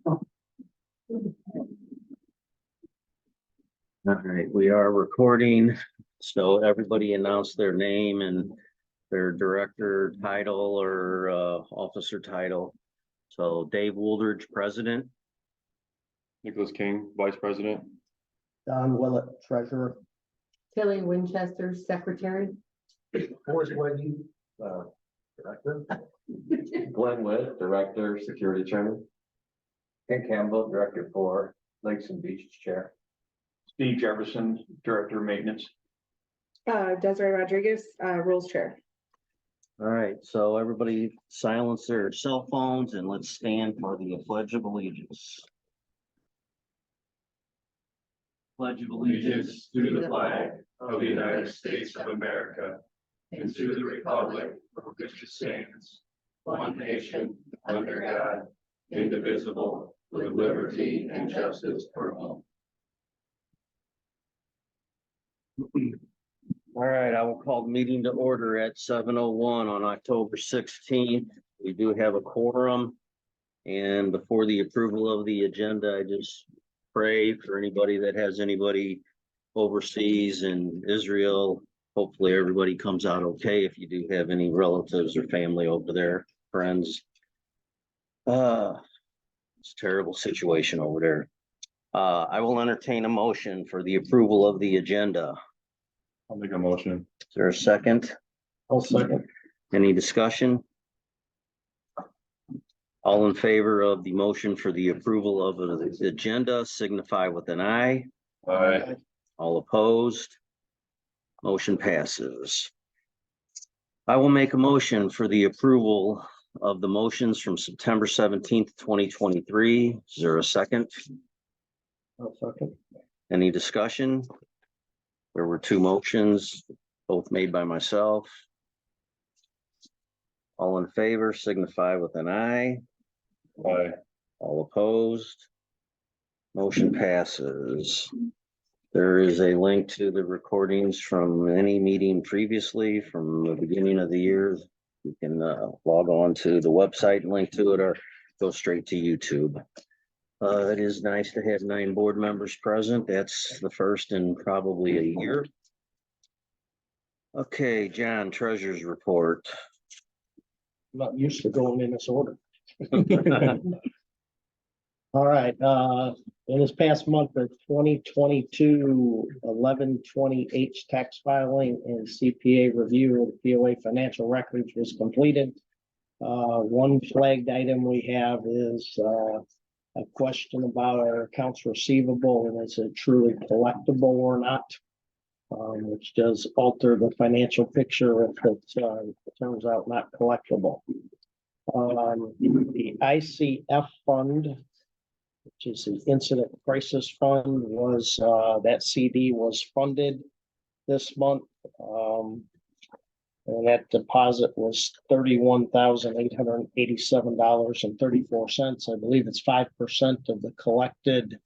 All right, we are recording, so everybody announce their name and their director title or officer title. So Dave Wooldridge, president. Nicholas King, Vice President. Don Willett, treasurer. Tilly Winchester, secretary. Forrest Wedgie, director. Glenn Witt, Director, Security Chairman. Ken Campbell, director for Lakes and Beaches chair. Steve Jefferson, Director of Maintenance. Desiree Rodriguez, rules chair. All right, so everybody silence their cell phones and let's stand for the Pledge of Allegiance. Pledge of Allegiance to the flag of the United States of America and to the republic for which it stands, one nation, under God, indivisible, with liberty and justice for all. All right, I will call the meeting to order at 7:01 on October 16th. We do have a quorum. And before the approval of the agenda, I just pray for anybody that has anybody overseas in Israel. Hopefully everybody comes out okay. If you do have any relatives or family over there, friends. It's a terrible situation over there. I will entertain a motion for the approval of the agenda. I'll make a motion. Is there a second? I'll second. Any discussion? All in favor of the motion for the approval of the agenda signify with an aye. Aye. All opposed? Motion passes. I will make a motion for the approval of the motions from September 17th, 2023. Is there a second? I'll second. Any discussion? There were two motions, both made by myself. All in favor signify with an aye. Aye. All opposed? Motion passes. There is a link to the recordings from any meeting previously from the beginning of the year. You can log on to the website and link to it or go straight to YouTube. It is nice to have 9 board members present. That's the first in probably a year. Okay, John, treasurer's report. I'm not used to going in this order. All right, in this past month of 2022, 11/20 tax filing and CPA review of the POA financial records was completed. One flagged item we have is a question about our accounts receivable and is it truly collectible or not? Which does alter the financial picture if it turns out not collectible. The ICF fund, which is the Incident Crisis Fund, was that CD was funded this month. And that deposit was $31,887.34. I believe it's 5% of the collected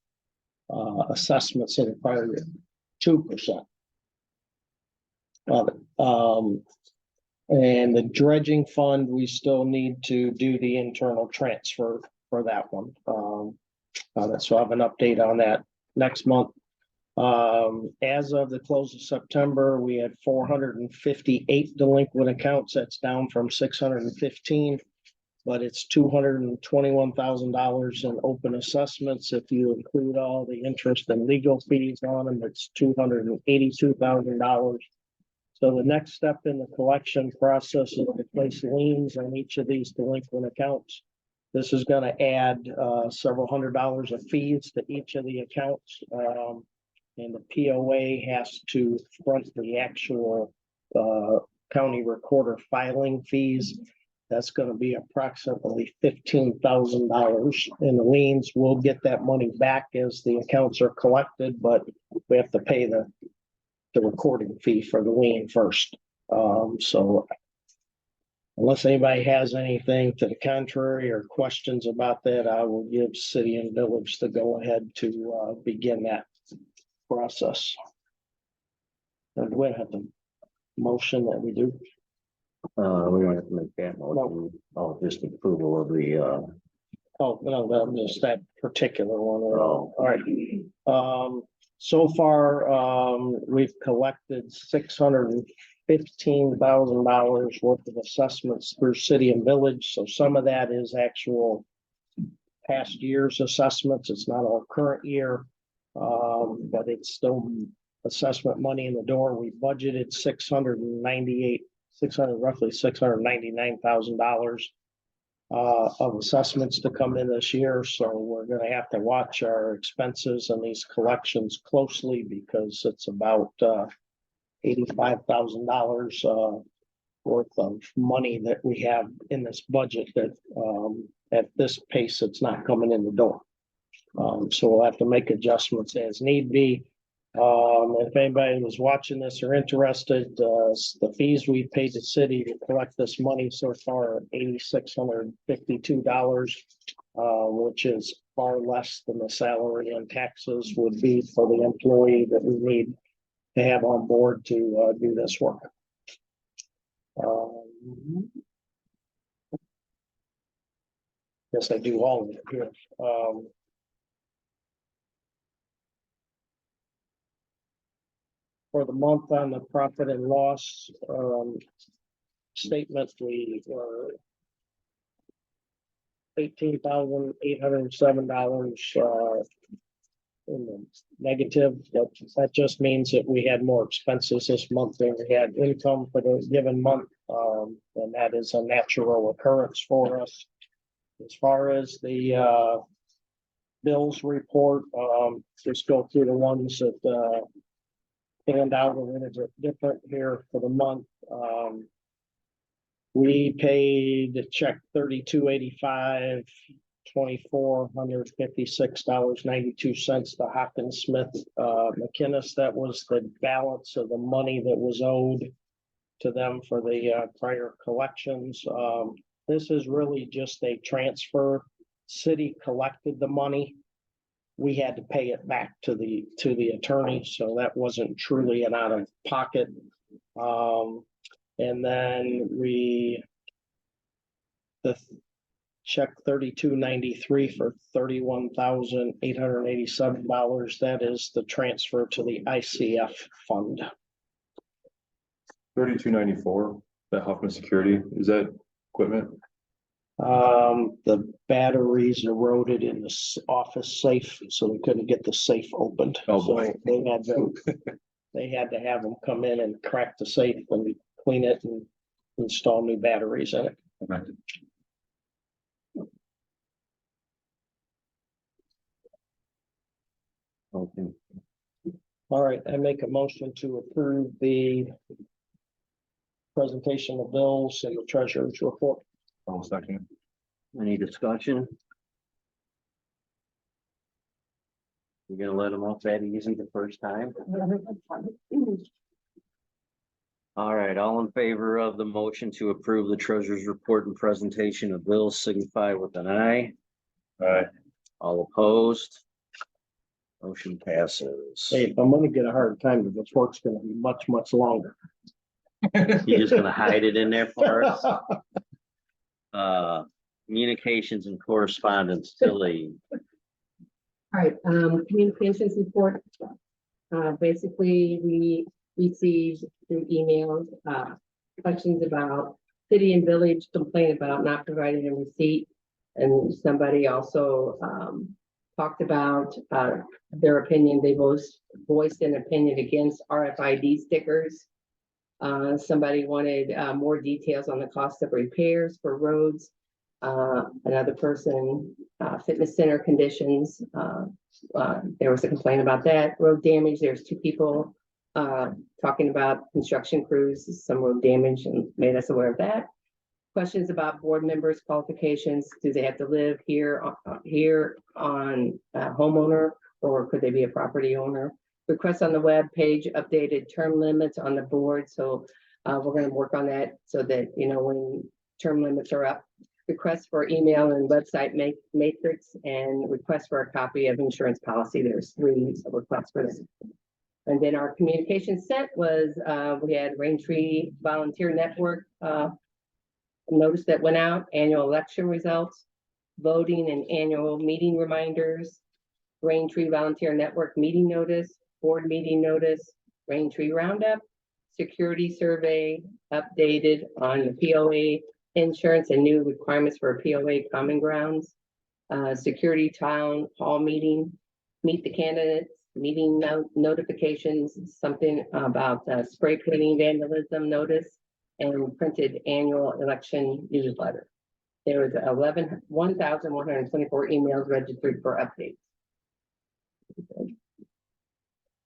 assessments in the prior year, 2% of it. And the dredging fund, we still need to do the internal transfer for that one. So I have an update on that next month. As of the close of September, we had 458 delinquent accounts. That's down from 615, but it's $221,000 in open assessments. If you include all the interest and legal fees on them, it's $282,000. So the next step in the collection process is to place liens on each of these delinquent accounts. This is going to add several $100s of fees to each of the accounts. And the POA has to front the actual county recorder filing fees. That's going to be approximately $15,000. And the liens will get that money back as the accounts are collected, but we have to pay the recording fee for the lien first. So unless anybody has anything to the contrary or questions about that, I will give city and village the go ahead to begin that process. And do we have the motion that we do? We don't have to make that motion. Oh, just approval of the Oh, no, that was that particular one. All right. So far, we've collected $615,000 worth of assessments through city and village. So some of that is actual past year's assessments. It's not our current year. But it's still assessment money in the door. We budgeted roughly $699,000 of assessments to come in this year. So we're gonna have to watch our expenses and these collections closely because it's about $85,000 worth of money that we have in this budget that at this pace, it's not coming in the door. So we'll have to make adjustments as need be. If anybody was watching this or interested, the fees we paid the city to collect this money so far are $8,652, which is far less than the salary and taxes would be for the employee that we need to have on board to do this work. Guess I do all of it here. For the month on the profit and loss statement, we were $18,807 in the negative. That just means that we had more expenses this month than we had income for the given month, and that is a natural occurrence for us. As far as the bills report, just go through the ones that stand out a little bit different here for the month. We paid a check $32.85, $2,456.92 to Hopkins Smith McInnes. That was the balance of the money that was owed to them for the prior collections. This is really just a transfer. City collected the money. We had to pay it back to the attorney, so that wasn't truly an out of pocket. And then the check $32.93 for $31,887. That is the transfer to the ICF fund. 3294, that Huffman Security, is that equipment? The batteries eroded in the office safe, so we couldn't get the safe opened. Oh, So boy. they had to have them come in and crack the safe and clean it and install new batteries in it. Okay. All right, I make a motion to approve the presentation of bills and the treasurer's report. I'll second. Any discussion? You're gonna let them off that easy the first time? All right, all in favor of the motion to approve the treasurer's report and presentation of bills signify with an eye. Aye. All opposed? Motion passes. Hey, if I'm gonna get a hard time, this work's gonna be much, much longer. You're just gonna hide it in there for us? Communications and correspondence, Tilly. All right, communications report. Basically, we received through emails, questions about city and village complaint about not providing a receipt. And somebody also, talked about, their opinion. They both voiced an opinion against RFID stickers. Somebody wanted, more details on the cost of repairs for roads. Another person, fitness center conditions. There was a complaint about that. Road damage, there's two people talking about construction crews, some road damage, and made us aware of that. Questions about board members' qualifications. Do they have to live here on homeowner, or could they be a property owner? Requests on the web page, updated term limits on the board. So we're going to work on that so that, you know, when term limits are up. Requests for email and website matrix, and request for a copy of insurance policy. There's 3 requests for this. And then our communication sent was, we had Raintree Volunteer Network notice that went out, annual election results. voting and annual meeting reminders, Raintree Volunteer Network meeting notice, board meeting notice, Raintree Roundup, security survey updated on the POA insurance and new requirements for POA common grounds, security town hall meeting, meet the candidates, meeting notifications, something about spray painting vandalism notice, and printed annual election newsletter. There was 1,124 emails registered for updates.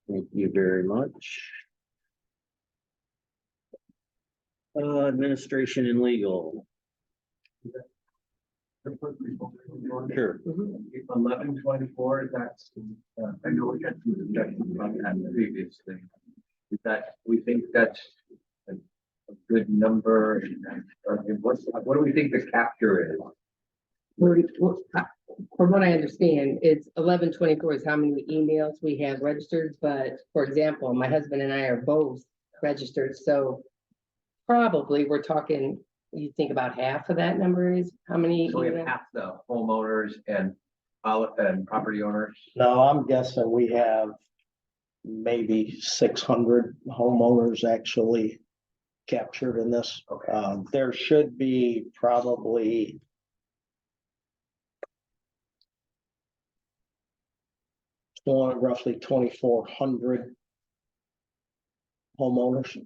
Thank you very much. Administration and legal. Sure. 1124, that's, I know we had some discussions about that previously. Is that, we think that's a good number, or what do we think the capture is? From what I understand, it's 1124 is how many emails we have registered, but for example, my husband and I are both registered, so probably we're talking, you think about half of that number is how many? So we have emails? half the homeowners and property owners. No, I'm guessing we have maybe 600 homeowners actually captured in this. Okay. There should be probably roughly 2,400 homeowners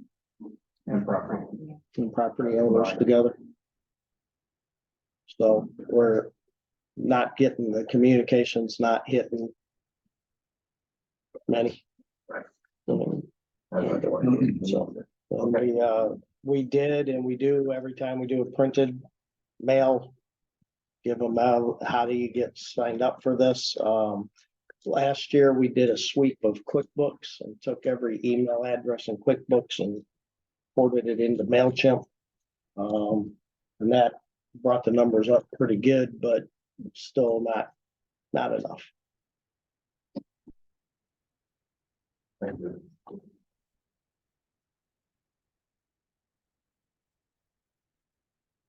And property. and property owners together. So we're not getting the communications, not hitting many. Right. So, we did, and we do every time we do a printed mail. Give them out, how do you get signed up for this? Last year, we did a sweep of QuickBooks and took every email address in QuickBooks and ported it into MailChimp. And that brought the numbers up pretty good, but still not enough. Thank you.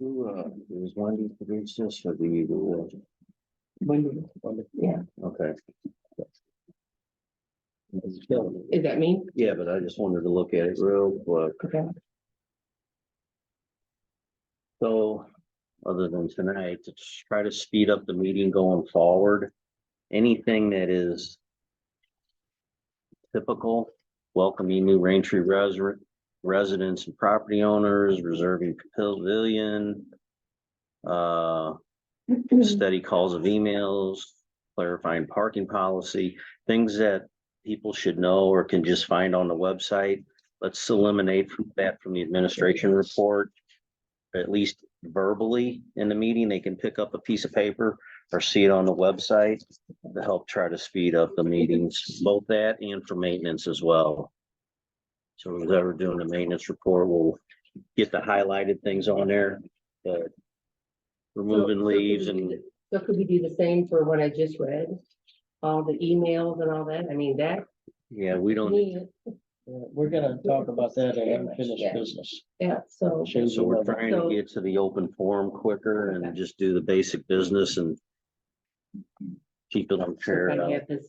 Is Wendy produce this or do you do it? Yeah, Okay. is that me? Yeah, but I just wanted to look at it real quick. Okay. So, other than tonight, to try to speed up the meeting going forward, anything that is typical, welcoming new Raintree residents and property owners, reserving pavilion, steady calls of emails, clarifying parking policy, things that people should know or can just find on the website. Let's eliminate that from the administration report. At least verbally in the meeting, they can pick up a piece of paper or see it on the website to help try to speed up the meetings, both that and for maintenance as well. So who's ever doing the maintenance report, we'll get the highlighted things on there, but removing leaves and So could we do the same for what I just read? All the emails and all that, I mean, that. yeah, we don't, We're gonna talk about that in unfinished Yeah. business. Yeah, so. so we're trying to get to the open forum quicker and just do the basic business and keep it on So kind of fair. have this,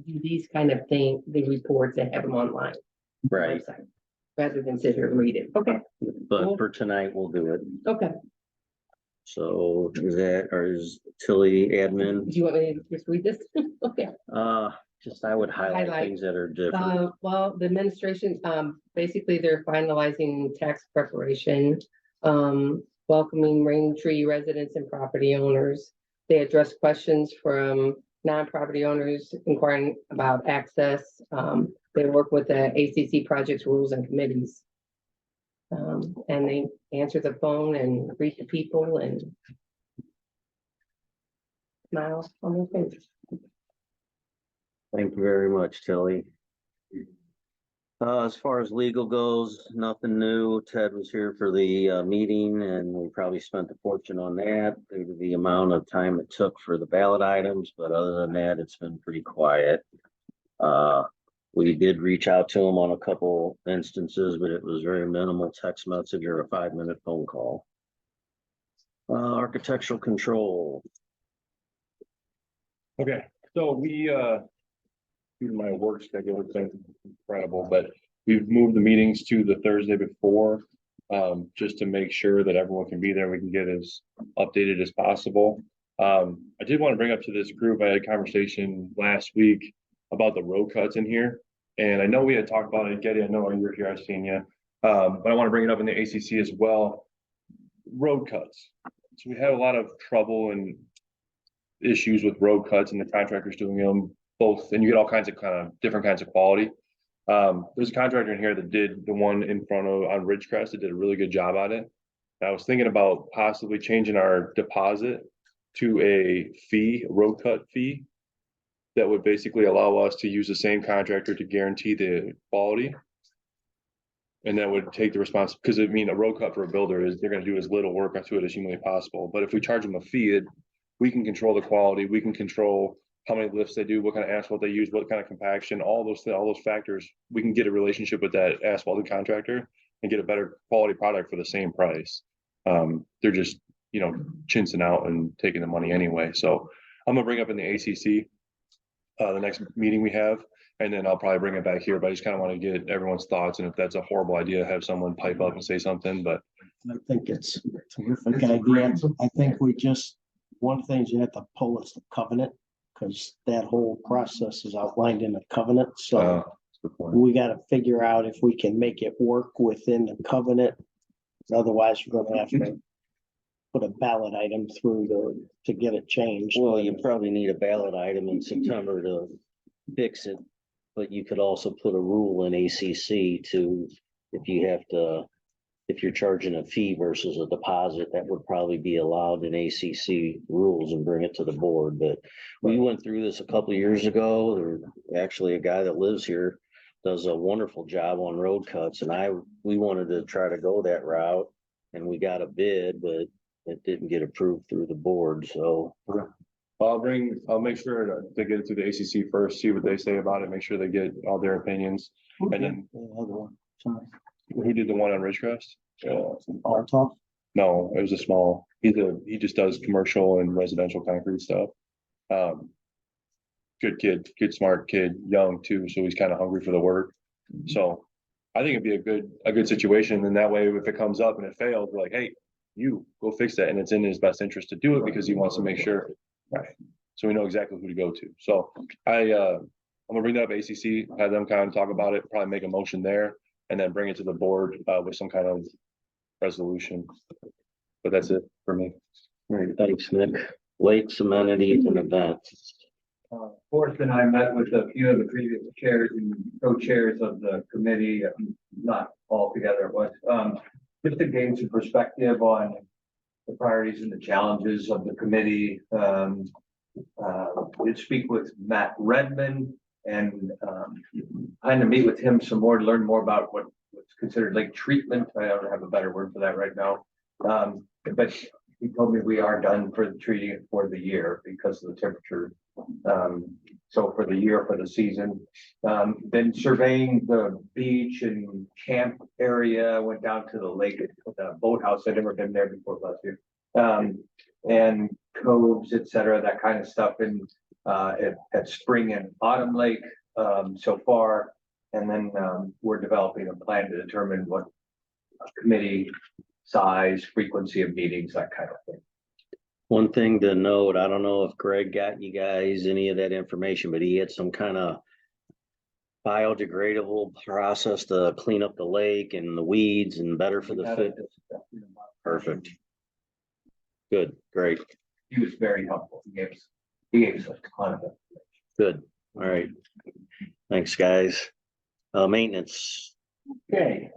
do these kind of thing, the reports and have them online. Right, website, Rather than sit here and read it. Okay, but for tonight, we'll do it. okay. So is that, or is Tilly admin? Do you want me to just read this? Okay. Just I would highlight Highlight. things that are different. Well, the administration, basically they're finalizing tax preparation, welcoming Raintree residents and property owners. They address questions from non-property owners inquiring about access. They work with the ACC projects, rules and committees. And they answer the phone and greet the people and smile on their faces. Thank you very much, Tilly. As far as legal goes, nothing new. Ted was here for the meeting and we probably spent a fortune on that due to the amount of time it took for the ballot items, but other than that, it's been pretty quiet. We did reach out to him on a couple instances, but it was very minimal text message or a 5-minute phone call. Architectural control. Okay, so due to my work schedule, it's been incredible, but we've moved the meetings to the Thursday before. Just to make sure that everyone can be there, we can get as updated as possible. I did want to bring up to this group, I had a conversation last week about the road cuts in here. And I know we had talked about it, Getty, I know you're here, I've seen you. But I want to bring it up in the ACC as well. Road cuts. So we had a lot of trouble and issues with road cuts and the contractors doing them both, and you get all kinds of different kinds of quality. There's a contractor in here that did the one in front of on Ridgecrest that did a really good job on it. I was thinking about possibly changing our deposit to a fee, a road cut fee, that would basically allow us to use the same contractor to guarantee the quality. And that would take the response, because I mean, a road cut for a builder is they're going to do as little work to it as humanly possible. But if we charge them a fee, we can control the quality, we can control how many lifts they do, what kind of asphalt they use, what kind of compaction, all those factors. We can get a relationship with that asphalted contractor and get a better quality product for the same price. They're just, chinsing out and taking the money anyway. So I'm gonna bring up in the ACC, the next meeting we have, and then I'll probably bring it back here, but I just kind of want to get everyone's thoughts. And if that's a horrible idea, have someone pipe up and say something, but I think it's a terrific idea. I think one thing is you have to pull is the covenant, because that whole process is outlined in the covenant, so that's a good point. we gotta figure out if we can make it work within the covenant. Otherwise, we're gonna have to put a ballot item through to get it changed. Well, you probably need a ballot item in September to fix it, but you could also put a rule in ACC to, if you're charging a fee versus a deposit, that would probably be allowed in ACC rules and bring it to the board. But we went through this a couple of years ago. There's actually a guy that lives here, does a wonderful job on road cuts, and we wanted to try to go that route, and we got a bid, but it didn't get approved through the board, so. I'll make sure to get it to the ACC first, see what they say about it, make sure they get all their opinions. And then, The other one, sorry. who did the one on Ridgecrest? Altough? No, it was a small, he just does commercial and residential concrete stuff. Good kid, good, smart kid, young too, so he's kind of hungry for the work. So I think it'd be a good situation. And that way, if it comes up and it fails, we're like, hey, you go fix that. And it's in his best interest to do it because he wants to make sure. Right. So we know exactly who to go to. So I'm gonna bring that up ACC, have them kind of talk about it, probably make a motion there, and then bring it to the board with some kind of resolution. But that's it for me. All right, thanks, Nick. Lakes, amenities, and events. Forrest and I met with a few of the previous chairs and co-chairs of the committee, not all together, but just to gain some perspective on the priorities and the challenges of the committee. Did speak with Matt Redmond and kind of meet with him some more to learn more about what's considered lake treatment. I don't have a better word for that right now. But he told me we are done for the treating it for the year because of the temperature. So for the year, for the season, been surveying the beach and camp area, went down to the lake, the boathouse. I'd never been there before last year. And coves, etc., that kind of stuff in at Spring and Autumn Lake so far. And then we're developing a plan to determine what committee size, frequency of meetings, that kind of thing. One thing to note, I don't know if Greg got you guys any of that information, but he had some kind of biodegradable process to clean up the lake and the weeds and better for the fit. Perfect. Good, great, He was very helpful. He gave us a ton of it. good. All right. Thanks, guys. Maintenance. Okay,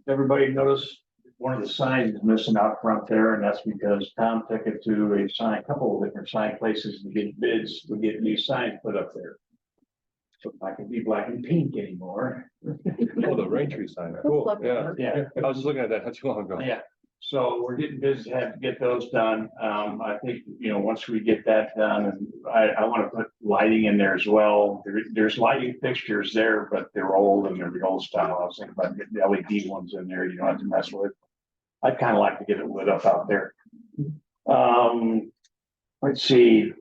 everybody notice one of the signs is missing out front there, and that's because Tom took it to a couple of different sign places to get bids to get new signs put up there. So it's not gonna be black and pink anymore. Oh, the rain tree sign. Cool. Yeah. Yeah. I was just looking at that not too long ago. Yeah, so we're getting bids to have to get those done. I think, once we get that done, and I want to put lighting in there as well. There's lighting fixtures there, but they're old and they're the old style. I was thinking about getting the LED ones in there, you don't have to mess with. I'd kind of like to get it lit up out there. Let's see,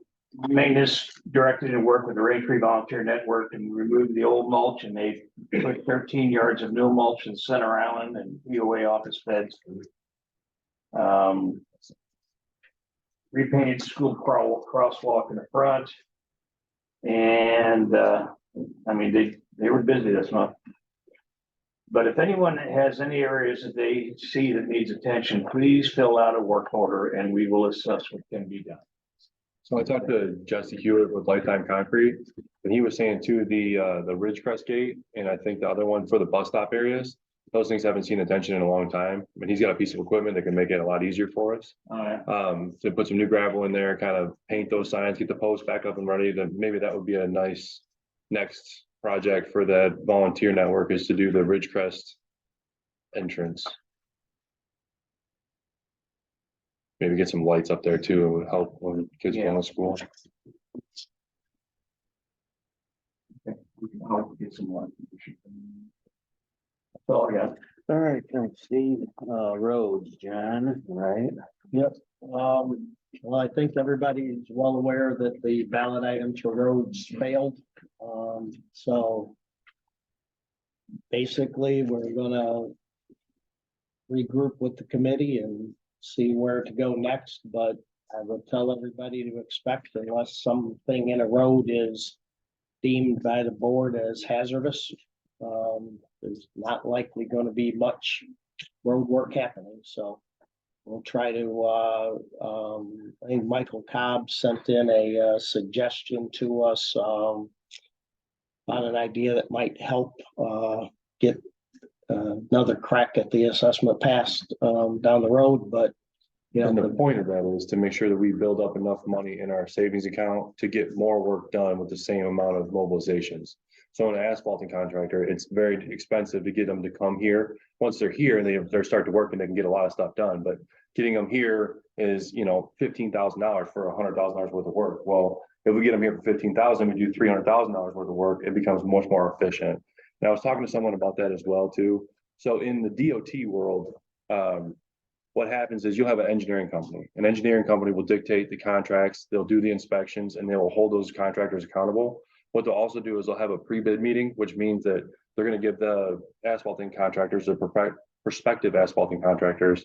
maintenance directed to work with the Raintree Volunteer Network and remove the old mulch, and they put 13 yards of new mulch in Center Island and POA office beds. Repainted school crosswalk in the front. And, I mean, they were busy this month. But if anyone has any areas that they see that needs attention, please fill out a work order and we will assess what can be done. So I talked to Jesse Hewitt with Lifetime Concrete, and he was saying too, the Ridgecrest Gate, and I think the other one for the bus stop areas, those things haven't seen attention in a long time. I mean, he's got a piece of equipment that can make it a lot easier for us. To put some new gravel in there, kind of paint those signs, get the posts back up and ready, then maybe that would be a nice next project for that volunteer network, is to do the Ridgecrest entrance. Maybe get some lights up there too. It would help when kids go to school. We can help get some more. That's all I got. All right, thanks, Steve. Roads, John, right? Well, I think everybody is well aware that the ballot items for roads failed. So basically, we're gonna regroup with the committee and see where to go next, but I would tell everybody to expect, unless something in a road is deemed by the board as hazardous, there's not likely going to be much road work happening, so we'll try to, I think Michael Cobb sent in a suggestion to us on an idea that might help get another crack at the assessment passed down the road, but you And know, the point of that is to make sure that we build up enough money in our savings account to get more work done with the same amount of mobilizations. So an asphalting contractor, it's very expensive to get them to come here. Once they're here and they start to work and they can get a lot of stuff done, but getting them here is, $15,000 for $100,000 worth of work. Well, if we get them here for 15,000, we do $300,000 worth of work, it becomes much more efficient. And I was talking to someone about that as well too. So in the DOT world, what happens is you'll have an engineering company. An engineering company will dictate the contracts, they'll do the inspections, and they will hold those contractors accountable. What they'll also do is they'll have a pre-bid meeting, which means that they're going to give the asphalting contractors, the prospective asphalting contractors,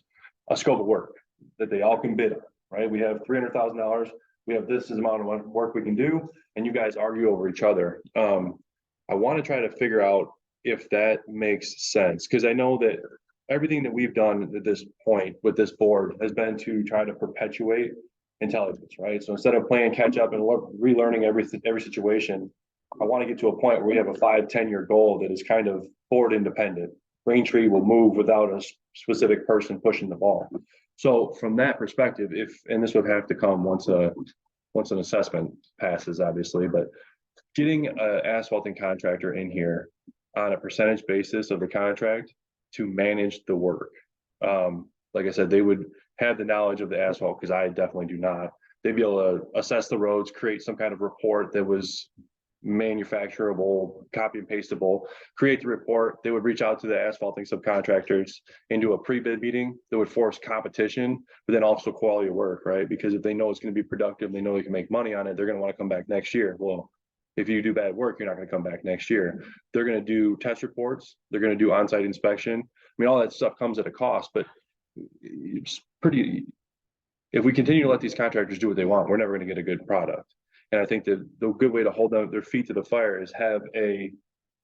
a scope of work that they all can bid on, right? We have $300,000. We have this amount of work we can do, and you guys argue over each other. I want to try to figure out if that makes sense, because I know that everything that we've done at this point with this board has been to try to perpetuate intelligence, right? So instead of playing catch up and relearning every situation, I want to get to a point where we have a 5-10-year goal that is kind of board independent. Raintree will move without a specific person pushing the ball. So from that perspective, and this would have to come once an assessment passes, obviously, but getting an asphalting contractor in here on a percentage basis of the contract to manage the work. Like I said, they would have the knowledge of the asphalt, because I definitely do not. They'd be able to assess the roads, create some kind of report that was manufacturable, copy and pastable, create the report. They would reach out to the asphalting subcontractors and do a pre-bid meeting that would force competition, but then also quality of work, right? Because if they know it's going to be productive, they know they can make money on it, they're going to want to come back next year. Well, if you do bad work, you're not going to come back next year. They're going to do test reports. They're going to do on-site inspection. I mean, all that stuff comes at a cost, but it's pretty, if we continue to let these contractors do what they want, we're never going to get a good product. And I think that the good way to hold their feet to the fire is have a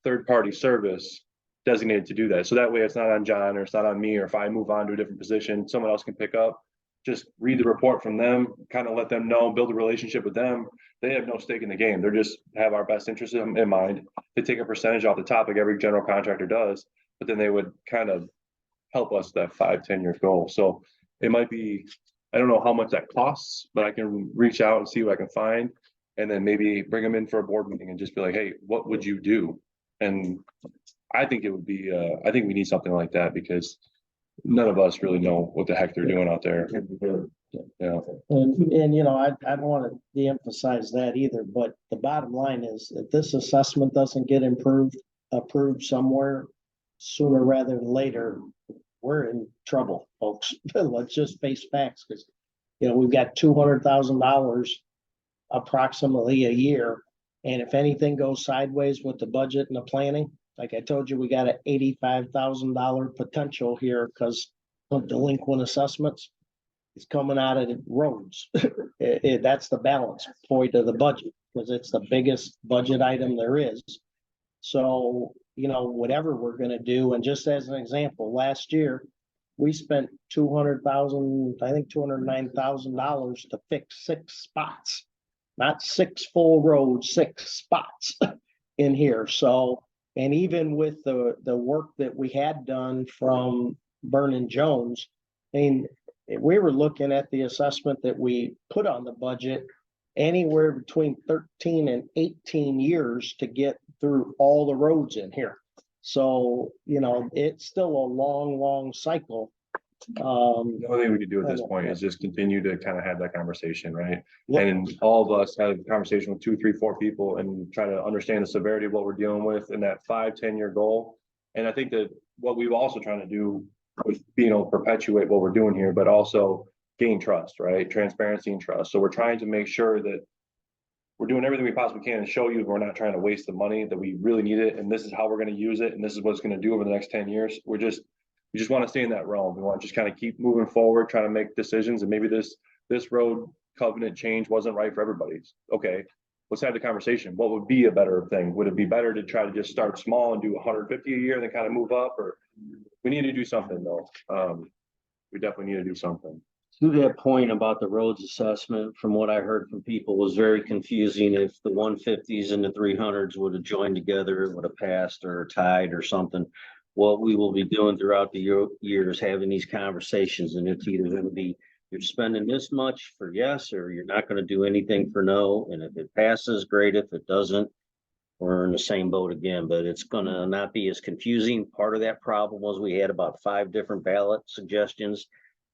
third-party service designated to do that. So that way it's not on John, or it's not on me, or if I move on to a different position, someone else can pick up. Just read the report from them, kind of let them know, build a relationship with them. They have no stake in the game. They're just have our best interest in mind. They take a percentage off the top, like every general contractor does, but then they would kind of help us that 5-10 year goal. So it might be, I don't know how much that costs, but I can reach out and see what I can find, and then maybe bring them in for a board meeting and just be like, hey, what would you do? And I think it would be, I think we need something like that, because none of us really know what the heck they're doing out there. Yeah. And I don't want to de-emphasize that either, but the bottom line is, if this assessment doesn't get approved somewhere sooner rather than later, we're in trouble, folks. Let's just face facts, because we've got $200,000 approximately a year. And if anything goes sideways with the budget and the planning, like I told you, we got an $85,000 potential here because of delinquent assessments. It's coming out of the roads. That's the balance point of the budget, because it's the biggest budget item there is. So, you know, whatever we're gonna do, and just as an example, last year, we spent $200,000, I think $209,000 to fix 6 spots. Not 6 full roads, 6 spots in here, so, and even with the work that we had done from Vernon Jones, I mean, we were looking at the assessment that we put on the budget, anywhere between 13 and 18 years to get through all the roads in here. So, you know, it's still a long, long cycle. The only thing we could do at this point is just continue to kind of have that conversation, right? Yep. And all of us have a conversation with 2, 3, 4 people and try to understand the severity of what we're dealing with and that 5-10 year goal. And I think that what we've also trying to do with being able to perpetuate what we're doing here, but also gain trust, right? Transparency and trust. So we're trying to make sure that we're doing everything we possibly can to show you we're not trying to waste the money, that we really need it. And this is how we're going to use it. And this is what it's going to do over the next 10 years. We just want to stay in that realm. We want to just kind of keep moving forward, trying to make decisions. And maybe this road covenant change wasn't right for everybody. Okay, let's have the conversation. What would be a better thing? Would it be better to try to just start small and do 150 a year, then kind of move up? Or we need to do something though. We definitely need to do something. To that point about the roads assessment, from what I heard from people, was very confusing. If the 150s and the 300s would have joined together, it would have passed or tied or something. What we will be doing throughout the years, having these conversations, and it's either going to be you're spending this much for yes, or you're not going to do anything for no. And if it passes, great. If it doesn't, we're in the same boat again. But it's going to not be as confusing. Part of that problem was we had about 5 different ballot suggestions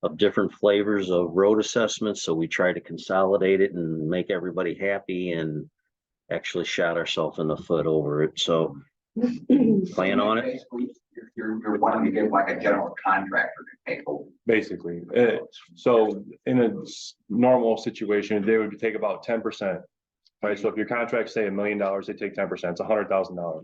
of different flavors of road assessments. So we try to consolidate it and make everybody happy, and actually shot ourselves in the foot over it. So plan on it. Basically, you're wanting to get like a general contractor to take over. Basically. So in a normal situation, they would take about 10%. Right. So if your contract say $1 million, they take 10%, it's $100,000.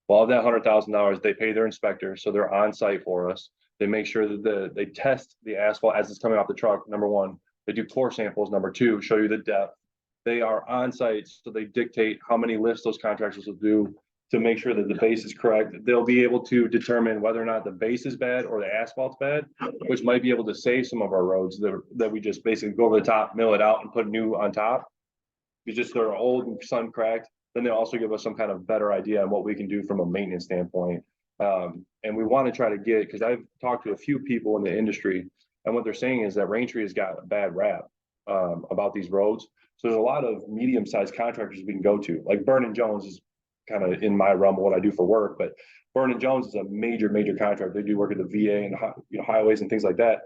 Well, of that $100,000, they pay their inspector. So they're on site for us. They make sure that they test the asphalt as it's coming off the truck. Number 1, they do core samples. Number 2, show you the depth. They are on site, so they dictate how many lifts those contractors will do to make sure that the base is correct. They'll be able to determine whether or not the base is bad or the asphalt's bad, which might be able to save some of our roads that we just basically go over the top, mill it out, and put new on top. It's just they're old and sun cracked. Then they also give us some kind of better idea on what we can do from a maintenance standpoint. And we want to try to get, because I've talked to a few people in the industry, and what they're saying is that Raintree has got a bad rap about these roads. So there's a lot of medium-sized contractors we can go to. Like Vernon Jones is kind of in my realm of what I do for work, but Vernon Jones is a major contractor. They do work at the VA and highways and things like that.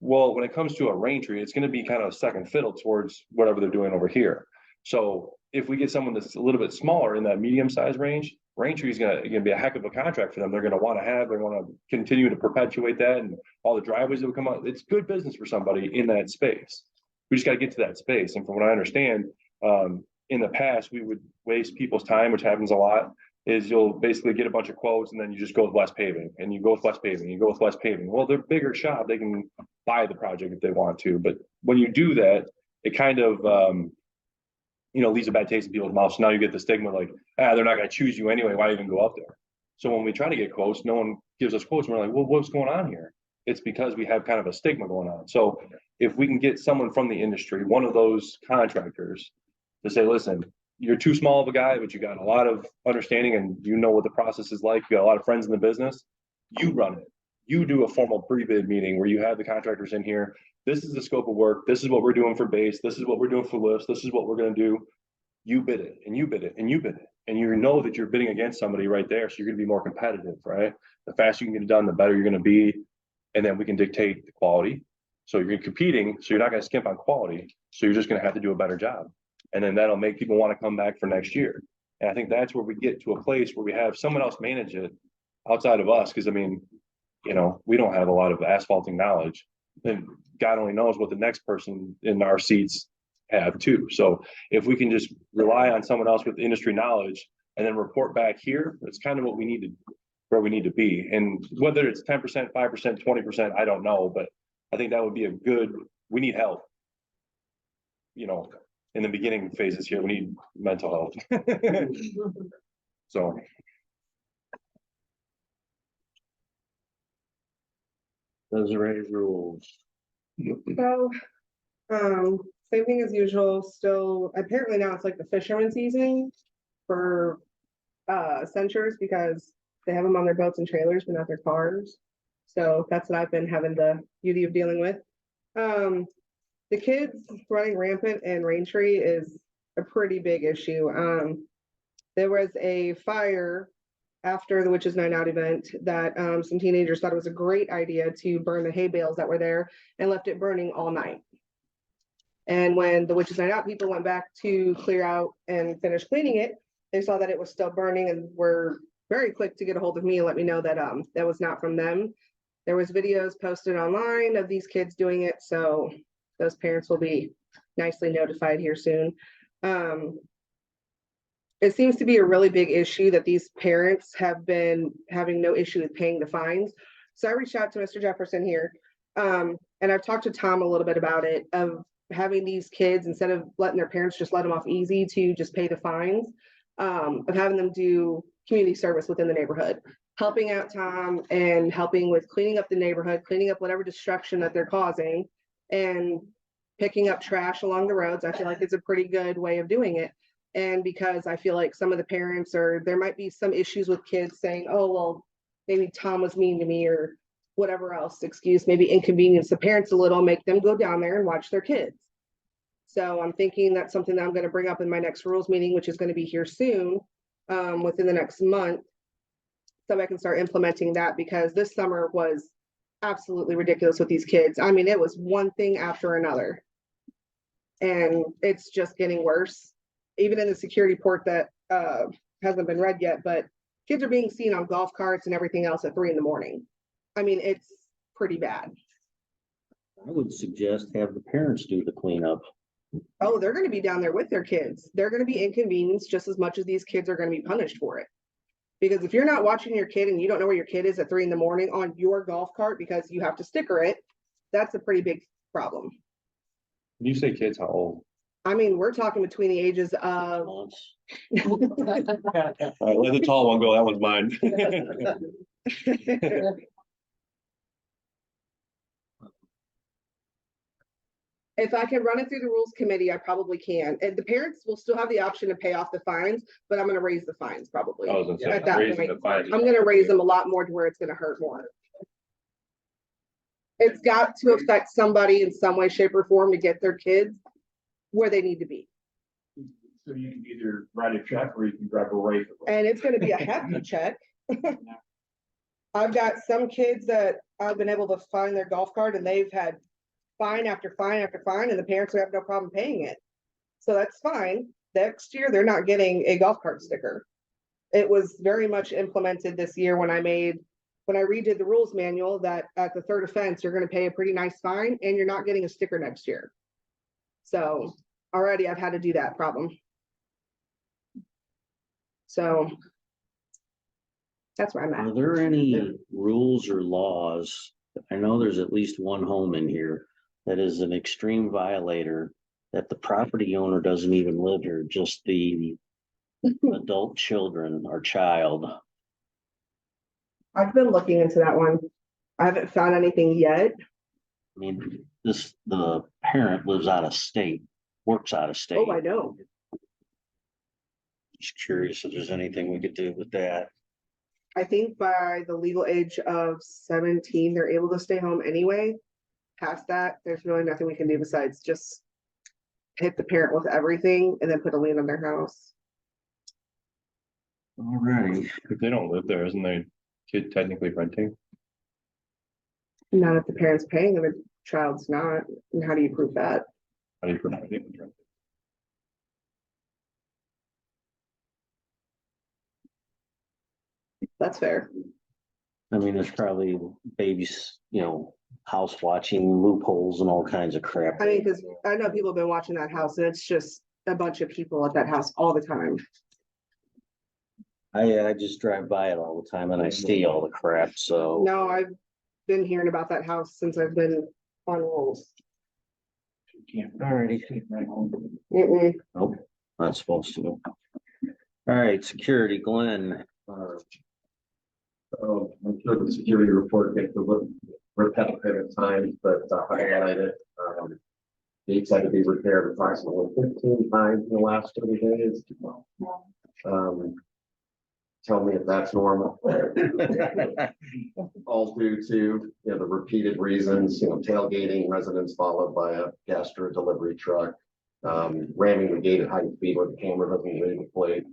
Well, when it comes to a Raintree, it's going to be kind of second fiddle towards whatever they're doing over here. So if we get someone that's a little bit smaller in that medium-sized range, Raintree is going to be a heck of a contract for them. They're going to want to continue to perpetuate that, and all the driveways that will come out. It's good business for somebody in that space. We just got to get to that space. And from what I understand, in the past, we would waste people's time, which happens a lot, is you'll basically get a bunch of quotes and then you just go with West Paving, and you go with West Paving, you go with West Paving. Well, they're bigger shop. They can buy the project if they want to. But when you do that, it kind of, leaves a bad taste in people's mouths. So now you get the stigma like, they're not going to choose you anyway. Why even go up there? So when we try to get quotes, no one gives us quotes. And we're like, well, what's going on here? It's because we have kind of a stigma going on. So if we can get someone from the industry, one of those contractors, to say, listen, you're too small of a guy, but you got a lot of understanding and you know what the process is like. You got a lot of friends in the business. You run it. You do a formal pre-bid meeting where you have the contractors in here. This is the scope of work. This is what we're doing for base. This is what we're doing for lifts. This is what we're going to do. You bid it, and you bid it, and you bid it. And you know that you're bidding against somebody right there. So you're going to be more competitive, right? The faster you can get it done, the better you're going to be. And then we can dictate the quality. So you're competing. So you're not going to skimp on quality. So you're just going to have to do a better job. And then that'll make people want to come back for next year. And I think that's where we get to a place where we have someone else manage it outside of us. Because, I mean, we don't have a lot of asphalting knowledge. And God only knows what the next person in our seats have too. So if we can just rely on someone else with industry knowledge and then report back here, that's kind of what we need to, where we need to be. And whether it's 10%, 5%, 20%, I don't know, but I think that would be a good, we need help. You know, in the beginning phases here, we need mental health. So. Desiree rules. So, same thing as usual, still, apparently now it's like the fisherman season for censures because they have them on their boats and trailers, but not their cars. So that's what I've been having the beauty of dealing with. The kids running rampant in Raintree is a pretty big issue. There was a fire after the Witches Night Out event that some teenagers thought it was a great idea to burn the hay bales that were there and left it burning all night. And when the Witches Night Out people went back to clear out and finish cleaning it, they saw that it was still burning and were very quick to get a hold of me and let me know that that was not from them. There was videos posted online of these kids doing it, so those parents will be nicely notified here soon. It seems to be a really big issue that these parents have been having no issue with paying the fines. So I reached out to Mr. Jefferson here, and I've talked to Tom a little bit about it, of having these kids, instead of letting their parents just let them off easy to just pay the fines, of having them do community service within the neighborhood, helping out Tom and helping with cleaning up the neighborhood, cleaning up whatever destruction that they're causing, and picking up trash along the roads. I feel like it's a pretty good way of doing it. And because I feel like some of the parents, or there might be some issues with kids saying, oh, well, maybe Tom was mean to me or whatever else excuse, maybe inconvenience the parents a little, make them go down there and watch their kids. So I'm thinking that's something that I'm going to bring up in my next rules meeting, which is going to be here soon, within the next month. So I can start implementing that, because this summer was absolutely ridiculous with these kids. I mean, it was one thing after another. And it's just getting worse. Even in the security report that hasn't been read yet, but kids are being seen on golf carts and everything else at 3 a.m. I mean, it's pretty bad. I would suggest have the parents do the cleanup. Oh, they're going to be down there with their kids. They're going to be inconvenienced just as much as these kids are going to be punished for it. Because if you're not watching your kid and you don't know where your kid is at 3 a.m. on your golf cart because you have to sticker it, that's a pretty big problem. When you say kids, how old? I mean, we're talking between the ages of Months. All right, let the tall one go. That one's mine. if I can run it through the rules committee, I probably can. And the parents will still have the option to pay off the fines, but I'm gonna raise the fines probably. I was gonna say, At that raising point, the fines. I'm gonna raise them a lot more to where it's gonna hurt more. It's got to affect somebody in some way, shape, or form to get their kids where they need to be. So you can either write a check or you can grab a rate. And it's gonna be a hefty check. I've got some kids that I've been able to find their golf cart and they've had fine after fine after fine, and the parents have no problem paying it. So that's fine. Next year, they're not getting a golf cart sticker. It was very much implemented this year when I redid the rules manual, that at the third offense, you're gonna pay a pretty nice fine and you're not getting a sticker next year. So already I've had to do that problem. So that's where I'm Are at. there any rules or laws? I know there's at least one home in here that is an extreme violator, that the property owner doesn't even live here, just the adult children or child. I've been looking into that one. I haven't found anything yet. I mean, the parent lives out of state, works out of state. Oh, I know. Just curious if there's anything we could do with that. I think by the legal age of 17, they're able to stay home anyway. Past that, there's really nothing we can do besides just hit the parent with everything and then put a lien on their house. Alrighty. If they don't live there, isn't the kid technically renting? Not if the parent's paying and the child's not. And how do you prove that? How do you prevent it? That's fair. I mean, there's probably babies, house watching loopholes and all kinds of crap. I mean, because I know people have been watching that house and it's just a bunch of people at that house all the time. I just drive by it all the time and I see all the crap, so. No, I've been hearing about that house since I've been on rolls. Alrighty. Mm-mm. Nope, not supposed to. All right, security, Glenn. So I'm sure the security report gets a little repetitive at times, but I highlight it. Gates had to be repaired approximately 15 times in the last 30 days. Tell me if that's normal. All due to, the repeated reasons, tailgating residents followed by a gastro delivery truck, ramming the gate at high speed where the camera doesn't read the plate.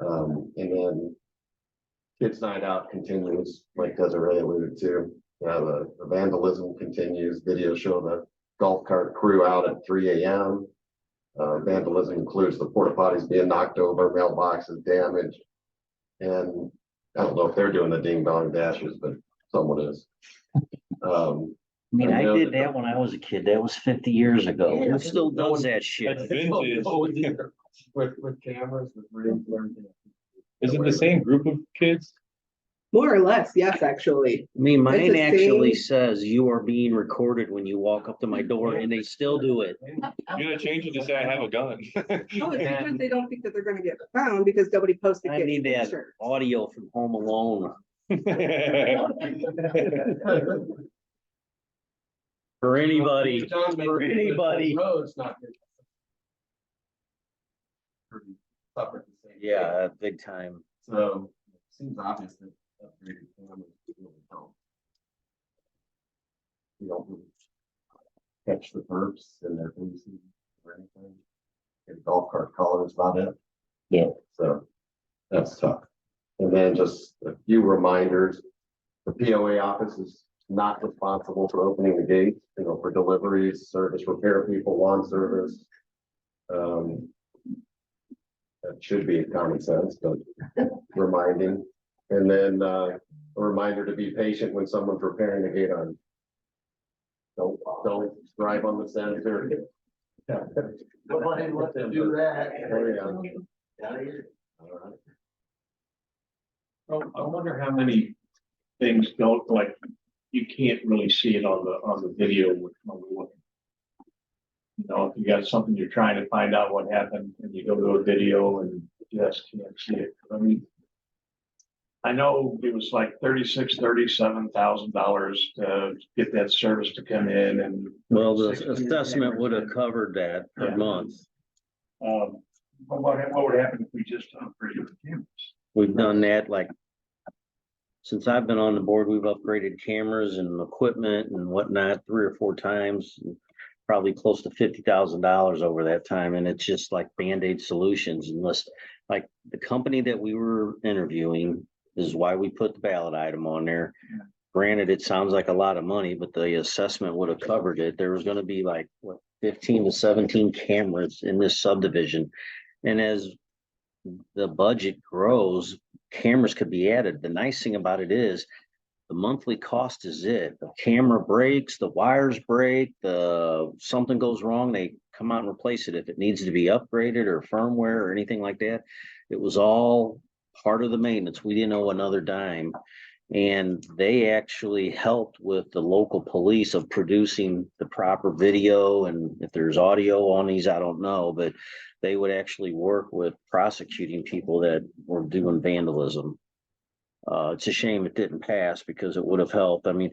And then kids night out continues, like Desiree alluded to. The vandalism continues. Videos show the golf cart crew out at 3 a.m. Vandalism includes the porta potties being knocked over, mailboxes damaged. And I don't know if they're doing the ding dong dashes, but someone is. I mean, I did that when I was a kid. That was 50 years ago. Who still does that shit? That's vintage. With cameras, with rooms, everything. Is it the same group of kids? More or less, yes, actually. I mean, mine It's the actually same- says you are being recorded when you walk up to my door and they still do it. You're gonna change it to say I have a gun. Oh, it's because they don't think that they're gonna get found because nobody posted. I kids' need that pictures. audio from Home Alone. For anybody, for anybody. Road's not good. Pretty tough at the same time. Yeah, big time. So it seems obvious that upgraded cameras really help. You don't really catch the perps in their policing or anything. And golf cart color is about it. Yeah. So that's tough. And then just a few reminders. The POA office is not responsible for opening the gates, for deliveries, service repair people, lawn service. That should be common sense, but reminding. And then a reminder to be patient when someone's repairing the gate on. Don't drive on the center. Nobody wants to do that. There you go. All right. Well, I wonder how many things don't, like, you can't really see it on the video when we're looking. If you got something you're trying to find out what happened and you go to a video and you just can't see it. I mean, I know it was like $37,000 to get that service to come in and. Well, the assessment would have covered that per Yeah. month. But what would happen if we just upgraded the cameras? We've done that since I've been on the board, we've upgraded cameras and equipment and whatnot 3 or 4 times. Probably close to $50,000 over that time. And it's just like Band-Aid solutions unless, like, the company that we were interviewing is why we put the ballot item on there. Yeah. Granted, it sounds like a lot of money, but the assessment would have covered it. There was gonna be like, 15 to 17 cameras in this subdivision. And as the budget grows, cameras could be added. The nice thing about it is the monthly cost is it. The camera breaks, the wires break, something goes wrong, they come out and replace it. If it needs to be upgraded or firmware or anything like that, it was all part of the maintenance. We didn't owe another dime. And they actually helped with the local police of producing the proper video. And if there's audio on these, I don't know, but they would actually work with prosecuting people that were doing vandalism. It's a shame it didn't pass because it would have helped. I mean,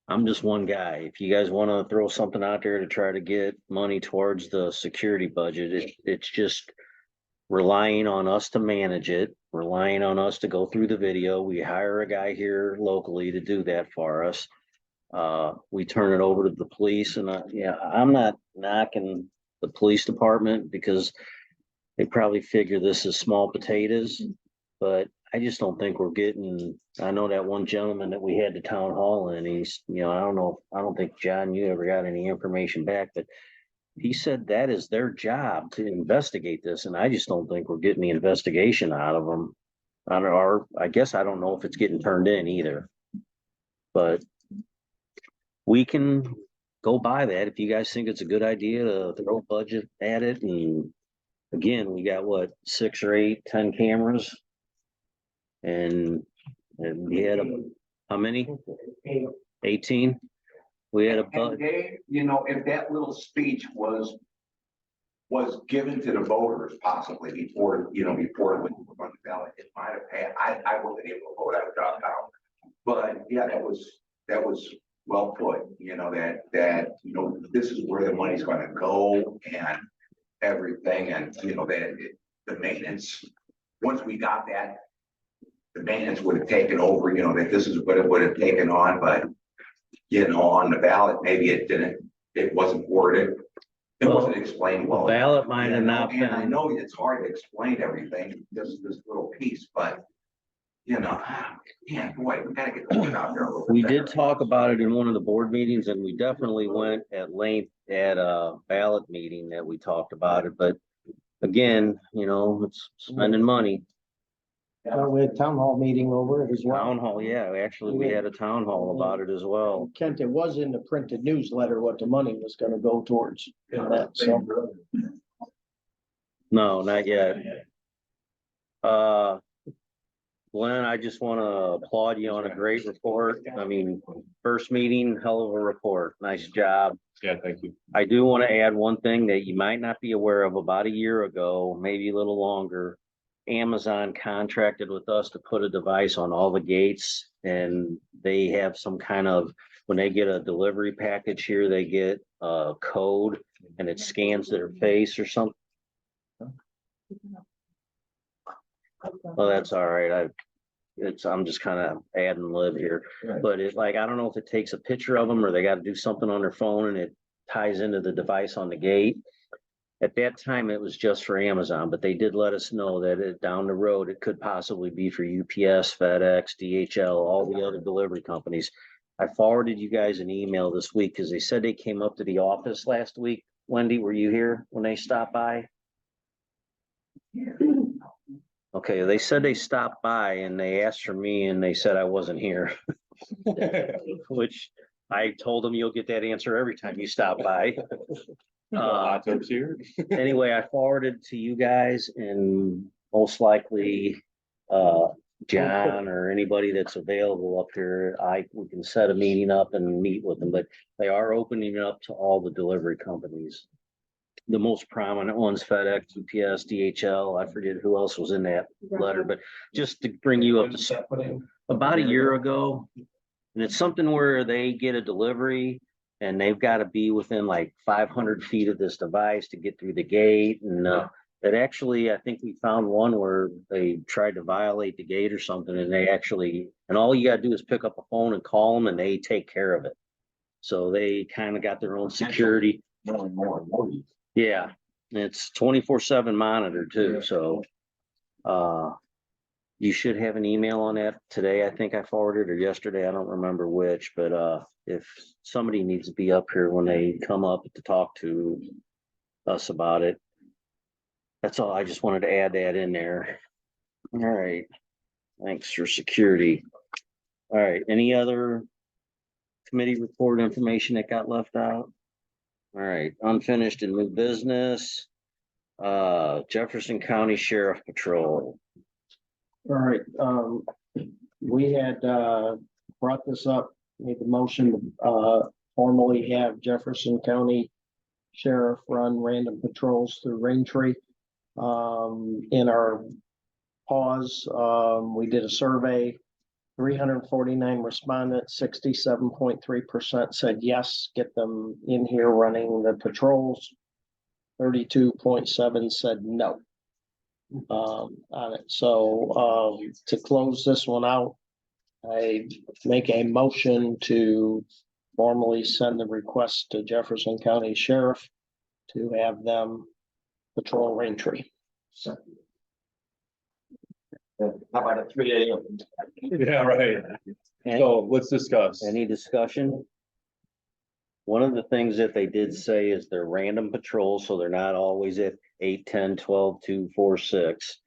I'm just one guy. If you guys want to throw something out there to try to get money towards the security budget, it's just relying on us to manage it, relying on us to go through the video. We hire a guy here locally to do that for us. We turn it over to the police and I'm not knocking the police department because they probably figure this is small potatoes, but I just don't think we're getting, I know that one gentleman that we had the town hall and he's, I don't think, John, you ever got any information back, but he said that is their job to investigate this. And I just don't think we're getting the investigation out of them. I guess I don't know if it's getting turned in either. But we can go by that if you guys think it's a good idea to throw a budget at it. And again, we got what, 6 or 8, 10 cameras? And we had how many? 18? We had And Dave, you know, if that little speech was given to the voters possibly before, you know, before it went on the ballot, it might have had, I wasn't able to vote, I was out of town. But yeah, that was well put, you know, that, you know, this is where the money's gonna go and everything, and, you know, the maintenance, once we got that, the maintenance would have taken over, you know, that this is what it would have taken on, but, you know, on the ballot, maybe it wasn't worded. It wasn't explained well. Ballot might have not And I been, know it's hard to explain everything, just this little piece, but, you know, yeah, boy, we gotta get the word out there a little bit we better. did talk about it in one of the board meetings, and we definitely went at length at a ballot meeting that we talked about it, but again, you know, it's spending money. We had town hall meeting over it as well. Town hall, yeah, actually, we had a town hall about it as well. Kent, it was in the printed newsletter what the money was gonna go towards in that, so. No, not yet. Glenn, I just want to applaud you on a great report. I mean, first meeting, hell of a report. Nice job. Yeah, thank you. I do want to add one thing that you might not be aware of. About a year ago, maybe a little longer, Amazon contracted with us to put a device on all the gates, and they have some kind of, when they get a delivery package here, they get a code and it scans their face or something. Well, that's all right. I'm just kind of adding lib here, but it's like, I don't know if it takes a picture of them or they got to do something on their phone and it ties into the device on the gate. At that time, it was just for Amazon, but they did let us know that down the road, it could possibly be for UPS, FedEx, DHL, all the other delivery companies. I forwarded you guys an email this week because they said they came up to the office last week. Wendy, were you here when they stopped by? Okay, they said they stopped by and they asked for me and they said I wasn't here. Which I told them you'll get that answer every time you stop by. Hot tubs here. Anyway, I forwarded to you guys and most likely, John or anybody that's available up here, we can set a meeting up and meet with them, but they are opening it up to all the delivery companies. The most prominent ones, FedEx, UPS, DHL, I forget who else was in that letter, but just to bring you up to about a year ago. And it's something where they get a delivery and they've got to be within like 500 feet of this device to get through the gate. And that actually, I think we found one where they tried to violate the gate or something, and they actually, and all you gotta do is pick up a phone and call them and they take care of it. So they kind of got their own security. Yeah, it's 24/7 monitored too, so. You should have an email on that today. I think I forwarded, or yesterday, I don't remember which, but if somebody needs to be up here when they come up to talk to us about it. That's all. I just wanted to add that in there. All right. Thanks for security. All right, any other committee report information that got left out? All right, unfinished and new business. Jefferson County Sheriff Patrol. All right, we had, brought this up, made the motion, to formally have Jefferson County Sheriff run random patrols through Raintree. In our pause, we did a survey, 349 respondents, 67.3% said yes, get them in here running the patrols. 32.7% said no. On it. So, to close this one out, I make a motion to formally send the request to Jefferson County Sheriff to have them patrol Raintree. How about at 3 a.m.? Yeah, right. So let's discuss. Any discussion? One of the things that they did say is they're random patrols, so they're not always at 8, 10, 12, 2, 4, 6.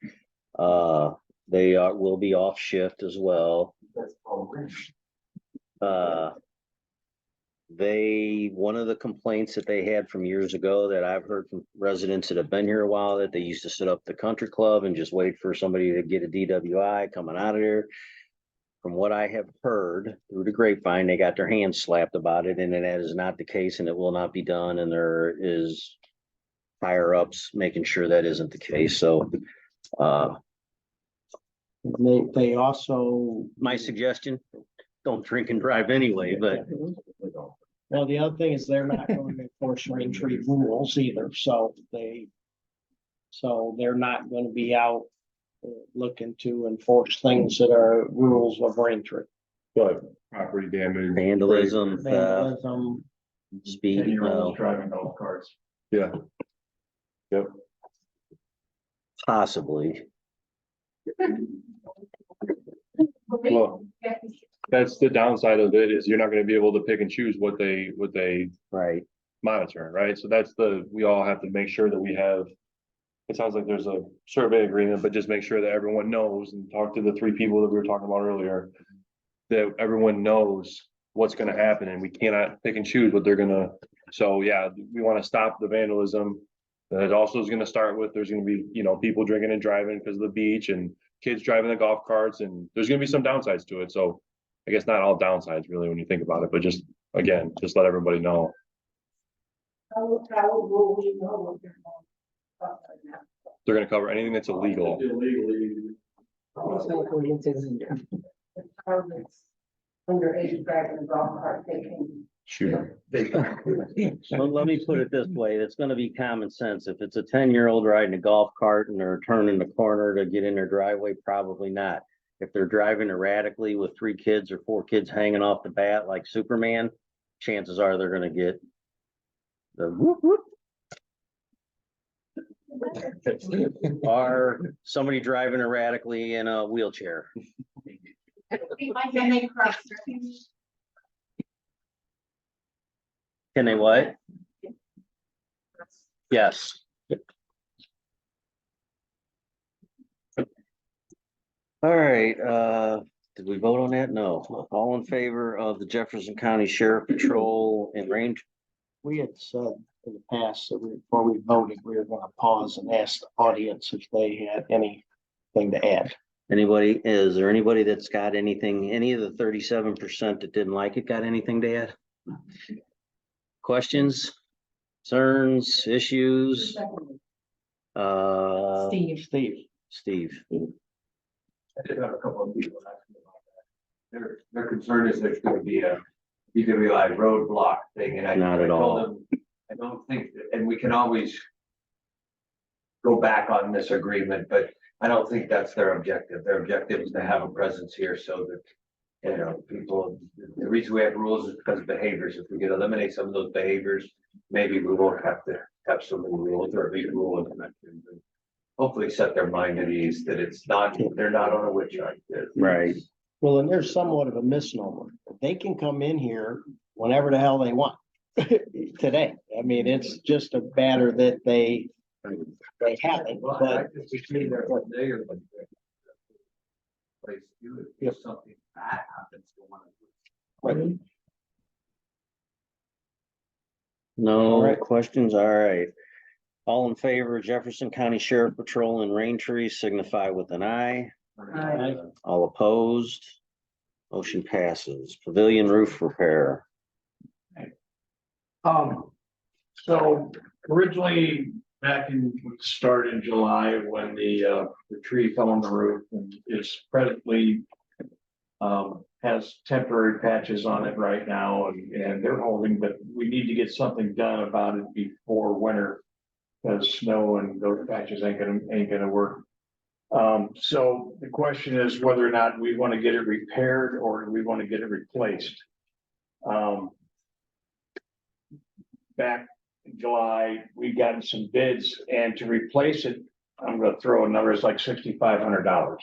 They will be off shift as well. one of the complaints that they had from years ago that I've heard from residents that have been here a while, that they used to sit up at the country club and just wait for somebody to get a DWI coming out of there. From what I have heard through the grapevine, they got their hands slapped about it, and that is not the case, and it will not be done, and there is higher ups making sure that isn't the case, so They also, my suggestion, don't drink and drive anyway, but well, the other thing is they're not going to enforce Rain Tree rules either, so they're not gonna be out looking to enforce things that are rules of Rain Tree. But property damage. vandalism, theft, Vandalism, speed, 10-year-olds driving golf carts. Yeah. Yep. possibly. Well, that's the downside of it, is you're not gonna be able to pick and choose what they Right. monitor, right? So we all have to make sure that we have. It sounds like there's a survey agreement, but just make sure that everyone knows, and talk to the 3 people that we were talking about earlier. That everyone knows what's gonna happen, and we cannot pick and choose what they're gonna, so yeah, we wanna stop the vandalism. That also is gonna start with, there's gonna be, people drinking and driving because of the beach, and kids driving the golf carts, and there's gonna be some downsides to it, so. I guess not all downsides really when you think about it, but just, again, just let everybody know. They're gonna cover anything that's illegal. Underage driving a golf cart, they can. Shoot. So let me put it this way, it's gonna be common sense. If it's a 10-year-old riding a golf cart and they're turning the corner to get in their driveway, probably not. If they're driving erratically with 3 kids or 4 kids hanging off the bat like Superman, chances are they're gonna get the whoop whoop. Or somebody driving erratically in a wheelchair. Can they what? Yes. All right, did we vote on that? No. All in favor of the Jefferson County Sheriff Patrol and range? we had said in the past that before we voted, we were gonna pause and ask the audience if they had anything to add. Anybody, is there anybody that's got anything, any of the 37% that didn't like it, got anything to add? Questions, concerns, issues? Steve. I did have a couple of people asking about that. Their concern is there's gonna be a DWI roadblock thing, and I Not at told all. them, I don't think, and we can always go back on this agreement, but I don't think that's their objective. Their objective is to have a presence here so that, people, the reason we have rules is because of behaviors. If we can eliminate some of those behaviors, maybe we won't have to have so many rules, or at least rule implemented. Hopefully set their mind at ease that it's not, they're not on a witch hunt. Right. Well, and there's somewhat of a misnomer. They can come in here whenever the hell they want today. I mean, it's just a matter that they haven't, Well, but I just between there one day or like. Place to do it, if something bad happens to one of them. No All right. questions, all right. All in favor of Jefferson County Sheriff Patrol and Rain Tree signify with an eye. Aye. All opposed. Motion passes. Pavilion roof repair. So originally, back in, start in July, when the tree fell on the roof and is presently has temporary patches on it right now, and they're holding, but we need to get something done about it before winter. Because snow and those patches ain't gonna work. So the question is whether or not we want to get it repaired or we want to get it replaced. Back in July, we gotten some bids, and to replace it, I'm gonna throw a number, it's like $6,500.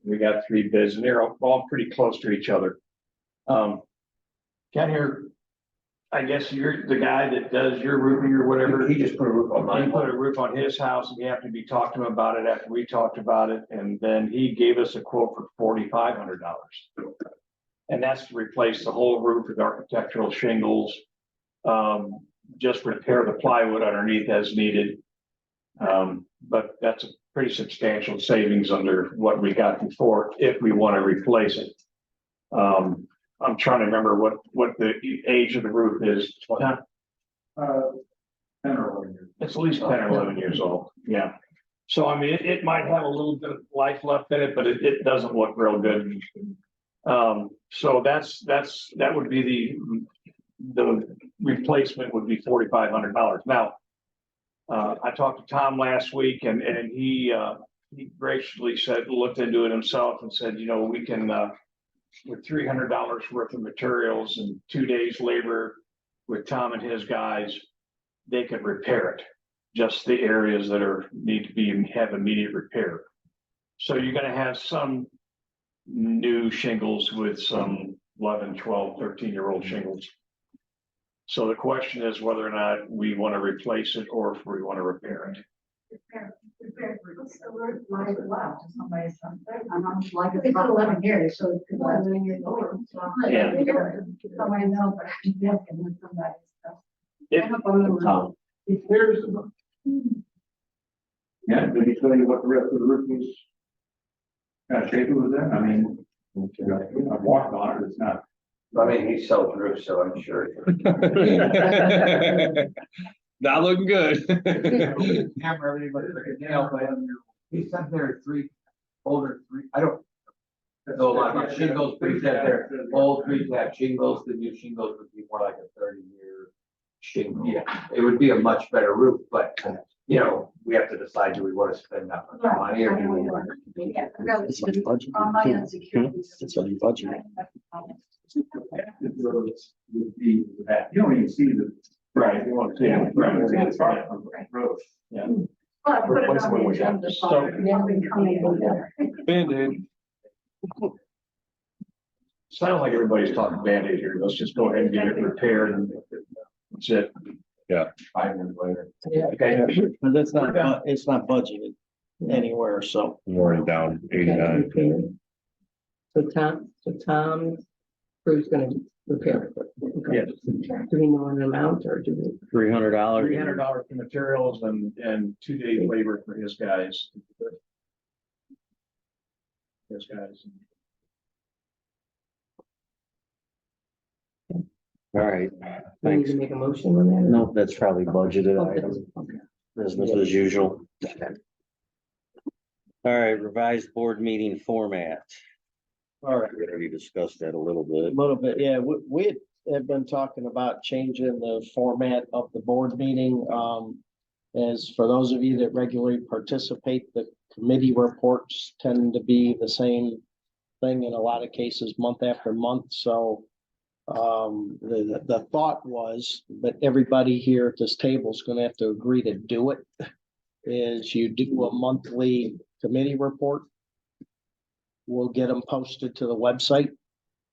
We got 3 bids, and they're all pretty close to each other. Ken here, I guess you're the guy that does your roofing or whatever. He just put a roof on He mine. put a roof on his house, and we happened to be talking to him about it after we talked about it, and then he gave us a quote for $4,500. And that's to replace the whole roof with architectural shingles. Just repair the plywood underneath as needed. But that's a pretty substantial savings under what we got before, if we want to replace it. I'm trying to remember what the age of the roof is. 10 or 11 years. It's at least 10 or 11 years old, yeah. So I mean, it might have a little bit of life left in it, but it doesn't look real good. So that would be the replacement would be $4,500. Now, I talked to Tom last week and he graciously said, looked into it himself and said, you know, we can, with $300 worth of materials and 2 days labor with Tom and his guys, they could repair it. Just the areas that need to have immediate repair. So you're going to have some new shingles with some 11, 12, 13-year-old shingles. So the question is whether or not we want to replace it or if we want to repair it. Like it's 11 years, so it's 11 years old. Yeah. Somebody know, but I'm guessing with somebody's stuff. Yeah, did he tell you what the rest of the roof was? Kind of shape it was in? I mean, I've walked on it, it's not. I mean, he sells roofs, so I'm sure. Not looking good. Hammer everything, but he said there are I don't know a lot about shingles, but he said they're old prefab shingles, the new shingles would be more like a 30-year shingle. Yeah, it would be a much better roof, but you know, we have to decide, do we want to spend that much money or do we want to? It's like budget. It's like budget. Would be that, you don't even see the. Right. You want to see it. It's far from the road. Yeah. But put it Replace on what the we have. agenda, so it never been coming over. Band-Aid. Sounds like everybody's talking Band-Aid here. Let's just go ahead and get it repaired and that's it. 5 years later. Okay. But it's not budgeted anywhere, so. We're down 89. So Tom Crew's gonna repair it. Okay. Yes. Do we know an amount or do we? $300. $300 for materials and 2 days labor for his guys. His guys. All right, We need thanks. to make a motion on that? No, that's probably budgeted Okay. item, Okay. business as usual. All right, revised board meeting format. All right. We already discussed that a little A bit. little bit, yeah, we had been talking about changing the format of the board meeting. As for those of you that regularly participate, the committee reports tend to be the same thing in a lot of cases, month after month, so. The thought was, but everybody here at this table is gonna have to agree to do it. Is you do a monthly committee report. We'll get them posted to the website.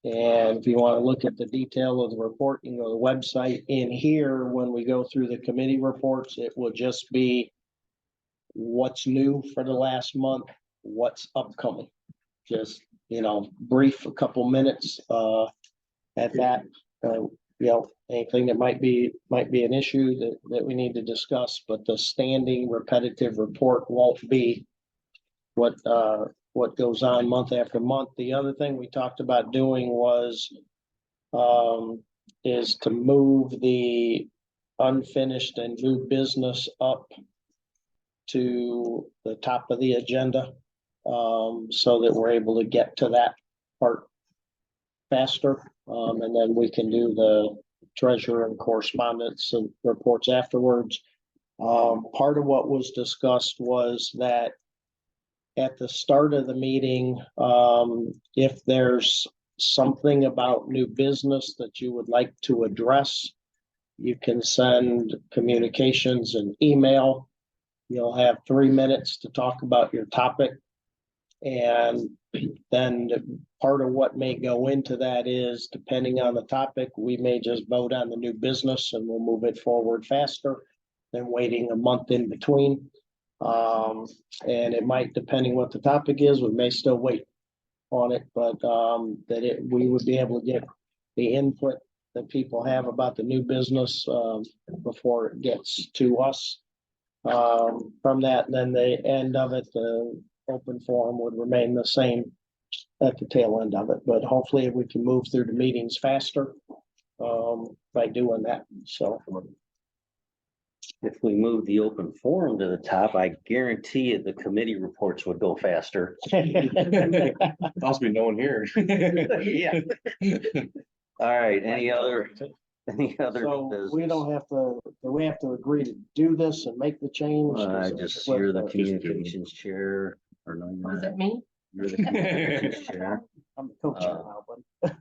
And if you want to look at the detail of the report, you can go to the website. In here, when we go through the committee reports, it will just be what's new for the last month, what's upcoming. Just, brief, a couple minutes, at that, anything that might be an issue that we need to discuss, but the standing repetitive report won't be what goes on month after month. The other thing we talked about doing was is to move the unfinished and new business up to the top of the agenda, so that we're able to get to that part faster. And then we can do the treasurer and correspondence and reports afterwards. Part of what was discussed was that at the start of the meeting, if there's something about new business that you would like to address, you can send communications and email. You'll have 3 minutes to talk about your topic. And then part of what may go into that is, depending on the topic, we may just vote on the new business and we'll move it forward faster than waiting a month in between. And it might, depending what the topic is, we may still wait on it, but, we would be able to get the input that people have about the new business, before it gets to us. From that, and then the end of it, the open forum would remain the same at the tail end of it, but hopefully we can move through the meetings faster, by doing that, so. If we move the open forum to the top, I guarantee you the committee reports would go faster. Must be no one here. Yeah. All right, any other So business? we don't have to, do we have to agree to do this and make the change? I just, you're the What- communications chair, or no, you're Was not. it me? You're the communications chair. I'm the co-chair now, but.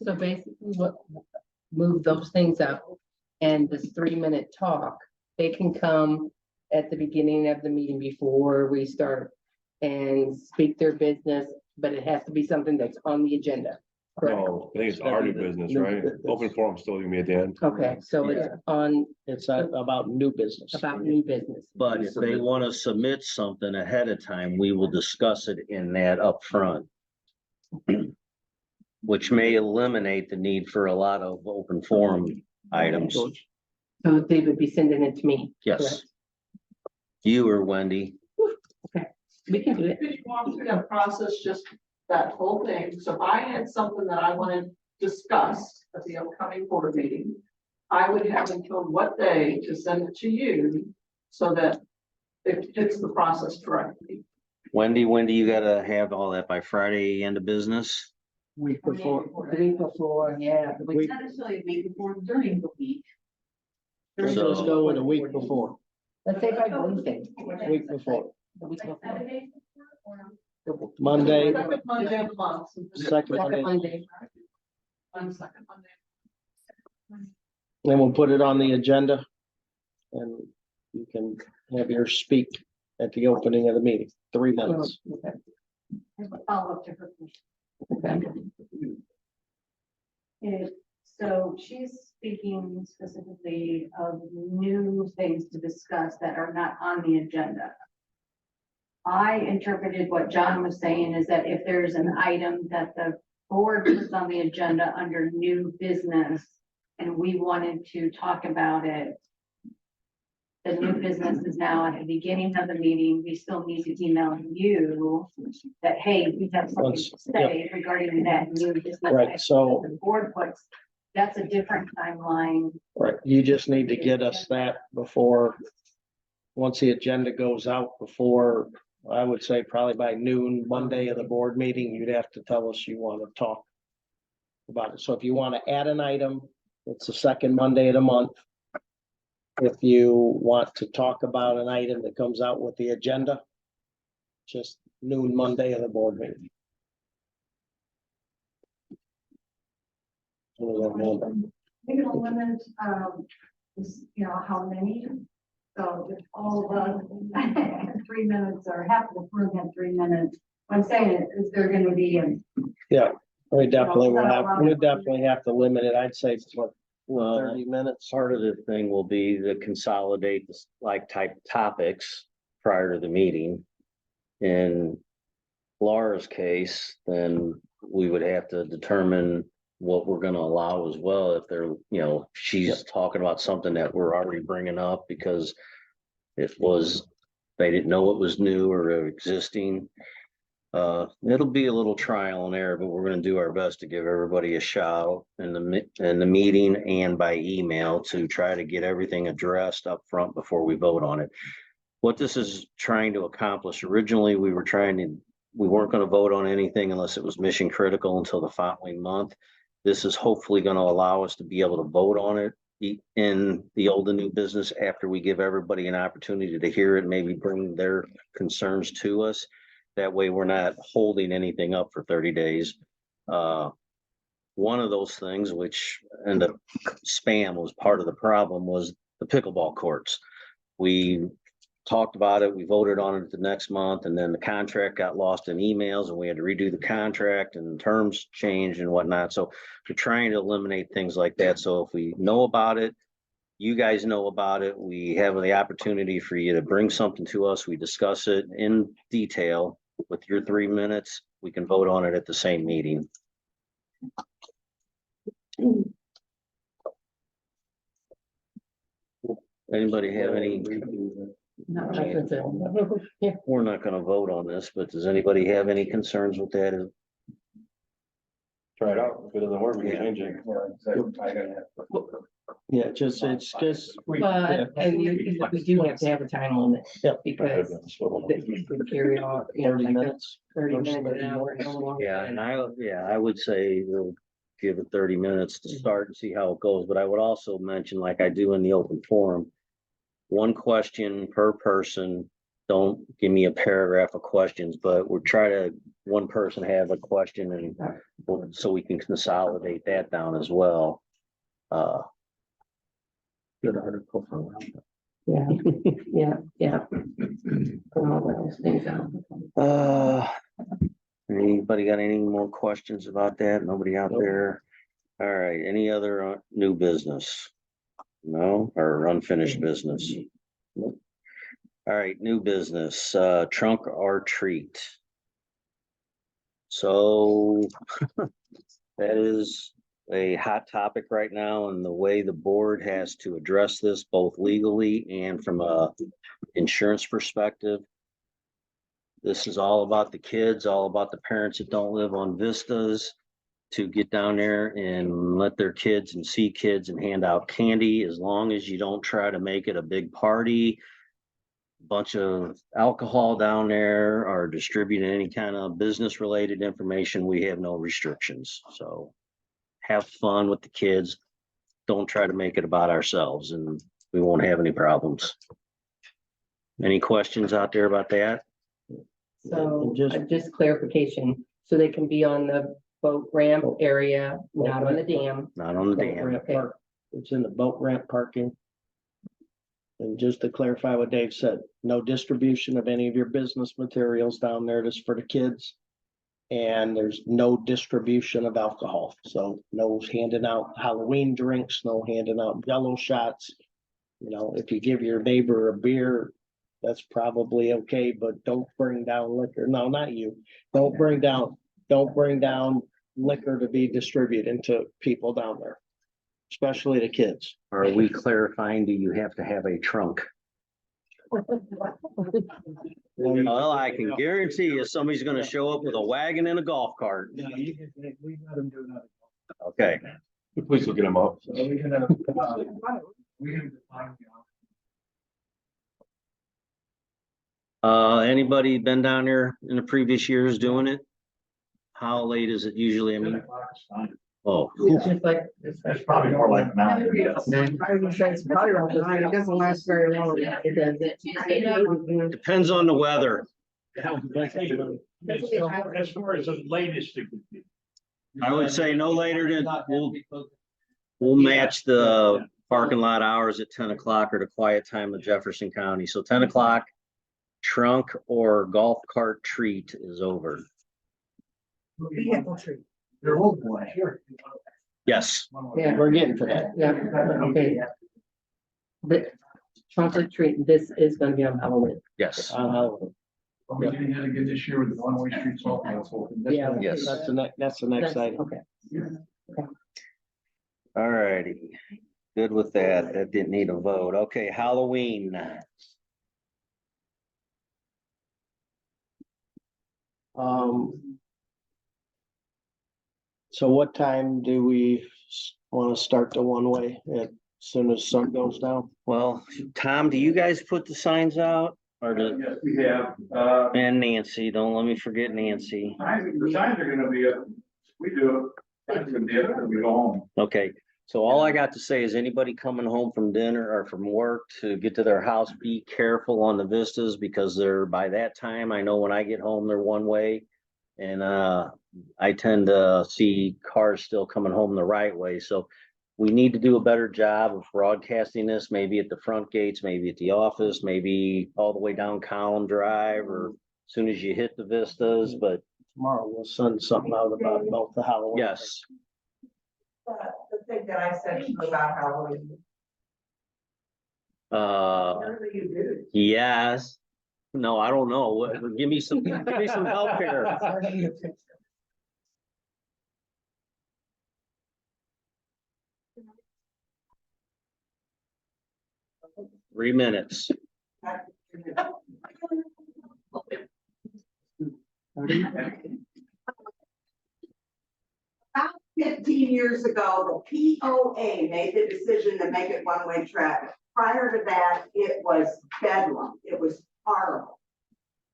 So basically, what, move those things up, and this 3-minute talk, they can come at the beginning of the meeting before we start and speak their business, but it has to be something that's on the agenda. Correct? No, I think it's our new business, right? Open forum still gonna be at the end. Okay, so it's on It's about new business. about new business. But if they want to submit something ahead of time, we will discuss it in that upfront. Which may eliminate the need for a lot of open forum items. So they would be sending it to me. Yes. correct? You or Wendy. We can do it. If you want through that process, just that whole thing, so if I had something that I wanted to discuss at the upcoming board meeting, I would have until what day to send it to you, so that it fits the process correctly. Wendy, you gotta have all that by Friday end of business. Week before. The week before, yeah. the week- Week- Not necessarily a week before, during the week. Let's So- go with a week before, Let's say by Wednesday. week before, The week before. Monday, Second Monday of the month. second Second Monday, Monday. On second Monday. then we'll put it on the agenda. And you can have your speak at the opening of the meeting, 3 minutes. Okay. Follow up to her. So she's speaking specifically of new things to discuss that are not on the agenda. I interpreted what John was saying is that if there's an item that the board puts on the agenda under new business and we wanted to talk about it, the new business is now at the beginning of the meeting, we still need to email you that, hey, we have something to say regarding that new business. Right, item so- that the board puts, that's a different timeline. Right, you just need to get us that before, once the agenda goes out before, I would say probably by noon, Monday of the board meeting, you'd have to tell us you want to talk about it. So if you want to add an item, it's the second Monday of the month. If you want to talk about an item that comes out with the agenda, just noon Monday of the board meeting. Maybe it'll limit, how many. So if all of us, 3 minutes or half of the room had 3 minutes, I'm saying is there gonna be We definitely have to limit it. I'd say what, Well, 30 minutes. part of the thing will be to consolidate this like type topics prior to the meeting. In Laura's case, then we would have to determine what we're gonna allow as well. If they're, she's talking about something that we're already bringing up because they didn't know it was new or existing. It'll be a little trial and error, but we're gonna do our best to give everybody a shout in the meeting and by email to try to get everything addressed up front before we vote on it. What this is trying to accomplish, originally, we weren't gonna vote on anything unless it was mission critical until the following month. This is hopefully gonna allow us to be able to vote on it in the old and new business after we give everybody an opportunity to hear it, maybe bring their concerns to us. That way we're not holding anything up for 30 days. One of those things, which ended up spam was part of the problem, was the pickleball courts. We talked about it, we voted on it the next month, and then the contract got lost in emails and we had to redo the contract and terms changed and whatnot. So we're trying to eliminate things like that. So if we know about it, you guys know about it, we have the opportunity for you to bring something to us, we discuss it in detail. with your 3 minutes, we can vote on it at the same meeting. Anybody have any? We're not gonna vote on this, but does anybody have any concerns with that? Try it out. If it doesn't work, we can change it. Yeah, it's just. But, and we do have to have a time limit. Yep. Because they could carry on, you know, 30 like minutes. 30 minutes, an hour, however long. Yeah, and I would say we'll give it 30 minutes to start and see how it goes, but I would also mention, like I do in the open forum, one question per person. Don't give me a paragraph of questions, but we'll try to, one person have a question and so we can consolidate that down as well. Good article. Yeah, yeah. All those things out. Anybody got any more questions about that? Nobody out there? All right, any other new business? No, or unfinished business? Nope. All right, new business, trunk or treat. So that is a hot topic right now, and the way the board has to address this both legally and from a insurance perspective. This is all about the kids, all about the parents that don't live on vistas to get down there and let their kids and see kids and hand out candy, as long as you don't try to make it a big party. Bunch of alcohol down there or distributing any kind of business related information, we have no restrictions. So have fun with the kids. Don't try to make it about ourselves and we won't have any problems. Any questions out there about that? So Just- just clarification, so they can be on the boat ramp area, not on the dam. Not on the Boat dam. ramp park. It's in the boat ramp parking. And just to clarify what Dave said, no distribution of any of your business materials down there, just for the kids. And there's no distribution of alcohol, so no handing out Halloween drinks, no handing out Jello shots. You know, if you give your neighbor a beer, that's probably okay, but don't bring down liquor. No, not you. Don't bring down liquor to be distributed to people down there, especially the kids. Are we clarifying, do you have to have a trunk? Well, I can guarantee you somebody's gonna show up with a wagon and a golf cart. We let them do that. Okay, Please look at them up. So we're gonna, we can define the anybody been down there in the previous years doing it? How late is it usually? I mean, oh, It's just like. It's probably more like 9. It doesn't last very long. It doesn't. depends on the weather. As far as the latest it could be. I would say no later than, we'll match the parking lot hours at 10 o'clock or the quiet time of Jefferson County. So 10 o'clock, trunk or golf cart treat is over. They're old boy, sure. Yes, Yeah, We're getting to that. yeah, okay. The trunk or treat, this is gonna be on Halloween. yes, We didn't have to get this year with the one-way street salt. Yeah. yes. That's the next item. Okay. All righty. Good with that. That didn't need a vote. Okay, Halloween. So what time do we want to start the one way? As soon as sun goes down? Well, Tom, do you guys put the signs out or do, Yes, we have, and Nancy, don't let me forget Nancy. the signs are gonna be up, we do it, signs are gonna be up when we go home. Okay, so all I got to say is anybody coming home from dinner or from work to get to their house, be careful on the vistas because they're, by that time, I know when I get home, they're one way. And I tend to see cars still coming home the right way, so we need to do a better job of broadcasting this, maybe at the front gates, maybe at the office, maybe all the way down Collin Drive or as soon as you hit the vistas, but Tomorrow we'll send something out about both the Halloween. yes. The thing that I said to you about Halloween. Yes, No, I don't know. Give me some help here. 3 minutes. About 15 years ago, the POA made the decision to make it one-way traffic. Prior to that, it was bedlam. It was horrible.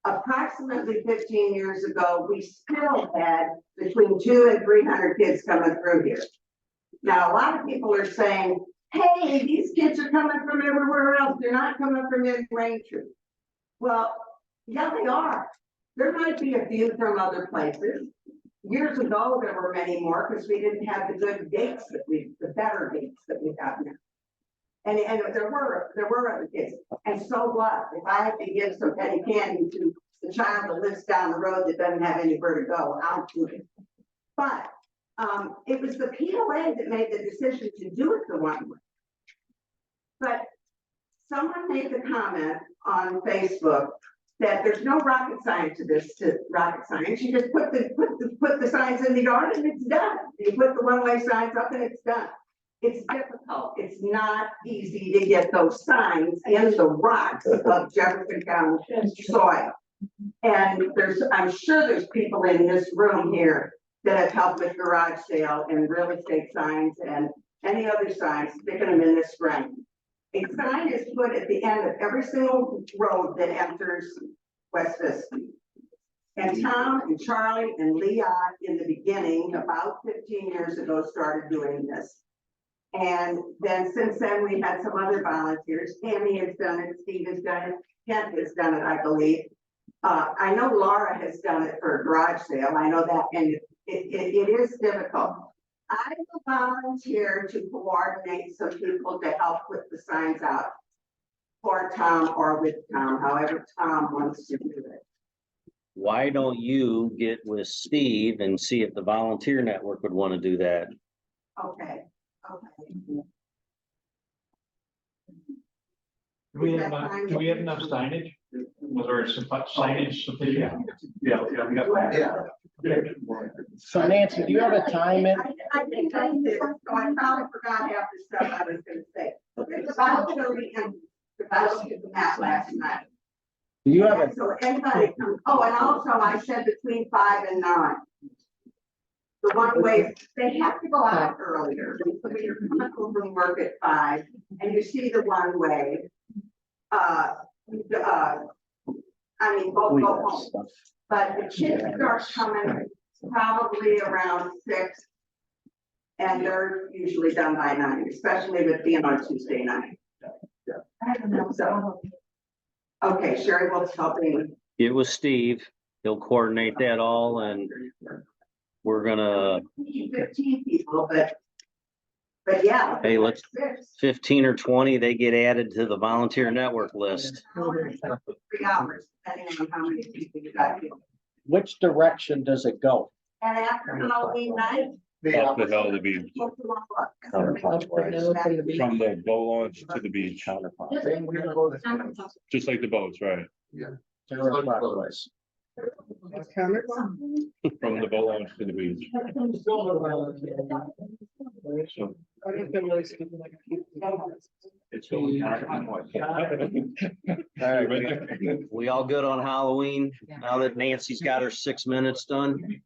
Approximately 15 years ago, we still had between 200 and 300 kids coming through here. Now, a lot of people are saying, hey, these kids are coming from everywhere else. They're not coming from in Braintree. Well, yeah, they are. There might be a few from other places. Years ago, there were many more because we didn't have the good dates the better dates that we have now. And there were other kids. And so what? If I have to give some penny candy to the child that lives down the road that doesn't have anywhere to go, I'll do it. But it was the POA that made the decision to do it the one way. But someone made the comment on Facebook that there's no rocket science to rocket science. You just put the signs in the yard and it's done. You put the one-way signs up and it's done. It's difficult. It's not easy to get those signs in the rocks of Jefferson County soil. And I'm sure there's people in this room here that have helped with garage sale and real estate signs and any other signs, sticking them in the spring. A sign is put at the end of every single road that enters West Vista. And Tom and Charlie and Leon in the beginning, about 15 years ago, started doing this. And then since then, we had some other volunteers. Tammy has done it, Steve has done it, Kent has done it, I believe. I know Laura has done it for a garage sale. I know that, and it is difficult. I will volunteer to coordinate some people to help put the signs out for Tom or with Tom, however Tom wants to do it. Why don't you get with Steve and see if the volunteer network would want to do that? Okay. Do we have enough signage? Was there some signage sufficient? Yeah, we got. Yeah. So Nancy, do you have a time in? I think I did, so I probably forgot half the stuff I was gonna say. It's about Jody and about the map last night. Do you have a, So anybody, oh, and also I said between 5 and 9. The one way, they have to go out earlier, so when you're coming home from work at 5 and you see the one way. I mean, both go home, but the kids start coming probably around 6. And they're usually done by 9, especially with being on Tuesday night. I don't know, so. Okay, Sherry will help me. Get with Steve. He'll coordinate that all and we're gonna, 15 people, but yeah. hey, let's 15 or 20, they get added to the volunteer network list. 3 hours, depending on how many people you got here. which direction does it go? And after Halloween night. Off the hell of the beach, from the boat launch to the beach, just like the boats, right? Counterclockwise. From the boat launch to the beach. So It's going We all good on Halloween now that Nancy's got her 6 minutes done?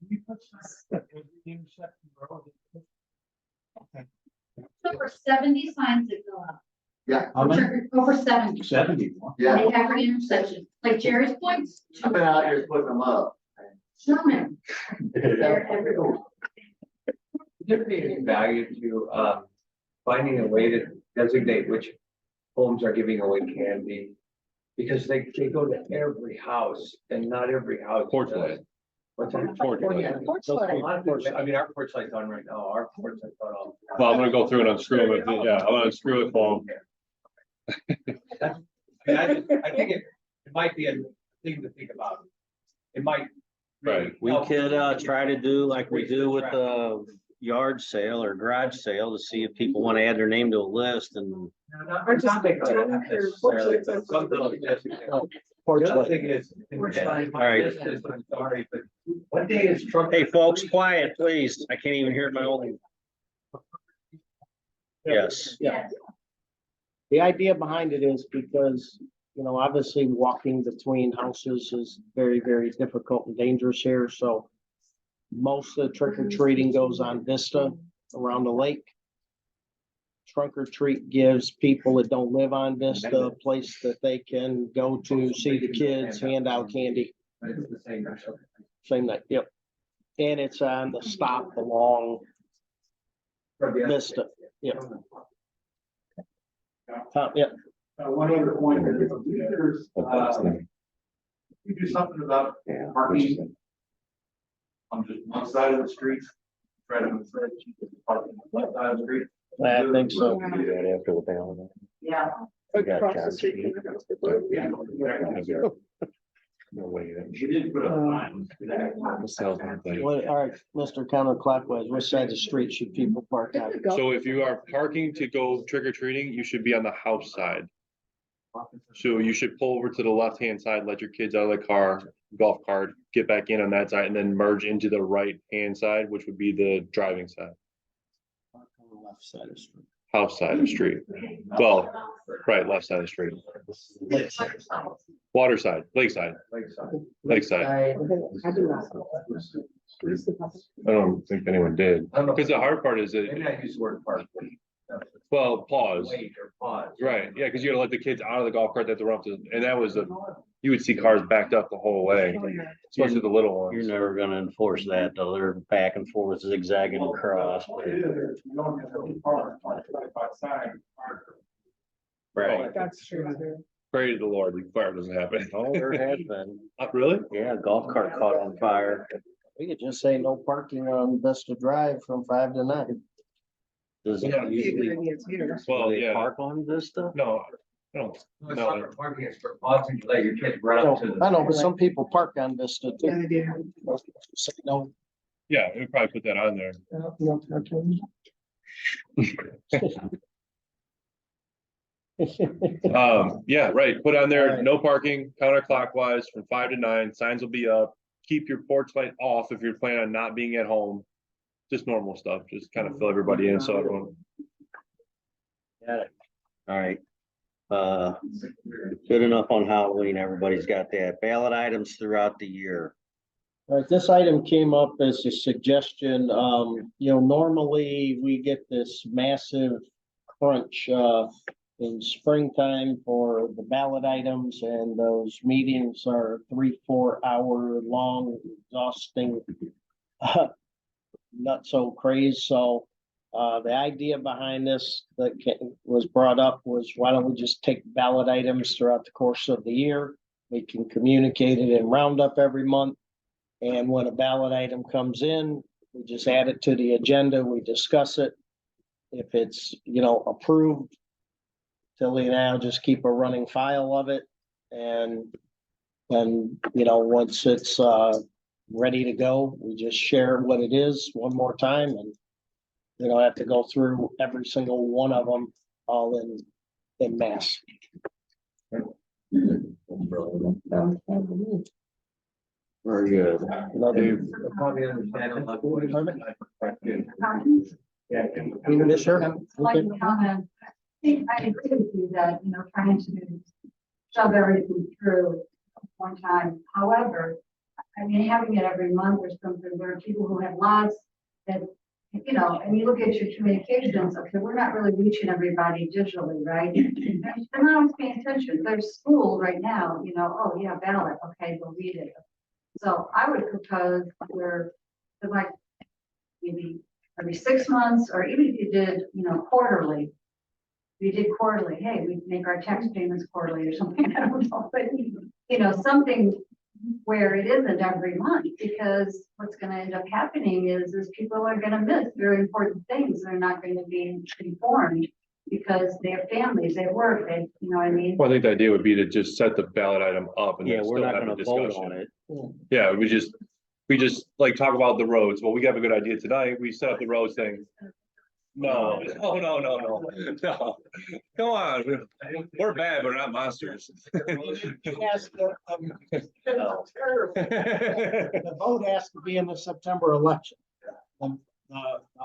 Over 70 signs that go up. Yeah. Over 70. 70. Yeah. At every intersection, like Jerry's points. I've been out here putting them up. Sherman. They're everywhere. There be any value to finding a way to designate which homes are giving away candy? Because they go to every house and not every house. Porch does. light. What's that? Porch light. I mean, our porch light's on right now, our porch light's on all. Well, I'm gonna go through and unscrew it. Yeah, I'll unscrew it for them. I think it might be a thing to think about. It might. Right. We could try to do like we do with the yard sale or garage sale to see if people want to add their name to a list and porch The other light. thing is. All right. I'm sorry, but what day is truck? Hey, folks, quiet, please. I can't even hear my own. Yes. Yeah. The idea behind it is because, you know, obviously walking between houses is very, very difficult and dangerous here, so most of the trick or treating goes on Vista around the lake. Trunk or treat gives people that don't live on Vista a place that they can go to see the kids, hand out candy, It's the same. same night, yep. And it's on the stop along Vista, yep. Yep. One other point, there's, we do something about parking on just one side of the street, try to keep the parking on one side of the street. I think so. Do that after the ballot. Yeah. We got Across the John street from the house before. No way. We did put up signs. What, all right, Mr. Counterclockwise, which side of the street should people park on? So if you are parking to go trick or treating, you should be on the house side. So you should pull over to the left-hand side, let your kids out of the car, golf cart, get back in on that side, and then merge into the right-hand side, which would be the driving side, Left side of the street. house side of the street. Well, right, left side of the street, water side, lakeside, lakeside. I do not. I don't think anyone did, because the hard part is Maybe that, I use the word park. well, pause. Wait or pause. Right, yeah, because you gotta let the kids out of the golf cart that they're up to, and that was you would see cars backed up the whole way, especially the little You're ones. never gonna enforce that, though. They're back and forth, zigzagging across. You don't have to park, park side by side, park. Right. That's true. Pray to the Lord, the fire doesn't happen. Oh, there has been. Really? Yeah, golf cart caught on fire. We could just say no parking on Vista Drive from 5 to 9. Does Yeah. it usually, Well, do they yeah, park on Vista? no, no, It's not for parking, it's for pausing to let your kids run So, up to the. I know, but some people park on Vista Yeah, too. I do. Say no. yeah, we would probably put that on there. No parking. Yeah, right, put on there, Alright. no parking, counterclockwise from 5 to 9, signs will be up. Keep your porch light off if you're planning on not being at home. Just normal stuff, just kind of fill everybody in, so everyone. Got it. All right. Good enough on Halloween. Everybody's got that. Ballot items throughout the year. All right, this item came up as a suggestion. You know, normally we get this massive crunch, in springtime for the ballot items, and those meetings are 3-4 hour long, exhausting. Not so crazy, so, the idea behind this that was brought up was, why don't we just take ballot items throughout the course of the year? We can communicate it in roundup every month. And when a ballot item comes in, we just add it to the agenda, we discuss it. If it's, you know, approved, Tilly and I'll just keep a running file of it. And then, you know, once it's ready to go, we just share what it is one more time, and we don't have to go through every single one of them all in mass. Very good. Another- You'll probably understand a lot more. Yeah. Yes, sir. Like to comment, I think I agree with you that, you know, trying to shove everything through one time. However, I mean, having it every month or something, there are people who have lots that, you know, and you look at your communications, okay, we're not really reaching everybody digitally, right? They're not always paying attention. There's school right now, you know, oh yeah, ballot, okay, we'll read it. So I would propose where, like, maybe every 6 months, or even if you did, you know, quarterly. We did quarterly, hey, we make our tax payments quarterly or something, I don't know, but, you know, something where it isn't every month, because what's gonna end up happening is people are gonna miss very important things. They're not gonna be informed because they have families, they work, they, you know what I mean? Well, I think the idea would be to just set the ballot item up and Yeah, then we're still not have a gonna vote discussion. on it. Yeah, we just like talk about the roads. Well, we have a good idea tonight. We set up the roads thing. No, no. Come on, we're bad, but we're not monsters. Yes, the vote has to be in the September election. The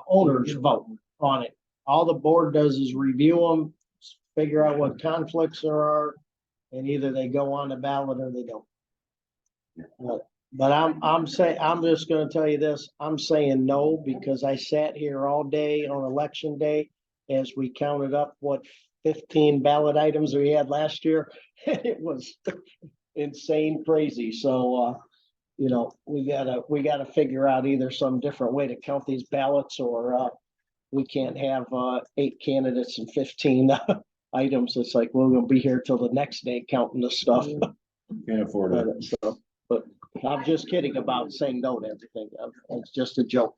owners vote on it. All the board does is review them, figure out what conflicts there are, and either they go on the ballot or they don't. But I'm just gonna tell you this, I'm saying no, because I sat here all day on election day as we counted up what 15 ballot items we had last year. It was insane crazy. So, you know, we gotta figure out either some different way to count these ballots, or we can't have 8 candidates and 15 items. It's like, we're gonna be here till the next day counting the stuff. Can't afford it. So, but I'm just kidding about saying no to everything. It's just a joke.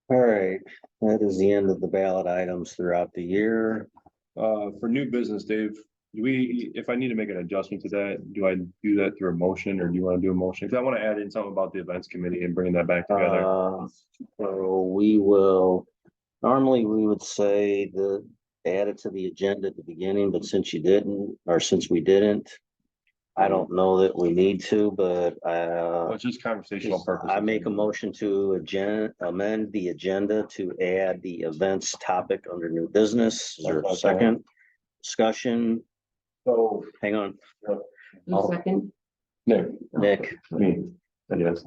All right, that is the end of the ballot items throughout the year. For new business, Dave, if I need to make an adjustment to that, do I do that through a motion, or do you want to do a motion? Because I want to add in something about the events committee and bringing that back together. So we will, normally we would say add it to the agenda at the beginning, but since you didn't, or since we didn't, I don't know that we need to, but It's just conversational purposes. I make a motion to amend the agenda to add the events topic under new business. Is there a second discussion? So, Hang on, Second, Nick, me, yes.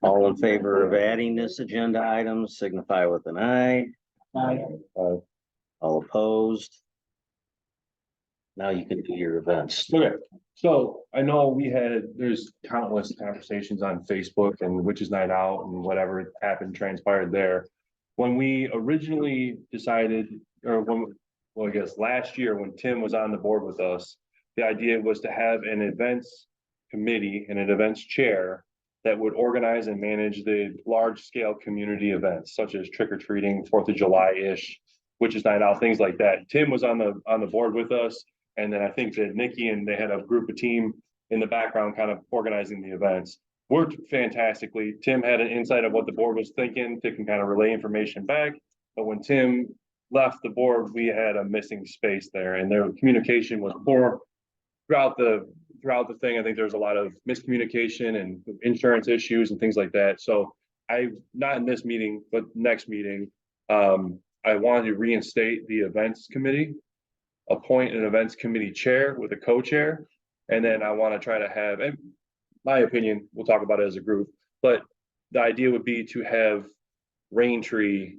all in favor of adding this agenda item, signify with an aye. All opposed? Now you can do your events. Okay, so I know there's countless conversations on Facebook and Witches Night Out and whatever happened, transpired there. When we originally decided, I guess last year when Tim was on the board with us, the idea was to have an events committee and an events chair that would organize and manage the large scale community events such as trick or treating, 4th of July-ish, Witches Night Out, things like that. Tim was on the board with us. And then I think that Nikki and they had a team in the background kind of organizing the events. Worked fantastically. Tim had an insight of what the board was thinking to kind of relay information back. But when Tim left the board, we had a missing space there, and their communication was poor throughout the thing. I think there's a lot of miscommunication and insurance issues and things like that. So not in this meeting, but next meeting, I wanted to reinstate the events committee, appoint an events committee chair with a co-chair. And then I want to try to have, in my opinion, we'll talk about it as a group, but the idea would be to have Raintree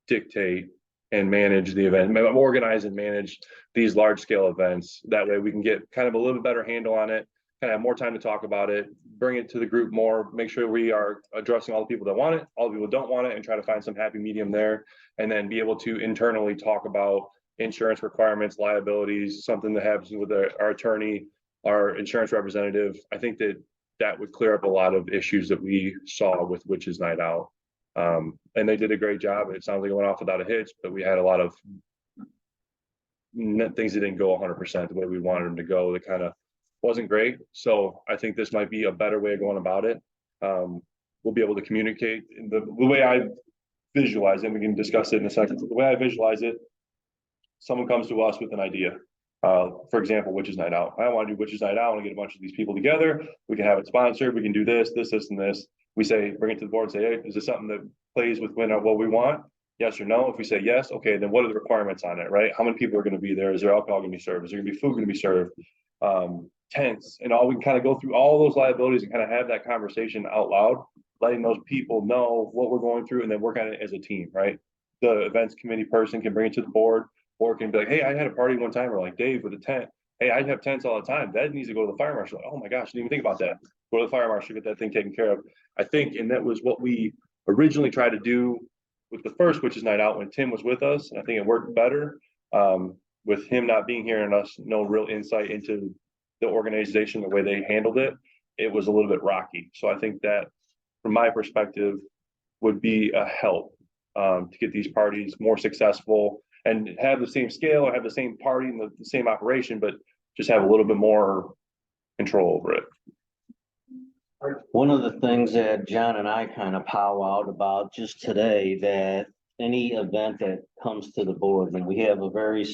dictate and manage the event, organize and manage these large scale events. That way we can get kind of a little bit better handle on it, kind of have more time to talk about it, bring it to the group more, make sure we are addressing all the people that want it, all the people that don't want it, and try to find some happy medium there. And then be able to internally talk about insurance requirements, liabilities, something that happens with our attorney, our insurance representative. I think that would clear up a lot of issues that we saw with Witches Night Out. And they did a great job. It sounds like it went off without a hitch, but we had a lot of things that didn't go 100% the way we wanted them to go. That kind of wasn't great. So I think this might be a better way of going about it. We'll be able to communicate the way I visualize it. We can discuss it in a second. The way I visualize it, someone comes to us with an idea. For example, Witches Night Out. I want to do Witches Night Out. I want to get a bunch of these people together. We can have it sponsored. We can do this, and this. We say, bring it to the board and say, hey, is this something that plays with what we want? Yes or no? If we say yes, okay, then what are the requirements on it, right? How many people are going to be there? Is there alcohol going to be served? Is there going to be food going to be served? Tents and all. We can kind of go through all those liabilities and kind of have that conversation out loud, letting those people know what we're going through, and then work on it as a team, right? The events committee person can bring it to the board, or can be like, hey, I had a party one time, or like Dave with a tent. Hey, I have tents all the time. That needs to go to the fire marshal. Oh my gosh, I didn't even think about that. Go to the fire marshal, get that thing taken care of. I think, and that was what we originally tried to do with the first Witches Night Out when Tim was with us. And I think it worked better with him not being here and us no real insight into the organization, the way they handled it. It was a little bit rocky. So I think that, from my perspective, would be a help to get these parties more successful and have the same scale or have the same party and the same operation, but just have a little bit more control over it. One of the things that John and I kind of powwowed about just today, that any event that comes to the board, and we have a very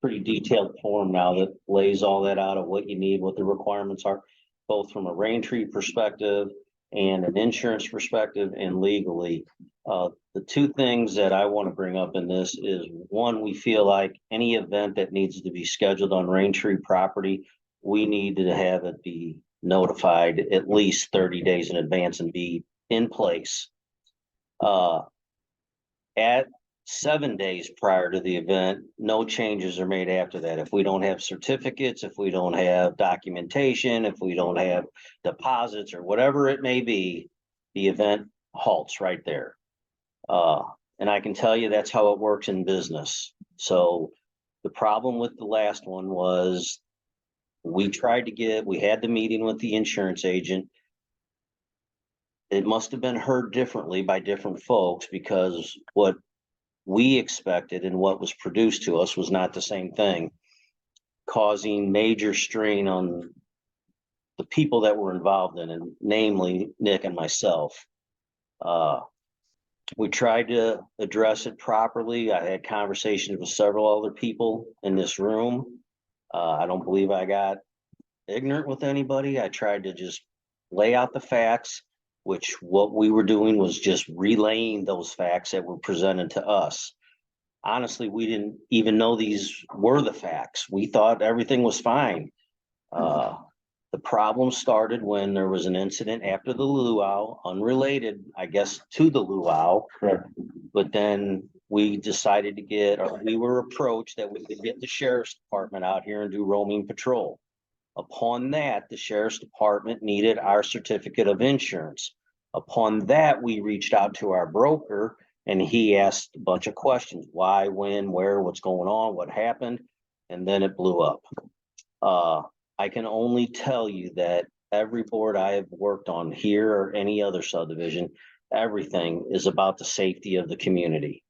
pretty detailed form now that lays all that out of what you need, what the requirements are, both from a rain tree perspective and an insurance perspective and legally. The two things that I want to bring up in this is, one, we feel like any event that needs to be scheduled on rain tree property, we need to have it be notified at least 30 days in advance and be in place. At 7 days prior to the event, no changes are made after that. If we don't have certificates, if we don't have documentation, if we don't have deposits or whatever it may be, the event halts right there. And I can tell you that's how it works in business. So the problem with the last one was we had the meeting with the insurance agent. It must have been heard differently by different folks, because what we expected and what was produced to us was not the same thing, causing major strain on the people that were involved in it, namely Nick and myself. We tried to address it properly. I had conversations with several other people in this room. I don't believe I got ignorant with anybody. I tried to just lay out the facts, which what we were doing was just relaying those facts that were presented to us. Honestly, we didn't even know these were the facts. We thought everything was fine. The problem started when there was an incident after the luau, unrelated, I guess, to the luau. Correct. But then we decided we were approached that we could get the sheriff's department out here and do roaming patrol. Upon that, the sheriff's department needed our certificate of insurance. Upon that, we reached out to our broker and he asked a bunch of questions. Why, when, where, what's going on, what happened? And then it blew up. I can only tell you that every board I have worked on here or any other subdivision, everything is about the safety of the community.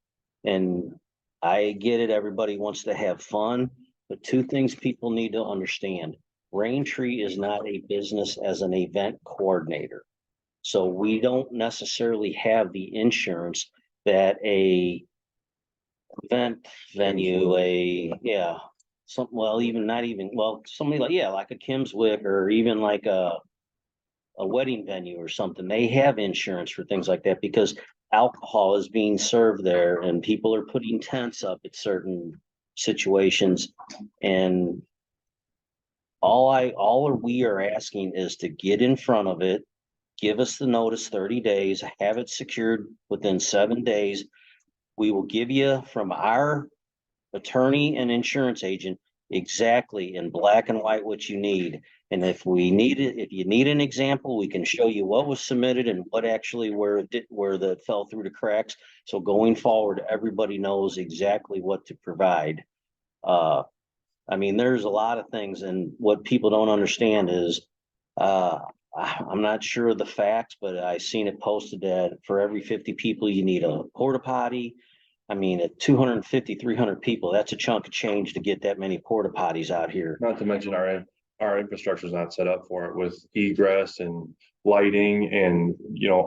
And I get it, everybody wants to have fun, but two things people need to understand. Rain Tree is not a business as an event coordinator. So we don't necessarily have the insurance that a event venue, somebody like a Kimswick or even like a wedding venue or something, they have insurance for things like that because alcohol is being served there and people are putting tents up at certain situations. And all we are asking is to get in front of it, give us the notice 30 days, have it secured within 7 days. We will give you from our attorney and insurance agent exactly in black and white what you need. And if you need an example, we can show you what was submitted and what actually where that fell through the cracks. So going forward, everybody knows exactly what to provide. I mean, there's a lot of things, and what people don't understand is I'm not sure of the facts, but I seen it posted that for every 50 people, you need a porta potty. I mean, at 250, 300 people, that's a chunk of change to get that many porta potties out here. Not to mention our infrastructure is not set up for it with egress and lighting and,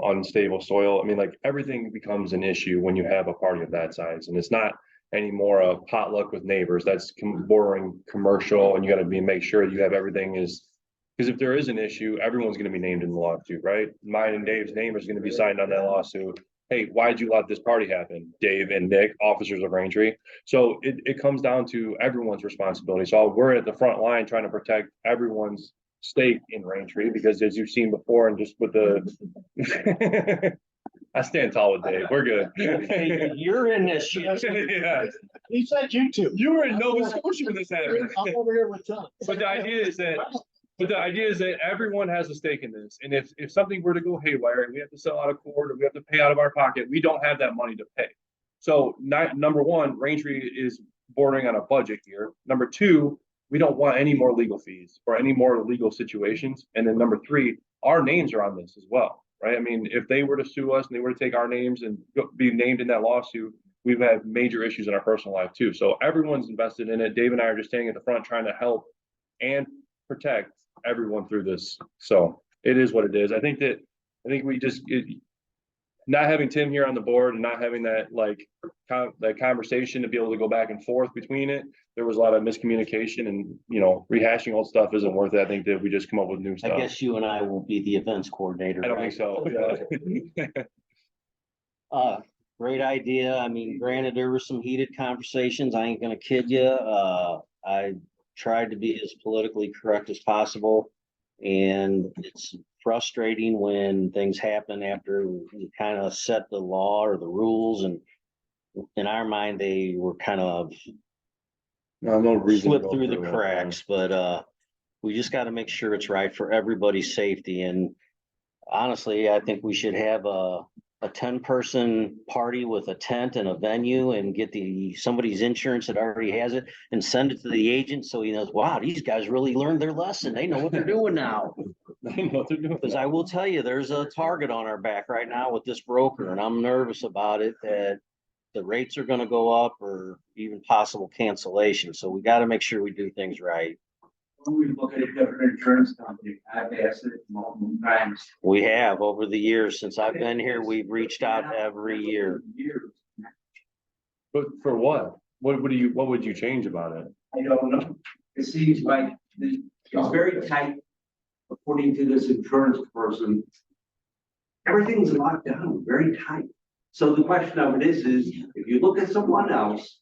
unstable soil. I mean, like everything becomes an issue when you have a party of that size, and it's not anymore a potluck with neighbors. That's bordering commercial, and you got to make sure you have everything is, because if there is an issue, everyone's going to be named in the lawsuit, right? Mine and Dave's name is going to be signed on that lawsuit. Hey, why'd you let this party happen? Dave and Nick, officers of Rain Tree. So it comes down to everyone's responsibility. So we're at the front line trying to protect everyone's stake in Rain Tree, because as you've seen before, and just with the I stand tall with Dave. We're good. You're in this shit. Yeah. He said you two. You were in Nova Scotia when this happened. I'm over here with Tom. But the idea is that everyone has a stake in this. And if something were to go haywire and we have to sell out of court or we have to pay out of our pocket, we don't have that money to pay. So number one, Rain Tree is bordering on a budget here. Number two, we don't want any more legal fees or any more legal situations. And then number three, our names are on this as well, right? I mean, if they were to sue us and they were to take our names and be named in that lawsuit, we've had major issues in our personal life too. So everyone's invested in it. Dave and I are just standing at the front trying to help and protect everyone through this. So it is what it is. I think we just, not having Tim here on the board and not having that like, that conversation to be able to go back and forth between it, there was a lot of miscommunication and, rehashing old stuff isn't worth it. I think that we just come up with new I stuff. guess you and I will be the events coordinator. I don't right? think so. Great idea. I mean, granted, there were some heated conversations. I ain't gonna kid you. I tried to be as politically correct as possible. And it's frustrating when things happen after you kind of set the law or the rules, and in our mind, they were kind of No reason to slipped go through the it. cracks, but we just got to make sure it's right for everybody's safety. And honestly, I think we should have a 10-person party with a tent and a venue and get somebody's insurance that already has it and send it to the agent so he knows, wow, these guys really learned their lesson. They know what they're doing now. I know what they're doing. Because I will tell you, there's a target on our back right now with this broker, and I'm nervous about it, that the rates are gonna go up or even possible cancellation. So we gotta make sure we do things right. We look at a different insurance company. I've asked it multiple times. We have over the years. Since I've been here, we've reached out every year. But for what? What would you change about it? I don't know. It seems like it's very tight. According to this insurance person, everything's locked down, very tight. So the question of it is if you look at someone else,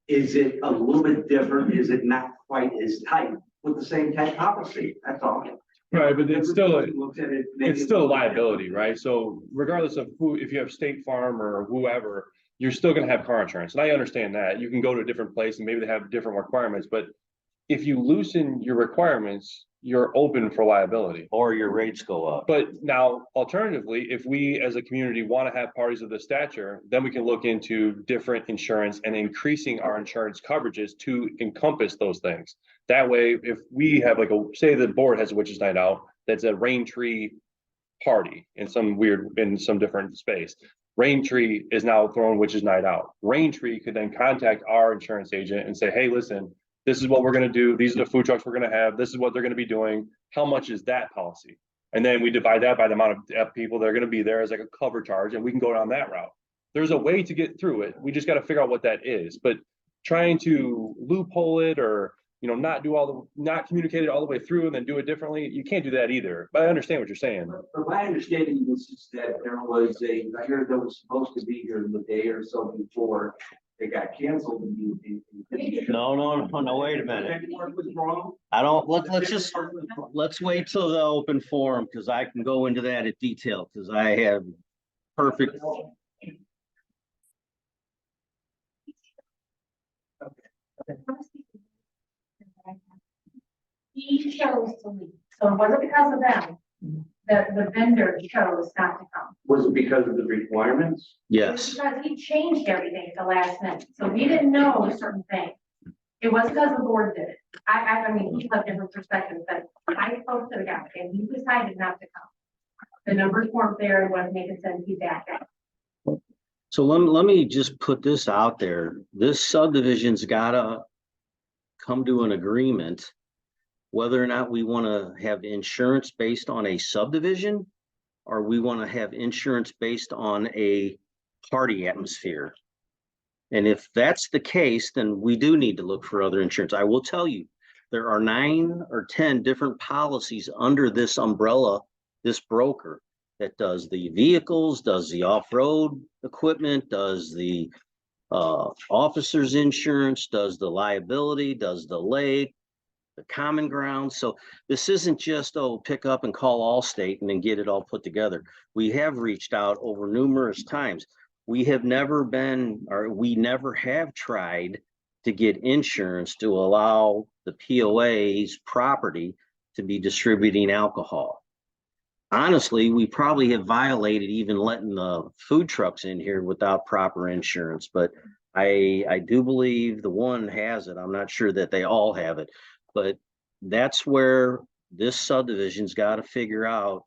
is it a little bit different? Is it not quite as tight with the same type policy? That's all. Right, but it's still, Looks at it, it's still a liability, right? So regardless of if you have State Farm or whoever, you're still gonna have car insurance. And I understand that. You can go to a different place and maybe they have different requirements, but if you loosen your requirements, you're open for liability. Or your rates go up. But now alternatively, if we as a community want to have parties of this stature, then we can look into different insurance and increasing our insurance coverages to encompass those things. That way, if we have say the board has a witches night out, that's a Rain Tree party in some different space. Rain Tree is now throwing witches night out. Rain Tree could then contact our insurance agent and say, hey, listen, this is what we're gonna do. These are the food trucks we're gonna have. This is what they're gonna be doing. How much is that policy? And then we divide that by the amount of people that are gonna be there as like a cover charge, and we can go down that route. There's a way to get through it. We just gotta figure out what that is. But trying to loophole it or not communicate it all the way through and then do it differently, you can't do that either. But I understand what you're saying. But my understanding is that there was I heard that was supposed to be here the day or so before it got canceled. No, wait a minute. Was wrong. I don't, let's wait till the open forum, because I can go into that in detail, because I have perfect. He chose to leave, so it wasn't because of them. The vendor chose not to come. Was it because of the requirements? Yes. Because he changed everything at the last minute, so we didn't know certain things. It wasn't because the board did it. I mean, he has different perspectives, but I spoke to the guy and he decided not to come. The numbers weren't there, it wasn't making sense, he backed out. So let me just put this out there. This subdivision's gotta come to an agreement whether or not we want to have insurance based on a subdivision, or we want to have insurance based on a party atmosphere. And if that's the case, then we do need to look for other insurance. I will tell you, there are 9 or 10 different policies under this umbrella, this broker that does the vehicles, does the off-road equipment, does the officer's insurance, does the liability, does the lake, the common ground. So this isn't just, pick up and call Allstate and then get it all put together. We have reached out over numerous times. We never have tried to get insurance to allow the POA's property to be distributing alcohol. Honestly, we probably have violated even letting the food trucks in here without proper insurance, but I do believe the one has it. I'm not sure that they all have it, but that's where this subdivision's got to figure out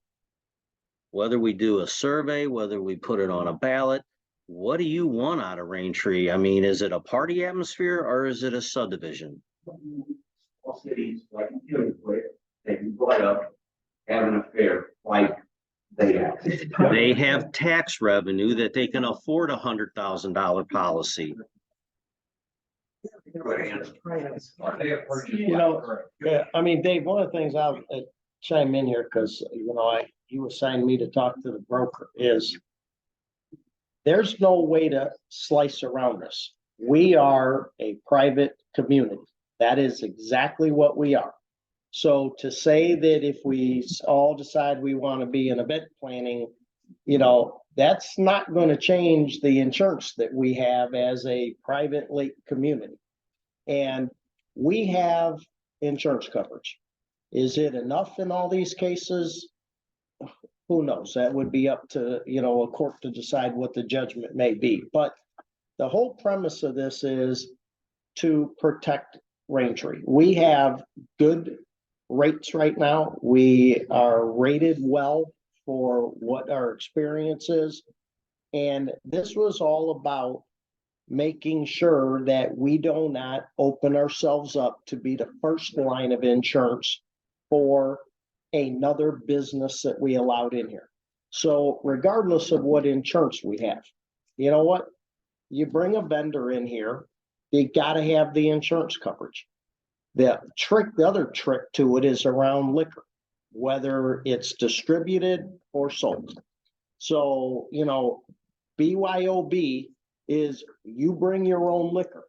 whether we do a survey, whether we put it on a ballot. What do you want out of Rain Tree? I mean, is it a party atmosphere or is it a subdivision? All cities, like, they that you brought up have an affair like they have. They have tax revenue that they can afford $100,000 policy. Good answer. Are they a purchase? You know, yeah, I mean, Dave, one of the things I'll chime in here, because, you know, you assigned me to talk to the broker, is there's no way to slice around this. We are a private community. That is exactly what we are. So to say that if we all decide we want to be in event planning, you know, that's not going to change the insurance that we have as a privately community. And we have insurance coverage. Is it enough in all these cases? Who knows? That would be up to, you know, a court to decide what the judgment may be. But the whole premise of this is to protect Raintree. We have good rates right now. We are rated well for what our experience is. And this was all about making sure that we do not open ourselves up to be the first line of insurance for another business that we allowed in here. So regardless of what insurance we have, you know what? You bring a vendor in here, you gotta have the insurance coverage. The other trick to it is around liquor, whether it's distributed or sold. So, you know, BYOB is you bring your own liquor.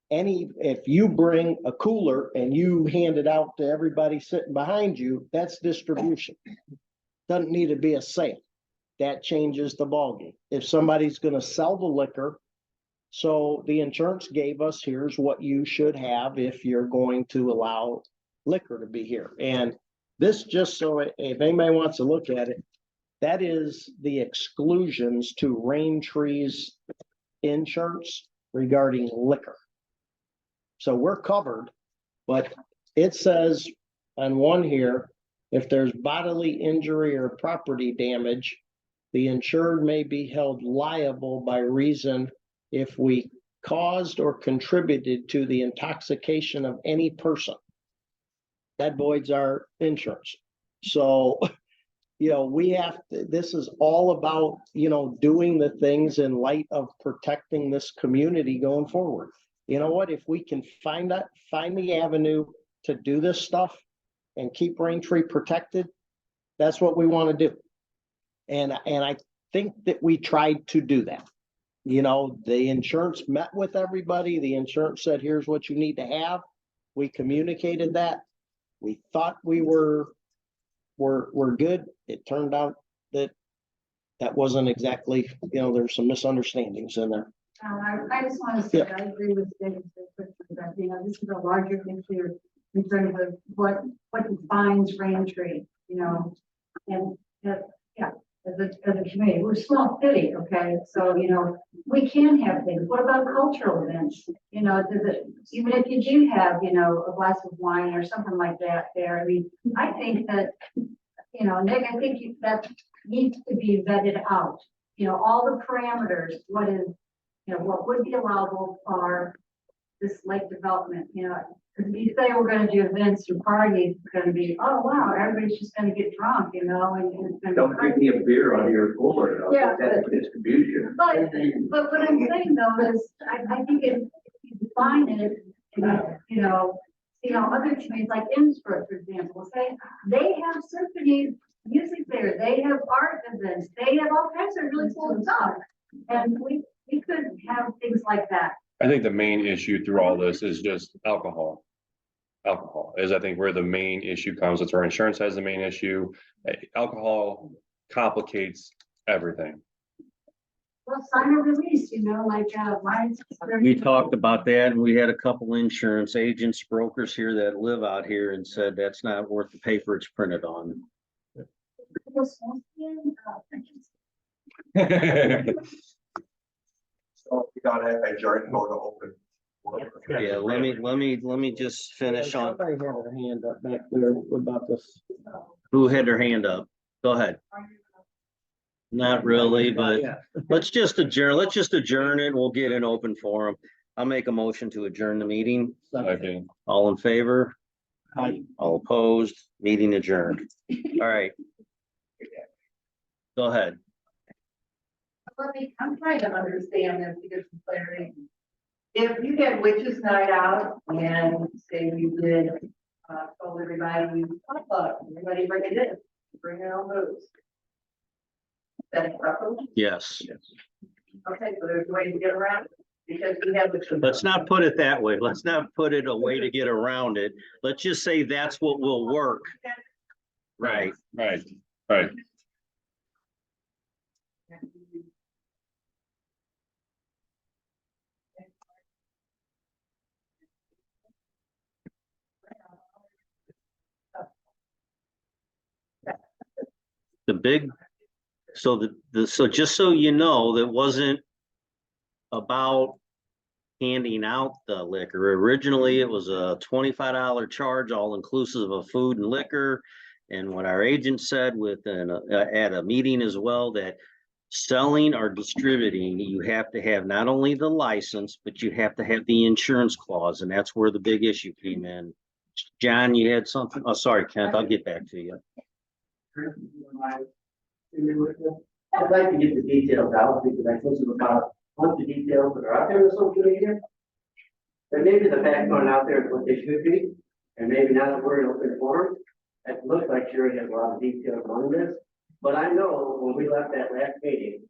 If you bring a cooler and you hand it out to everybody sitting behind you, that's distribution. Doesn't need to be a sale. That changes the ballgame. If somebody's gonna sell the liquor, so the insurance gave us, here's what you should have if you're going to allow liquor to be here. And this, just so if anybody wants to look at it, that is the exclusions to Raintree's insurance regarding liquor. So we're covered, but it says on one here, if there's bodily injury or property damage, the insured may be held liable by reason if we caused or contributed to the intoxication of any person. That voids our insurance. So, you know, we have to, this is all about, you know, doing the things in light of protecting this community going forward. You know what, if we can find the avenue to do this stuff and keep Raintree protected, that's what we want to do. And I think that we tried to do that. You know, the insurance met with everybody. The insurance said, here's what you need to have. We communicated that. We thought we were good. It turned out that wasn't exactly, you know, there's some misunderstandings in there. I just want to say, I agree with David, that, you know, this is a larger picture in terms of what defines Raintree, you know, and, yeah, as a community, we're a small city, okay, so, you know, we can have things. What about cultural events? You know, even if you do have, you know, a glass of wine or something like that there, I mean, I think that, you know, Nick, I think that needs to be vetted out, you know, all the parameters, what is, you know, what would be allowable for this lake development, you know, because if you say we're going to do events and parties, it's going to be, oh, wow, everybody's just going to get drunk, you know, and it's going to Don't give me a beer on your cooler. Yeah, That's distribution. But what I'm saying though is, I think if you define it, you know, other communities like Innsbruck, for example, say they have symphony music there, they have art events, they have all kinds of really cool stuff. And we could have things like that. I think the main issue through all this is just alcohol. Alcohol is, I think, where the main issue comes. It's where insurance has the main issue. Alcohol complicates everything. Well, sign a release, you know, like, mine's. We talked about that, and we had a couple insurance agents, brokers here that live out here and said that's not worth the paper it's printed on. So we gotta adjourn and go to open. Yeah, let me just finish on. Somebody had their hand up back there about this. Who had their hand up? Go ahead. Not really, but let's just adjourn it. We'll get an open forum. I'll make a motion to adjourn the meeting. Okay. All in favor? Aye. All opposed, meeting adjourned. All right. Go ahead. I'm trying to understand this to get some clarity. If you had witches night out and say you did, told everybody, everybody bring it in, bring your own booze. Is that acceptable? Yes. Okay, so there's a way to get around it, because we have. Let's not put it that way. Let's not put it a way to get around it. Let's just say that's what will work. Right. Right, right. The big, so so just so you know, that wasn't about handing out the liquor. Originally, it was a $25 charge, all inclusive of food and liquor. And what our agent said at a meeting as well, that selling or distributing, you have to have not only the license, but you have to have the insurance clause, and that's where the big issue came in. John, you had something? Oh, sorry, Kent, I'll get back to you. I'd like to get the details out because I think about a bunch of details that are out there in social media. But maybe the facts aren't out there is what they should be, and maybe now that we're in open forum, it looks like Sherry has a lot of details on this. But I know when we left that last meeting,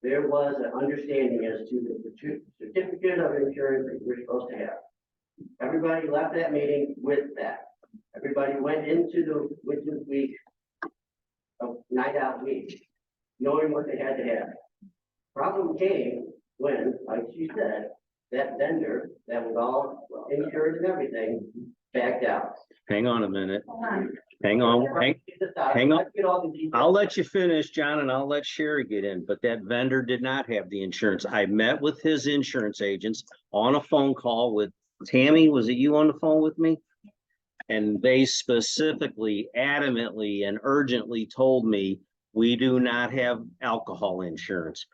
there was an understanding as to the certificate of insurance that we're supposed to have. Everybody left that meeting with that. Everybody went into the week of night out meeting, knowing what they had to have. Problem came when, like she said, that vendor that was all insured and everything backed out. Hang on a minute. Hang on. Hang on. I'll let you finish, John, and I'll let Sherry get in, but that vendor did not have the insurance. I met with his insurance agents on a phone call with Tammy. Was it you on the phone with me? And they specifically, adamantly, and urgently told me, we do not have alcohol insurance.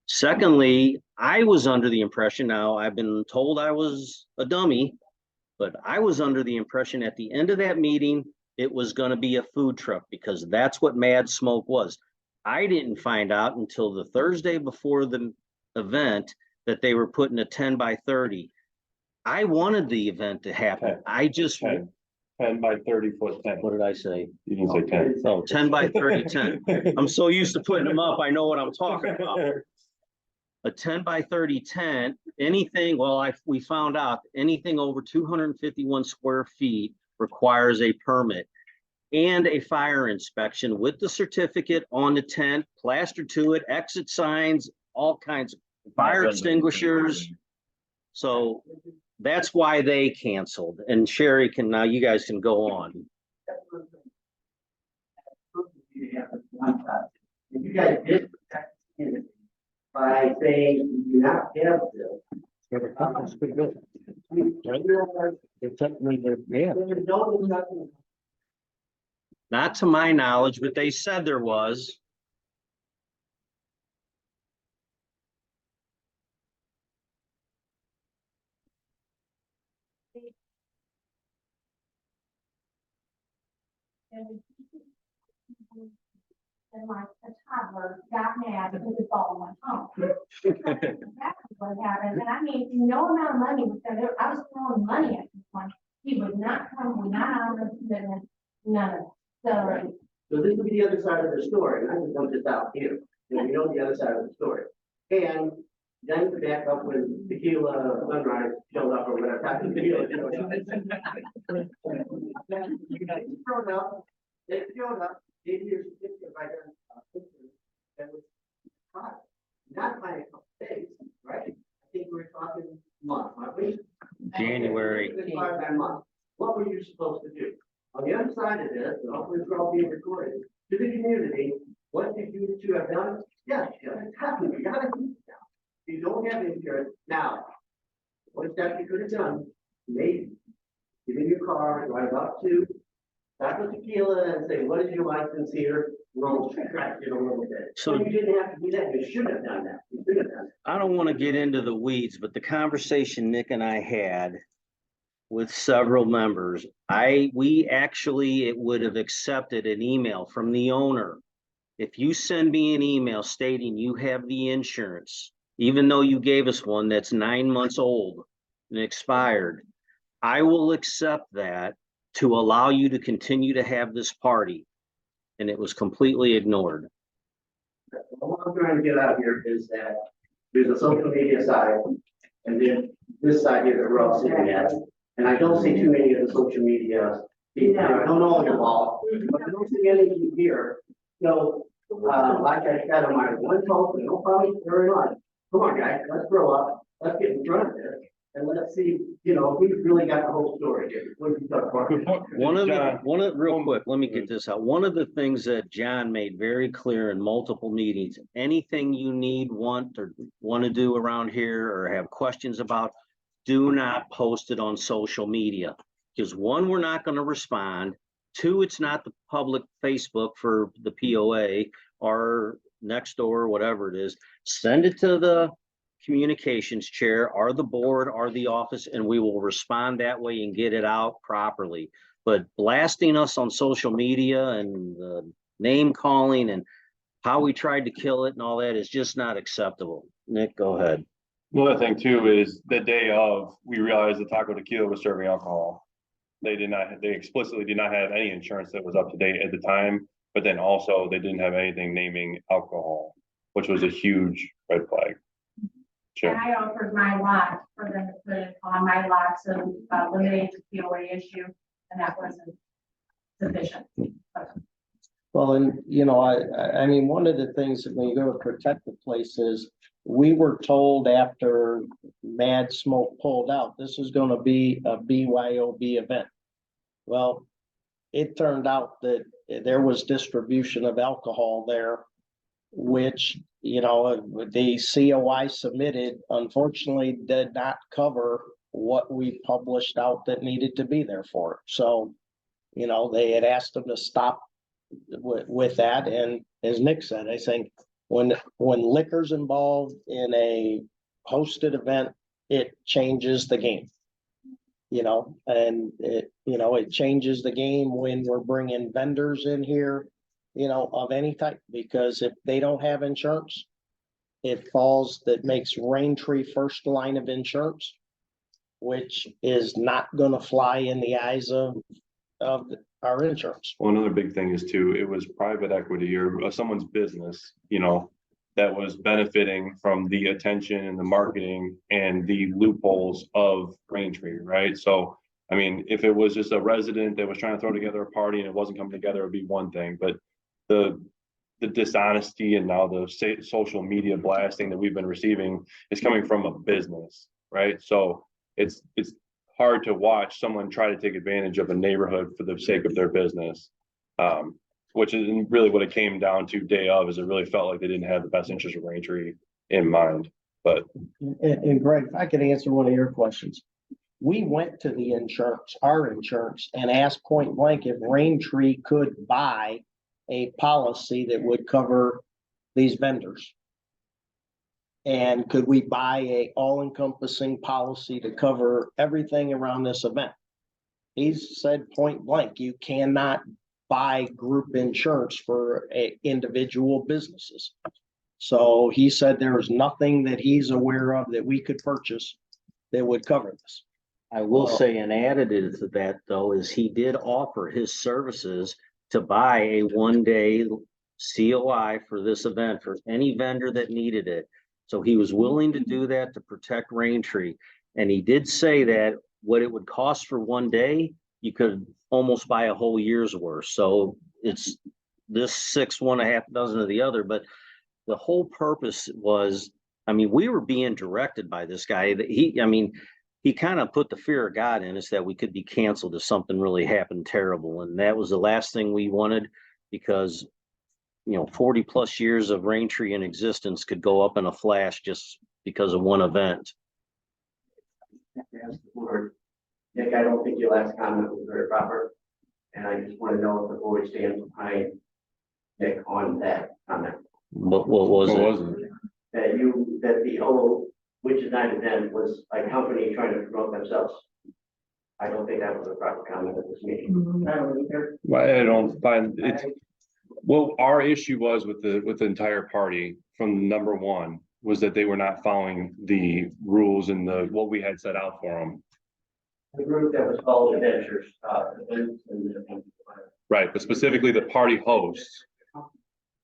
Secondly, I was under the impression, now I've been told I was a dummy, but I was under the impression at the end of that meeting, it was going to be a food truck because that's what Mad Smoke was. I didn't find out until the Thursday before the event that they were putting a 10 by 30. I wanted the event to happen. I just. 10 by 30 foot 10. What did I say? You didn't say 10. Oh, 10 by 30, 10. I'm so used to putting them up. I know what I'm talking about. A 10 by 30 tent, anything, well, we found out anything over 251 square feet requires a permit and a fire inspection with the certificate on the tent, plastered to it, exit signs, all kinds of fire extinguishers. So that's why they canceled. And Sherry can, now you guys can go on. You guys did protect the community by saying you do not have this. That's pretty good. Yeah. Not to my knowledge, but they said there was. And like a toddler got mad because it's all on my phone. That's what happened. And I mean, no amount of money was there. I was throwing money at this one. He would not come, would not honor the commitment, none of it. So this would be the other side of the story, and I just want this out here, and we know the other side of the story. And then to back up when Tequila Sunrise showed up or whatever. They showed up, gave you your certificate by their that was fine. Not by a couple days, right? I think we were talking months, aren't we? January. By month. What were you supposed to do? On the other side of this, and hopefully it's all being recorded, to the community, what did you two have done? Yes, it's happening, you gotta do it now. You don't have insurance now. What step you could have done, maybe, get in your car, drive up to Taco Tequila and say, what is your license here? We'll track it a little bit. So you didn't have to do that, you should have done that. You should have done that. I don't want to get into the weeds, but the conversation Nick and I had with several members. It would have accepted an email from the owner. If you send me an email stating you have the insurance, even though you gave us one that's 9 months old and expired, I will accept that to allow you to continue to have this party. And it was completely ignored. What I'm trying to get out here is that there's a social media side, and then this side here that we're all sitting at. And I don't see too many of the social media, people. I don't know involved, but I don't see any of you here. So, like I said, on my one post, no problem, very much. Come on, guys, let's grow up, let's get in front of this, and let's see, who's really got the whole story here. What do you talk about? Real quick, let me get this out. One of the things that John made very clear in multiple meetings, anything you need, want to do around here or have questions about, do not post it on social media. Because one, we're not going to respond. Two, it's not the public Facebook for the POA or next door, whatever it is. Send it to the communications chair or the board or the office, and we will respond that way and get it out properly. But blasting us on social media and name calling and how we tried to kill it and all that is just not acceptable. Nick, go ahead. Another thing too is the day of, we realized that Taco Tequila was serving alcohol. They explicitly did not have any insurance that was up to date at the time, but then also they didn't have anything naming alcohol, which was a huge red flag. Sure. And I offered my lot for them to put it on my lot, so eliminate the POA issue, and that wasn't sufficient. Well, and I mean, one of the things that when you go to protect the place is, we were told after Mad Smoke pulled out, this is gonna be a BYOB event. Well, it turned out that there was distribution of alcohol there, which, the COI submitted, unfortunately, did not cover what we published out that needed to be there for it. So, they had asked them to stop with that. And as Nick said, I think when liquor's involved in a hosted event, it changes the game. And it changes the game when we're bringing vendors in here, of any type, because if they don't have insurance, that makes Raintree first line of insurance, which is not gonna fly in the eyes of our insurance. Well, another big thing is too, it was private equity or someone's business, that was benefiting from the attention and the marketing and the loopholes of Raintree, right? So, I mean, if it was just a resident that was trying to throw together a party and it wasn't coming together, it'd be one thing, but the dishonesty and now the social media blasting that we've been receiving is coming from a business, right? So it's hard to watch someone try to take advantage of a neighborhood for the sake of their business. Which is really what it came down to day of, is it really felt like they didn't have the best interest of Raintree in mind. But and Greg, if I could answer one of your questions. We went to the our insurance, and asked point blank if Raintree could buy a policy that would cover these vendors. And could we buy a all-encompassing policy to cover everything around this event? He said point blank, you cannot buy group insurance for individual businesses. So he said there was nothing that he's aware of that we could purchase that would cover this. I will say an additive to that, though, is he did offer his services to buy a one-day COI for this event for any vendor that needed it. So he was willing to do that to protect Raintree. And he did say that what it would cost for one day, you could almost buy a whole year's worth. So it's this 6, 1.5 dozen of the other, but the whole purpose was, I mean, we were being directed by this guy that he kind of put the fear of God in us that we could be canceled if something really happened terrible. And that was the last thing we wanted, because 40 plus years of Raintree in existence could go up in a flash just because of one event. Nick, I don't think your last comment was very proper, and I just want to know if the board stands behind Nick on that comment. What was it? That the whole Witches Night event was a company trying to promote themselves. I don't think that was a proper comment at this meeting. I don't either. I don't find it's, well, our issue was with the entire party from number one was that they were not following the rules and what we had set out for them. The group that was called Adventures, and Right, but specifically the party hosts.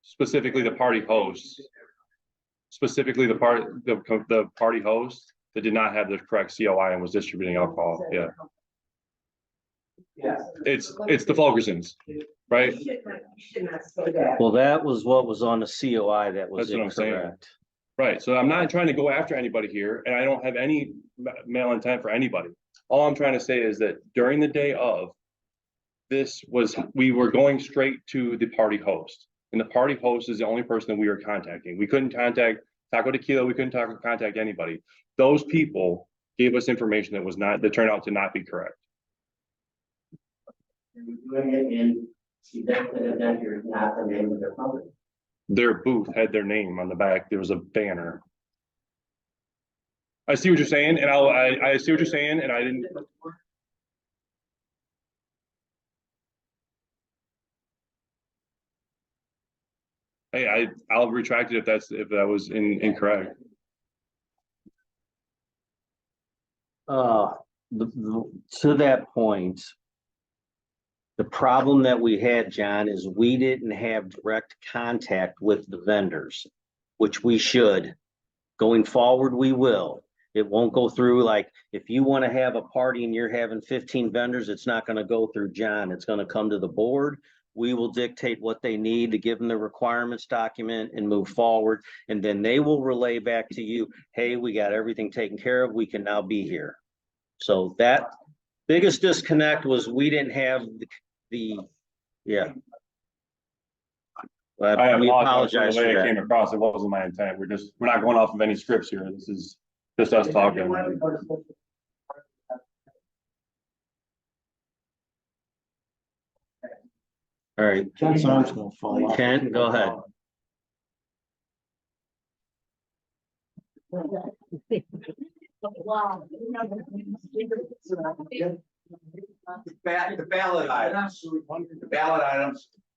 Specifically the party hosts. Specifically the party host that did not have the correct COI and was distributing alcohol, yeah. yeah. It's the Fulgersons, right? You should not say that. Well, that was what was on the COI that was That's what I'm saying. incorrect. Right, so I'm not trying to go after anybody here, and I don't have any male intent for anybody. All I'm trying to say is that during the day of, we were going straight to the party host. And the party host is the only person that we were contacting. We couldn't contact Taco Tequila, we couldn't contact anybody. Those people gave us information that turned out to not be correct. We're doing it in Adventures, not the name of their company. Their booth had their name on the back. There was a banner. I see what you're saying, and I see what you're saying, and I didn't. Hey, I'll retract it if that was incorrect. To that point, the problem that we had, John, is we didn't have direct contact with the vendors, which we should. Going forward, we will. It won't go through, like, if you want to have a party and you're having 15 vendors, it's not going to go through John. It's going to come to the board. We will dictate what they need to give them the requirements document and move forward. And then they will relay back to you, hey, we got everything taken care of. We can now be here. So that biggest disconnect was we didn't have yeah. But I we apologize apologize for the way for it that. came across. It wasn't my intent. We're not going off of any scripts here. This is just us talking. All right. Ken's arm's gonna fall off. Kent, go ahead. Wow. The ballot items,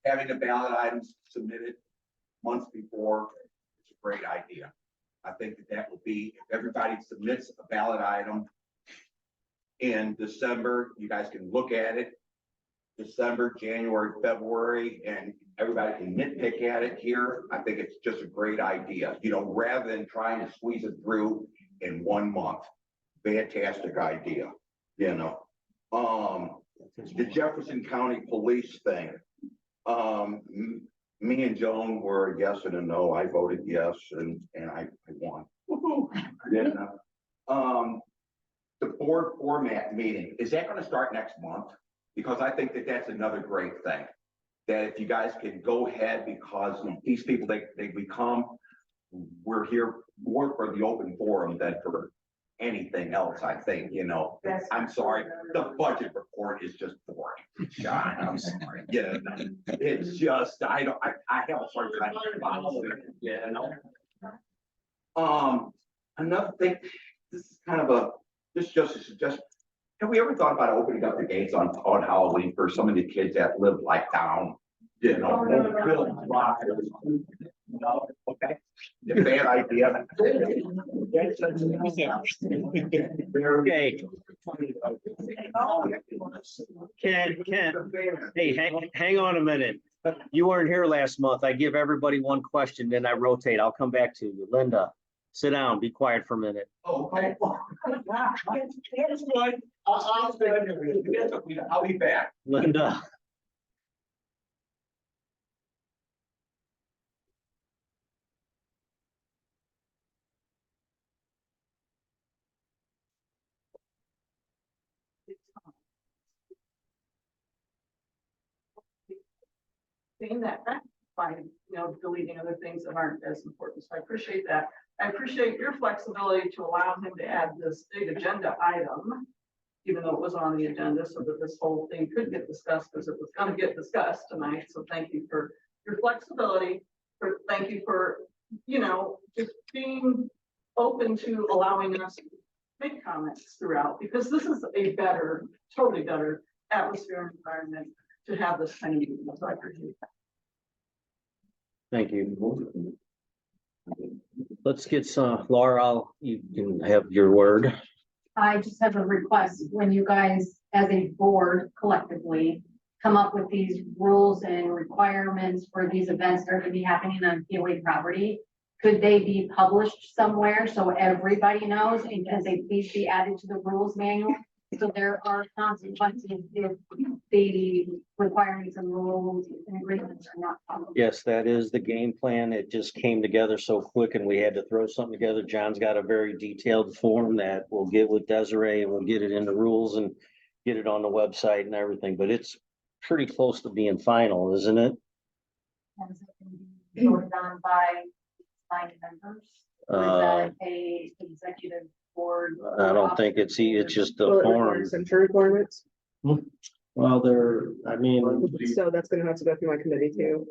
having the ballot items submitted months before is a great idea. I think that will be, if everybody submits a ballot item in December, you guys can look at it. December, January, February, and everybody can nitpick at it here. I think it's just a great idea, rather than trying to squeeze it through in 1 month. Fantastic idea, The Jefferson County Police thing. Me and Joan were a yes and a no. I voted yes, and I won. The board format meeting, is that going to start next month? Because I think that's another great thing. That if you guys can go ahead, because these people, they become, we're here more for the open forum than for anything else, I think, I'm sorry, the budget report is just boring. John, I'm sorry. It's just, I have a hard time following it, Another thing, this is kind of just a suggestion. Have we ever thought about opening up the gates on Halloween for some of the kids that live like down, Okay. Bad idea. Okay. Ken, hey, hang on a minute. You weren't here last month. I give everybody one question, then I rotate. I'll come back to you. Linda, sit down, be quiet for a minute. Okay. I'll be back. Linda. Seeing that by, deleting other things that aren't as important. So I appreciate that. I appreciate your flexibility to allow him to add this big agenda item, even though it was on the agenda, so that this whole thing could get discussed, because it was going to get discussed tonight. So thank you for your flexibility. Thank you for, just being open to allowing us to make comments throughout, because this is a better totally better atmosphere and environment to have this kind of meeting. So I appreciate that. Thank you. Let's get some, Laura, you can have your word. I just have a request, when you guys, as a board collectively, come up with these rules and requirements for these events that are gonna be happening on POA property, could they be published somewhere so everybody knows, and can they please be added to the rules manual? So there are consequences if the requirements and rules and agreements are not followed. Yes, that is the game plan. It just came together so quick and we had to throw something together. John's got a very detailed form that we'll get with Desiree and we'll get it in the rules and get it on the website and everything, but it's pretty close to being final, isn't it? Has it been voted on by members? Or is that a executive board? I don't think it's just the Will it form. require censure requirements? Well, I mean, So that's gonna have to go through my committee too.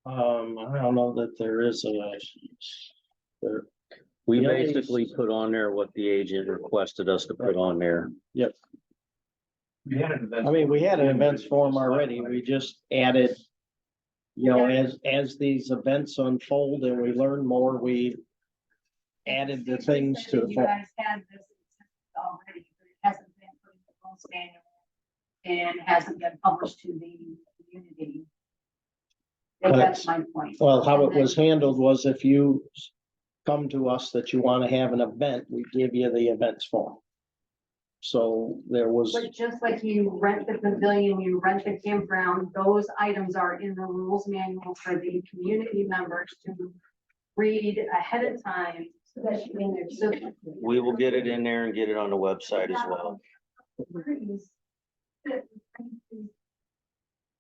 I don't know that there is there. We Yeah, basically put on there what the agent requested us to put on there. Yep. We had an event. I mean, we had an events form already. We just added, you know, as these events unfold and we learn more, we added the things to the You form. guys had this already, but it hasn't been put in the rules manual and hasn't been published to the community. That's my point. Well, how it And then- was handled was if you come to us that you want to have an event, we give you the events form. So there was, But just like you rent the pavilion, you rent the campground, those items are in the rules manual for the community members to read ahead of time. So that you can, so. We will get it in there and get it on the website as well.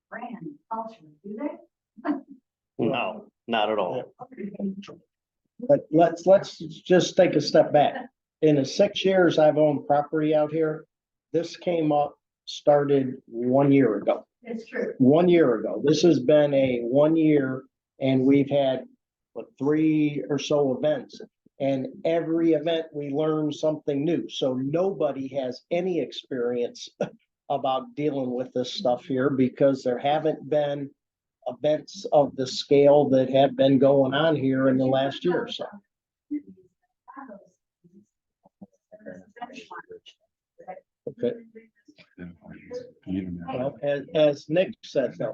Brand culture, do they? No, not at all. but let's just take a step back. In the 6 years I've owned property out here, this started 1 year ago. It's true. 1 year ago. This has been a 1 year and we've had, 3 or so events. And every event we learn something new. So nobody has any experience about dealing with this stuff here because there haven't been events of the scale that have been going on here in the last year or so. Okay. Well, as Nick said, though,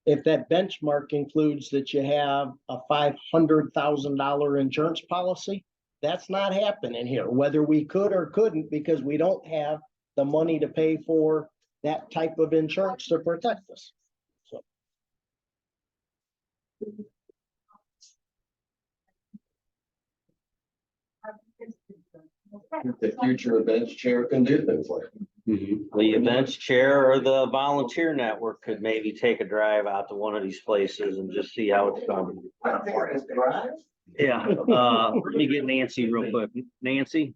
if that benchmark includes that you have a $500,000 insurance policy, that's not happening here, whether we could or couldn't, because we don't have the money to pay for that type of insurance to protect us. So. The future events chair can do things like. The events chair or the volunteer network could maybe take a drive out to one of these places and just see how it's done. Yeah, let me get Nancy real quick. Nancy?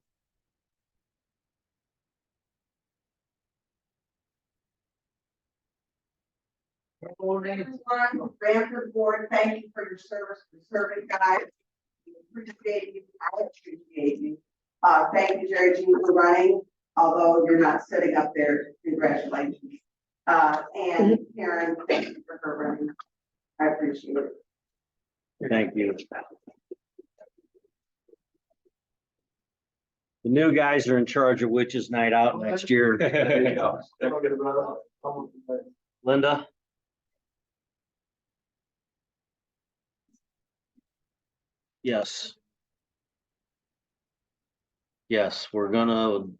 Morning, everyone. Ranford Board, thank you for your service, for serving guys. We appreciate you. I appreciate you. Thank you, Jerry Jean, for running, although you're not sitting up there. Congratulations. And Karen, thank you for her running. I appreciate it. Thank you. The new guys are in charge of Witches Night Out next year. Linda? Yes. Yes,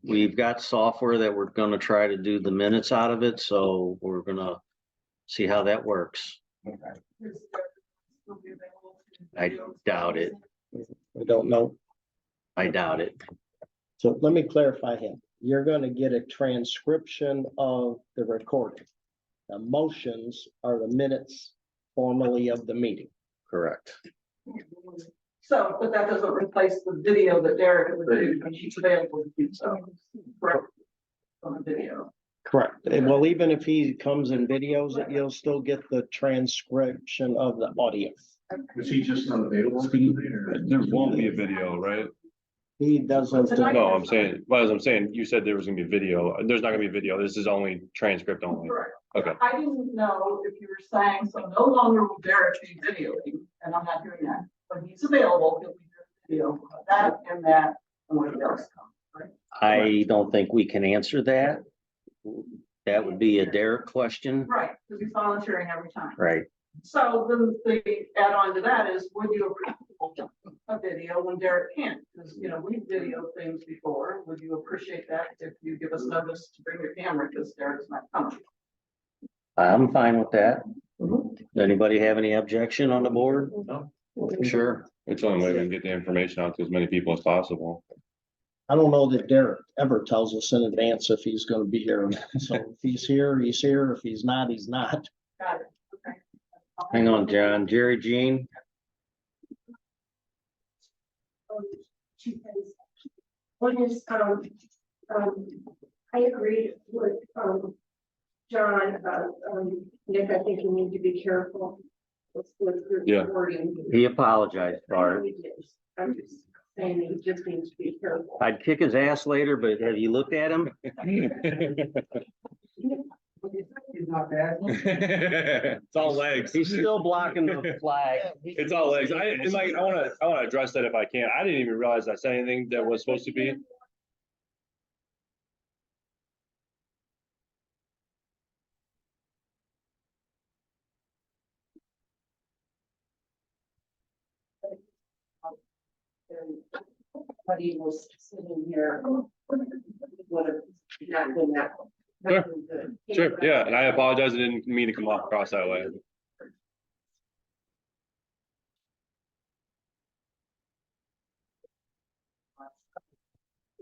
we've got software that we're gonna try to do the minutes out of it, so we're gonna see how that works. I doubt it. We don't know. I doubt it. So let me clarify him. You're gonna get a transcription of the recording. The motions are the minutes formally of the meeting. Correct. So, but that doesn't replace the video that Derek would do, and he's available to do so. Correct. On the video. Correct. And well, even if he comes in videos, you'll still get the transcription of the audio. Is he just not available? There won't be a video, right? He doesn't. No, I'm saying, well, as I'm saying, you said there was gonna be video. There's not gonna be video. This is only transcript only. Correct. Okay. I didn't know if you were saying, so no longer will Derek be videoing, and I'm not doing that, but he's available, he'll be doing video, that and that, and when else comes, right? I don't think we can answer that. That would be a Derek question, Right, because he's volunteering every time. right? So then the add-on to that is, would you appreciate a video when Derek can't? Because, you know, we've videoed things before. Would you appreciate that if you give us notice to bring your camera because Derek's not coming? I'm fine with that. Anybody have any objection on the board? No. Sure. It's the only way we can get the information out to as many people as possible. I don't know that Derek ever tells us in advance if he's gonna be here. So if he's here, he's here. If he's not, he's not. Got it, okay. Hang on, John. Jerry Jean, Two things. One is, I agree with, John about, Nick, I think you need to be careful with Yeah. wording. he apologized for it. I'm just saying you just need to be careful. I'd kick his ass later, but have you looked at him? He's not bad. It's all legs. He's still blocking the flag. It's all legs. I wanna address that if I can. I didn't even realize I said anything that was supposed to be. But he was sitting here. Would have not been that. Sure. Sure, yeah, and I apologize. I didn't mean to come off across that way.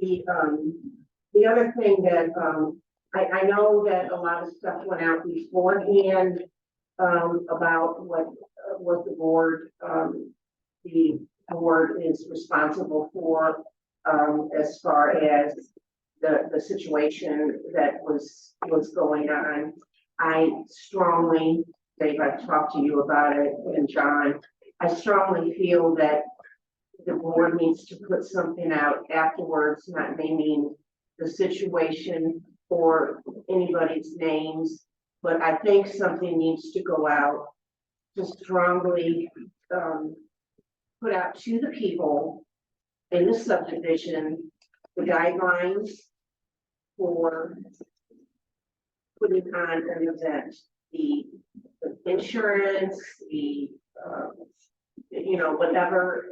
The other thing that, I know that a lot of stuff went out beforehand, about what the board is responsible for, as far as the situation that was going on. I strongly, Dave, I've talked to you about it, and John, I strongly feel that the board needs to put something out afterwards, not naming the situation or anybody's names, but I think something needs to go out to strongly, put out to the people in the subdivision, the guidelines for putting on an event, the insurance, you know, whatever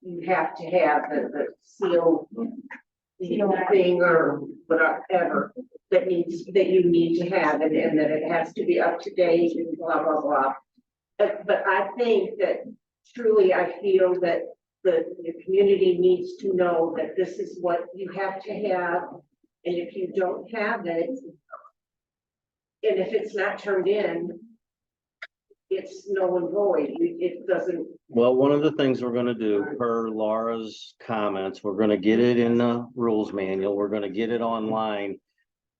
you have to have, the seal thing or whatever that you need to have, and that it has to be up to date and blah, blah, blah. But I think that truly, I feel that the community needs to know that this is what you have to have. And if you don't have it, and if it's not turned in, it's null and void. It doesn't. Well, one of the things we're gonna do per Laura's comments, we're gonna get it in the rules manual. We're gonna get it online.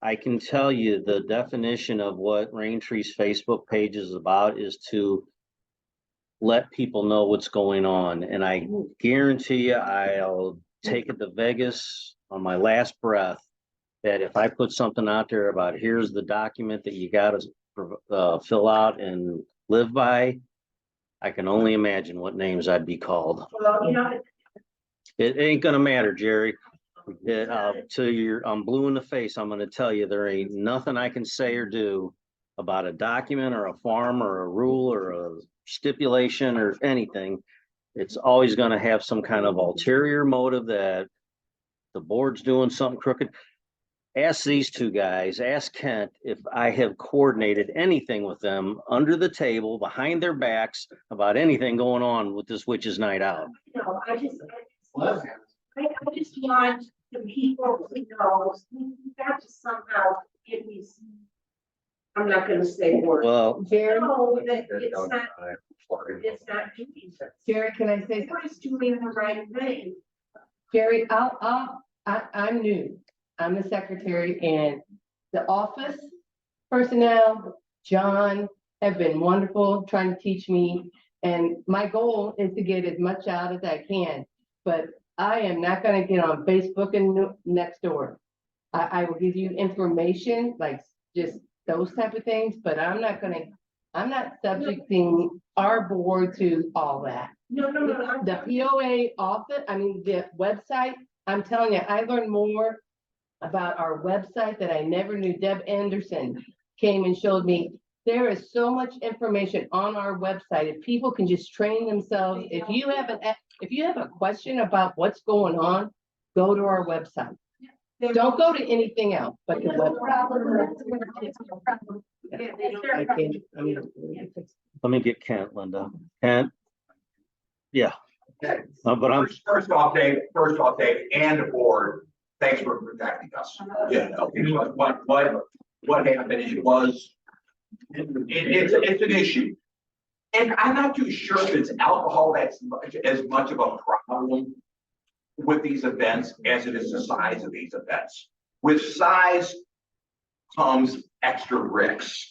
I can tell you the definition of what Rain Tree's Facebook page is about is to let people know what's going on. And I guarantee you, I'll take it to Vegas on my last breath, that if I put something out there about here's the document that you gotta fill out and live by, I can only imagine what names I'd be called. Well, you know, It ain't gonna matter, Jerry. I'm blue in the face. I'm gonna tell you, there ain't nothing I can say or do about a document or a farm or a rule or a stipulation or anything. It's always gonna have some kind of ulterior motive that the board's doing something crooked. Ask these two guys, ask Kent if I have coordinated anything with them under the table, behind their backs about anything going on with this witch's night out. no, I just want the people to know, we got to somehow get these. I'm not gonna say words. Well, No, that it's not doing that. Jerry, can I say, What is doing the right thing? Jerry, I'm new. I'm the secretary, and the office personnel, John, have been wonderful trying to teach me. And my goal is to get as much out as I can, but I am not gonna get on Facebook and next door. I will give you information, like just those type of things, but I'm not subjecting our board to all that. No. The POA office, I mean, the website, I'm telling you, I learned more about our website that I never knew. Deb Anderson came and showed me. There is so much information on our website. If people can just train themselves, if you have a question about what's going on, go to our website. Don't go to anything else but the website. I can't, I mean, Let me get Kent, Linda. Kent? Yeah. But I'm, First off, Dave, and the board, thanks for protecting us. Yeah, because what happened, it's an issue. And I'm not too sure if it's alcohol that's as much of a problem with these events as it is the size of these events. With size comes extra risks.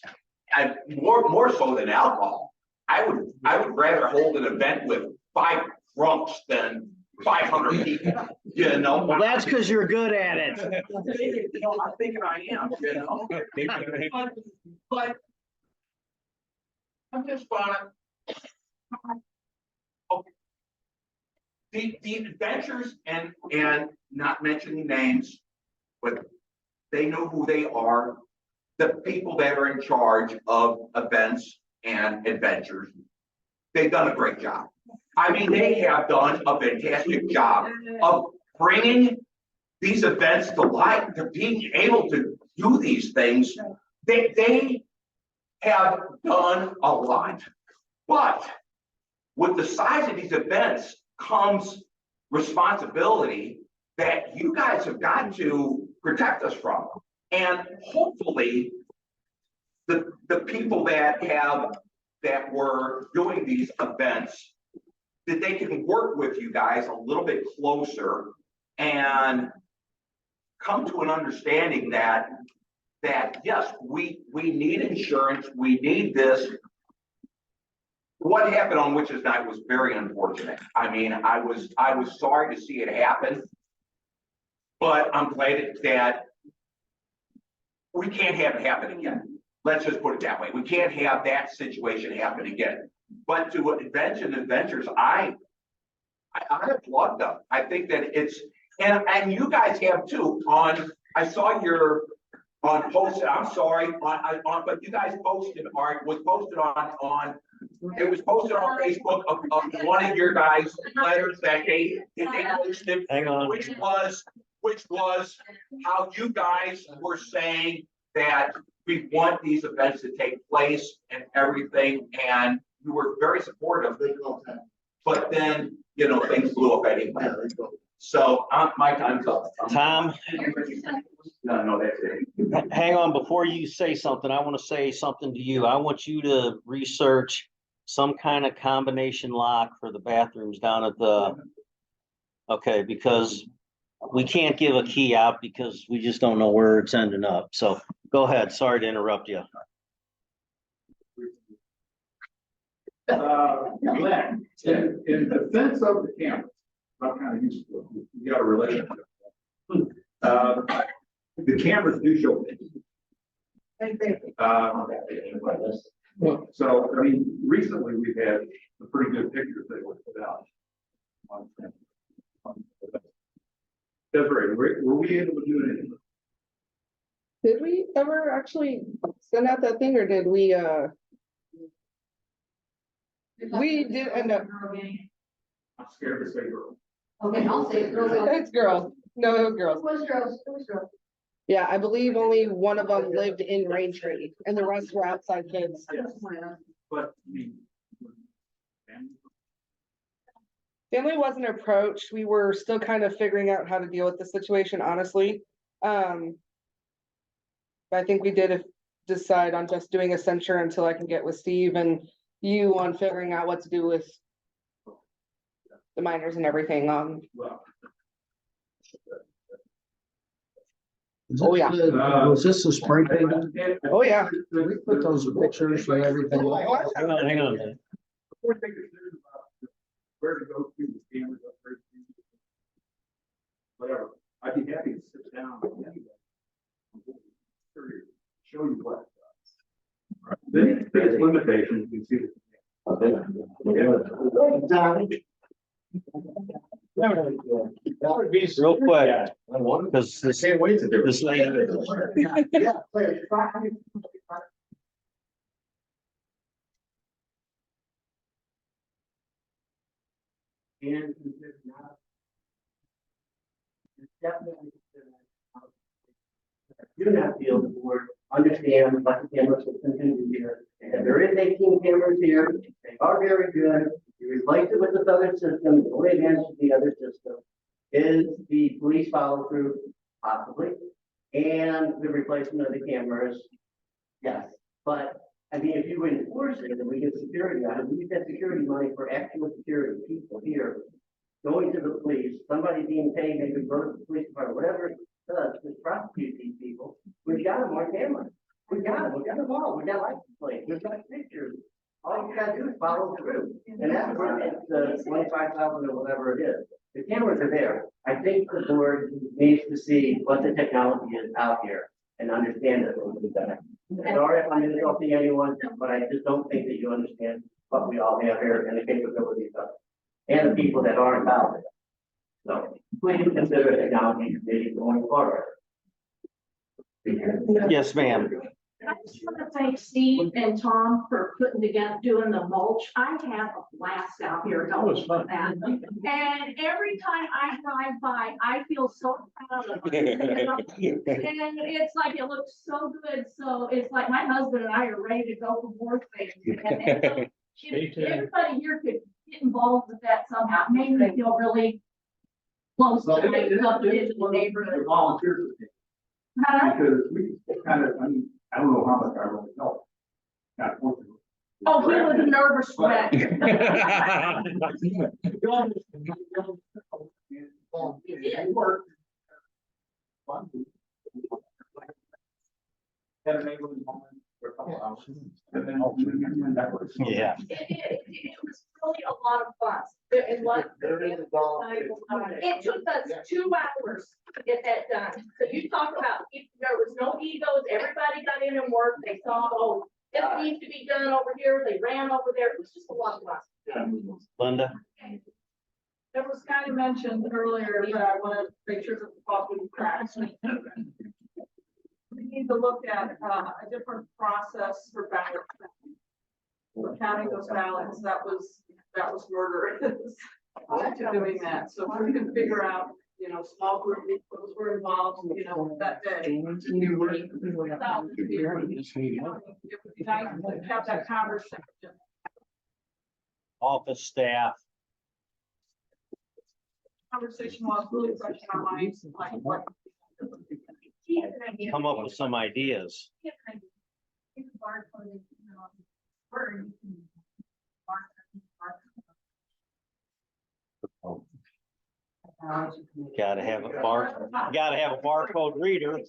And more so than alcohol. I would rather hold an event with 5 drunks than 500 people, you know? well, that's because you're good at it. You know, I'm thinking I am, you know? But I'm just gonna. The adventures and not mentioning names, but they know who they are. The people that are in charge of events and adventures, they've done a great job. I mean, they have done a fantastic job of bringing these events to life, to being able to do these things. They have done a lot, but with the size of these events comes responsibility that you guys have got to protect us from. And hopefully the people that were doing these events, that they can work with you guys a little bit closer and come to an understanding that yes, we need insurance, we need this. What happened on Witches Night was very unfortunate. I mean, I was sorry to see it happen, but I'm glad that we can't have it happen again. Let's just put it that way. We can't have that situation happen again. But to adventures, I applaud them. I think that it's, and you guys have too. I saw your on post. I'm sorry, but you guys posted, or it was posted on Facebook of one of your guys' letters that they posted. Hang on. Which was how you guys were saying that we want these events to take place and everything, and you were very supportive. But then, you know, things blew up anyway. So my time's up. Tom? No, that's it. Hang on, before you say something, I want to say something to you. I want you to research some kind of combination lock for the bathrooms down at the, okay, because we can't give a key out because we just don't know where it's ending up. So go ahead. Sorry to interrupt you. Glenn, in defense of the cameras, I'm kind of used to it. You got a relationship. The cameras do show things. So, I mean, recently we've had a pretty good pictures that were put out. Desiree, were we able to do anything? Did we ever actually send out that thing, or did we, we did end up. I'm scared to say girl. Okay, I'll say it. It's girls. No, it was girls. It was girls, it was girls. Yeah, I believe only one of them lived in Raintree and the rest were outside kids. But I mean, Family wasn't approached. We were still kind of figuring out how to deal with the situation, honestly. But I think we did decide on just doing a censure until I can get with Steve and you on figuring out what to do with the minors and everything. Oh yeah. Was this a spray painting? Oh yeah. We put those pictures and everything. Hang on, man. before they get serious about where to go to the cameras upgrade. show you what. Then it's limitations, you can see. Real quick, because this. Can't wait to do it. This lady. Yeah. And definitely. Do not feel the board understand what the cameras will continue here. And there is 18 cameras here. They are very good. You replace it with this other system. The only advantage of the other system is the police follow through, possibly, and the replacement of the cameras. Yes, but I mean, if you enforce it and we get security on it, we use that security money for actual security, people here going to the police, somebody being paid, maybe go to the police department, whatever it does to prosecute these people. We've got them on camera. We've got them all. We've got license plates. We've got pictures. All you gotta do is follow through. And that's where it's 25,000 or whatever it is. The cameras are there. I think the board needs to see what the technology is out here and understand it a little bit better. Sorry if I'm insulting anyone, but I just don't think that you understand what we all have here and the capabilities of it, and the people that are involved. So please consider technology committee going forward. Yes, ma'am. I just want to thank Steve and Tom for putting together, doing the mulch. I have a blast out here helping with that. And every time I drive by, I feel so proud of it. And it's like, it looks so good. So it's like my husband and I are ready to go for more things. And so everybody here could get involved with that somehow. Maybe they feel really close to the neighborhood. Volunteers. Huh? Because we kind of, I don't know how much I really know. Not working. Oh, he was a nervous wreck. It worked. Had a neighborhood moment for a couple hours. And then that was. Yeah. It was really a lot of fun. It took us 2 hours to get that done. So you talk about, there was no egos, everybody got in and worked, they saw, oh, this needs to be done over here, they ran over there, it was just a lot of fun. Linda? It was kind of mentioned earlier, but I want to make sure that the public cracks. We need to look at a different process for ballots. For counting those ballots, that was murderous to doing that. So if we can figure out, small group, those were involved, that day. It would be nice to have that conversation. Office staff. Conversation was really fresh in our minds, like what. Come up with some ideas. Gotta have a barcode reader.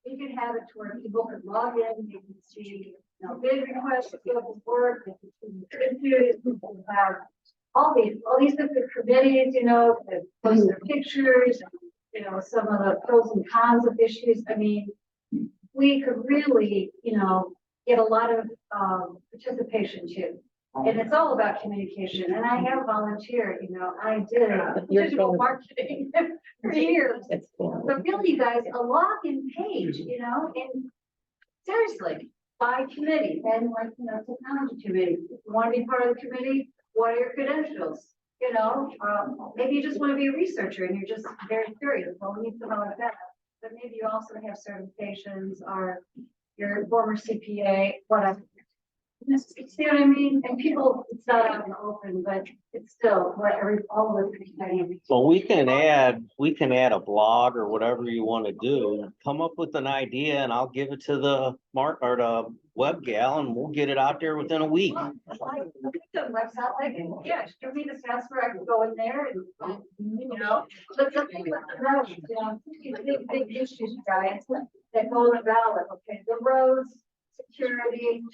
We could have it to where people could log in, they can see, bid requests, people work, they can see contribute, people have all these different committees, that post their pictures, some of the pros and cons of issues. I mean, we could really, get a lot of participation too. And it's all about communication. And I have volunteered, I did digital marketing for years. So really, guys, a login page, and seriously, by committee and technology committee. If you want to be part of the committee, what are your credentials? Maybe you just want to be a researcher and you're just very curious. Well, we need something like that. But maybe you also have certifications or your former CPA, whatever. You see what I mean? And people, it's not out in the open, but it's still what all of us. Well, we can add a blog or whatever you want to do. Come up with an idea and I'll give it to the web gal and we'll get it out there within a week. The website, like, yeah, give me the password, I can go in there and, you know, but the thing with the roads, you know, big issues, guys, that go about, okay, the roads, security,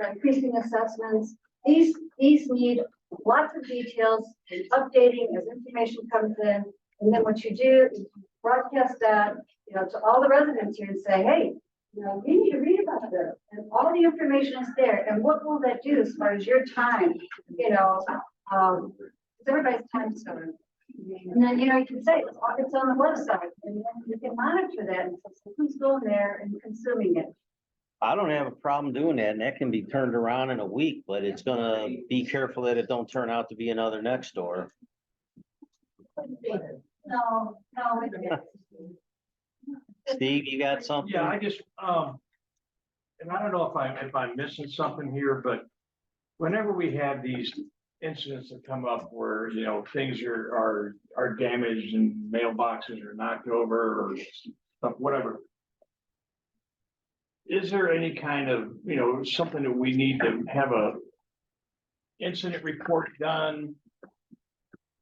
increasing assessments, these need lots of details, updating as information comes in, and then what you do is broadcast that, you know, to all the residents here and say, hey, you know, you need to read about this, and all the information is there, and what will that do as far as your time, you know, everybody's time is stored. And then, you know, you can say, it's on the website, and then you can monitor that, and say, who's going there and consuming it. I don't have a problem doing that, and that can be turned around in a week, but it's gonna be careful that it don't turn out to be another next door. No. Steve, you got something? Yeah, I just, and I don't know if I'm missing something here, but whenever we have these incidents that come up where, you know, things are damaged and mailboxes are knocked over or stuff, whatever. Is there any kind of, you know, something that we need to have a incident report done?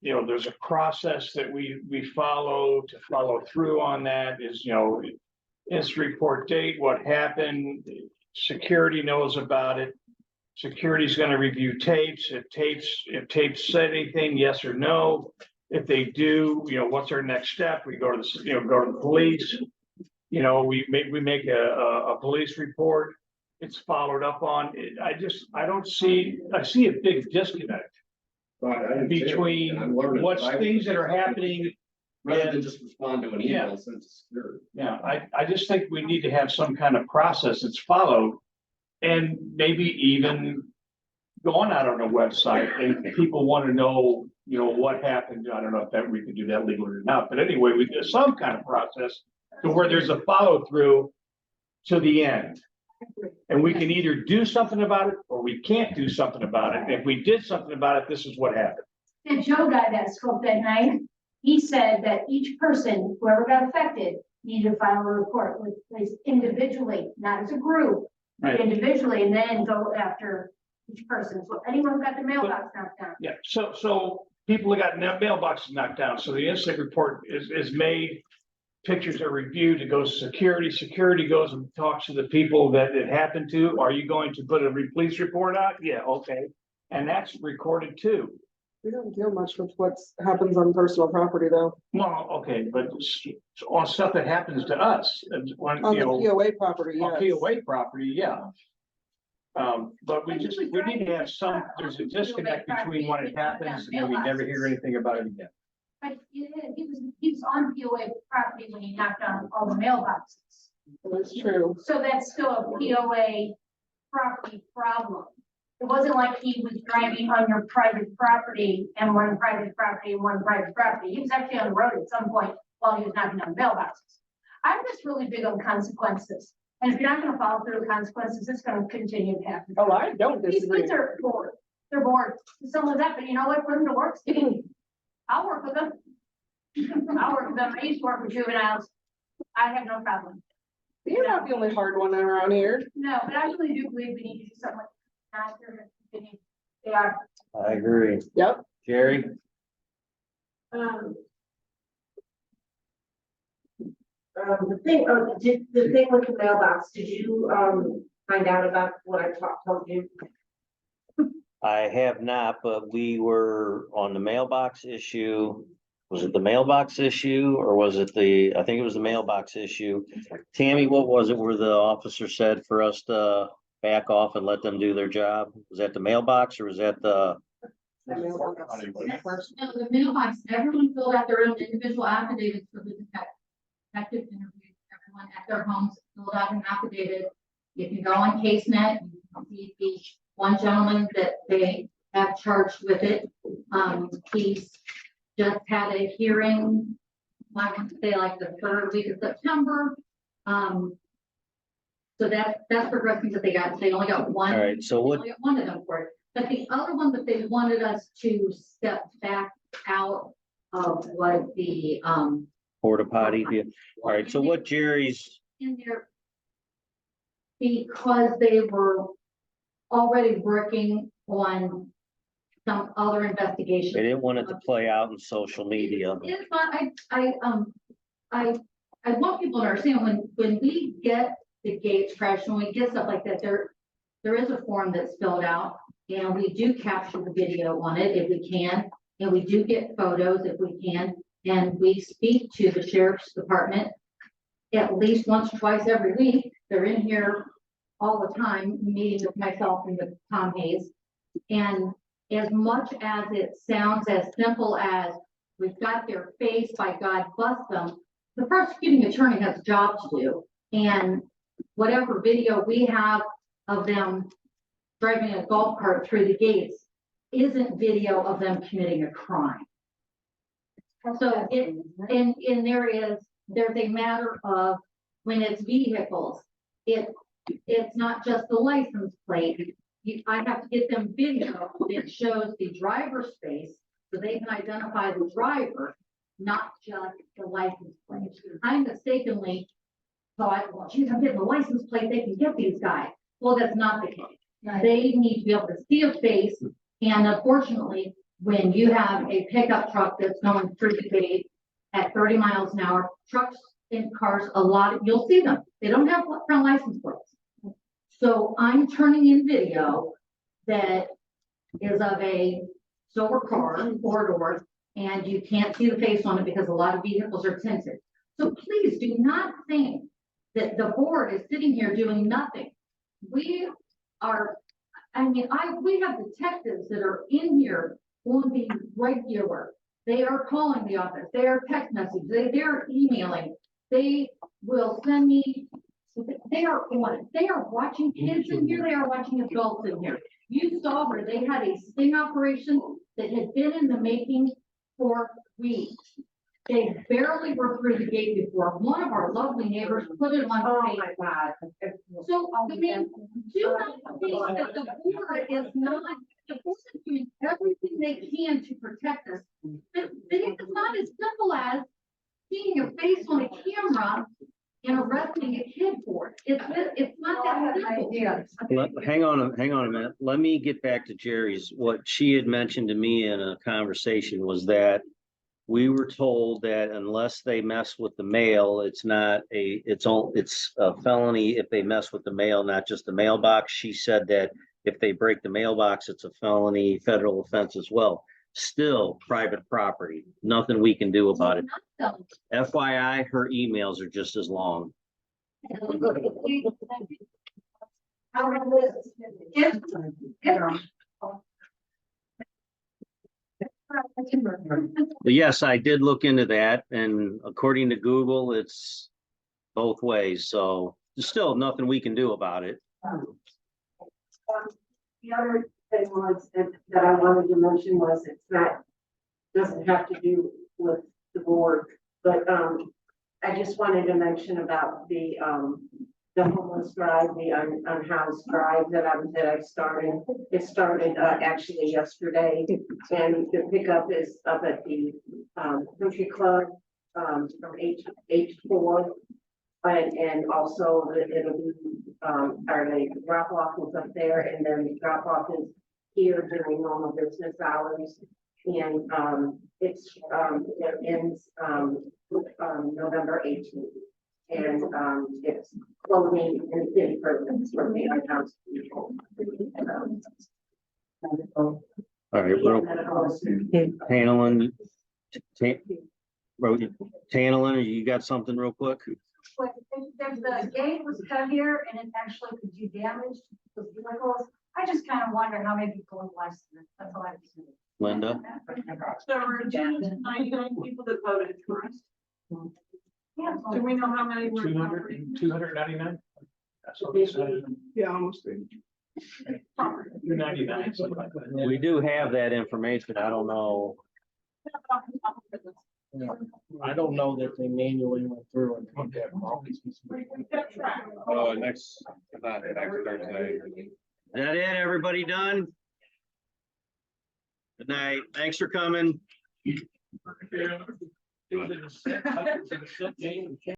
You know, there's a process that we follow to follow through on that is, you know, incident report date, what happened, security knows about it. Security's gonna review tapes. If tapes said anything, yes or no. If they do, you know, what's our next step? We go to the, you know, go to the police. You know, we make a police report. It's followed up on. I see a big disconnect between what's things that are happening. Rather than just respond to an email sent to security. Yeah, I just think we need to have some kind of process that's followed. And maybe even going out on a website and people want to know, you know, what happened. I don't know if that we could do that legally or not, but anyway, we do some kind of process to where there's a follow through to the end. And we can either do something about it or we can't do something about it. If we did something about it, this is what happened. And Joe guy that spoke that night, he said that each person, whoever got affected, needed to file a report with police individually, not as a group. Right. Individually, and then go after each person. So anyone who got the mailbox knocked down. Yeah, so people got mailboxes knocked down. So the incident report is made. Pictures are reviewed. It goes to security. Security goes and talks to the people that it happened to. Are you going to put a police report out? Yeah, okay. And that's recorded too. We don't deal much with what happens on personal property though. Well, okay, but on stuff that happens to us, when, On you the know, POA property, on yes. POA property, yeah. But we need to have there's a disconnect between when it happens and then we never hear anything about it again. But he was on POA property when he knocked down all the mailboxes. That's true. So that's still a POA property problem. It wasn't like he was driving on your private property and one private property and one private property. He was actually on the road at some point while he was knocking down mailboxes. I'm just really big on consequences. And if you're not gonna follow through with consequences, it's gonna continue to happen. Oh, I don't These disagree. kids are bored. They're bored. Someone's that, but you know what? Put them to work. I'll work with them. I'll work with them. I used to work with juveniles. I have no problem. You're not the only hard one around here. No, but I really do believe we need to do something like that. They are. I agree. Yep. Jerry? The thing with the mailbox, did you, find out about what I told you? I have not, but we were on the mailbox issue. Was it the mailbox issue or was it I think it was the mailbox issue. Tammy, what was it where the officer said for us to back off and let them do their job? Was that the mailbox or was that the? No, the mailbox, everyone filled out their own individual affidavits for the detective interviews. Everyone at their homes filled out an affidavit. You can go on CaseNet, you can see the one gentleman that they have charged with it. He's just had a hearing, I want to say like the third week of September. So that's progressing that they only got one. All right, so what? Only got one of them for it. But the other one that they wanted us to step back out of was the Porta potty. All right, so what Jerry's, in there because they were already working on some other investigation. They didn't want it to play out in social media. It's not, I want people to understand when we get the gates crashed, when we get stuff like that, there is a form that's filled out. And we do capture the video on it if we can, and we do get photos if we can. And we speak to the sheriff's department at least once or twice every week. They're in here all the time, meeting with myself and with Tom Hayes. And as much as it sounds as simple as we've got their face, by God bless them, the prosecuting attorney has a job to do. And whatever video we have of them driving a golf cart through the gates isn't video of them committing a crime. So there's a matter of when it's vehicles, it's not just the license plate. I have to get them video that shows the driver's face so they can identify the driver, not just the license plate. I mistakenly thought, well, geez, I'm getting the license plate, they can get these guys. Well, that's not the case. They need to be able to see a face, and unfortunately, when you have a pickup truck that's going through the gate at 30 miles an hour, trucks and cars, you'll see them. They don't have front license plates. So I'm turning in video that is of a silver car, four-door, and you can't see the face on it because a lot of vehicles are tinted. So please do not think that the board is sitting here doing nothing. We have detectives that are in here on the regular. They are calling the office, they are text messaging, they are emailing, they will send me, they are watching kids in here, they are watching adults in here. You saw where they had a sting operation that had been in the making for weeks. They barely were through the gate before one of our lovely neighbors put it on. Oh my God. So, I mean, do not think that the board is not, the board is doing everything they can to protect us. But it's not as simple as seeing a face on a camera and arresting a kid for it. It's not that simple. Hang on a minute. Let me get back to Jerry's. What she had mentioned to me in a conversation was that we were told that unless they mess with the mail, it's a felony if they mess with the mail, not just the mailbox. She said that if they break the mailbox, it's a felony federal offense as well. Still private property, nothing we can do about it. FYI, her emails are just as long. But yes, I did look into that, and according to Google, it's both ways, so there's still nothing we can do about it. The other thing was that I wanted to mention was doesn't have to do with the board, but I just wanted to mention about the homeless drive, the unhoused drive that I started. It started actually yesterday, and the pickup is up at the country club from 8 to 4. And also it'll be the drop off is up there, and then the drop off is here during normal business hours. And it ends November 18th. And it's clothing and city programs from the unhoused people. All right, Tanelin, you got something real quick? If the gate was heavier and it actually could do damage to the vehicles, I just kind of wonder how many people have lost it. That's all I have to say. Linda? So there were 299 people that voted for us. Do we know how many were? 299? Yeah, almost. 299. We do have that information. I don't know. I don't know that they manually went through and. Next Thursday. Is that it? Everybody done? Good night. Thanks for coming.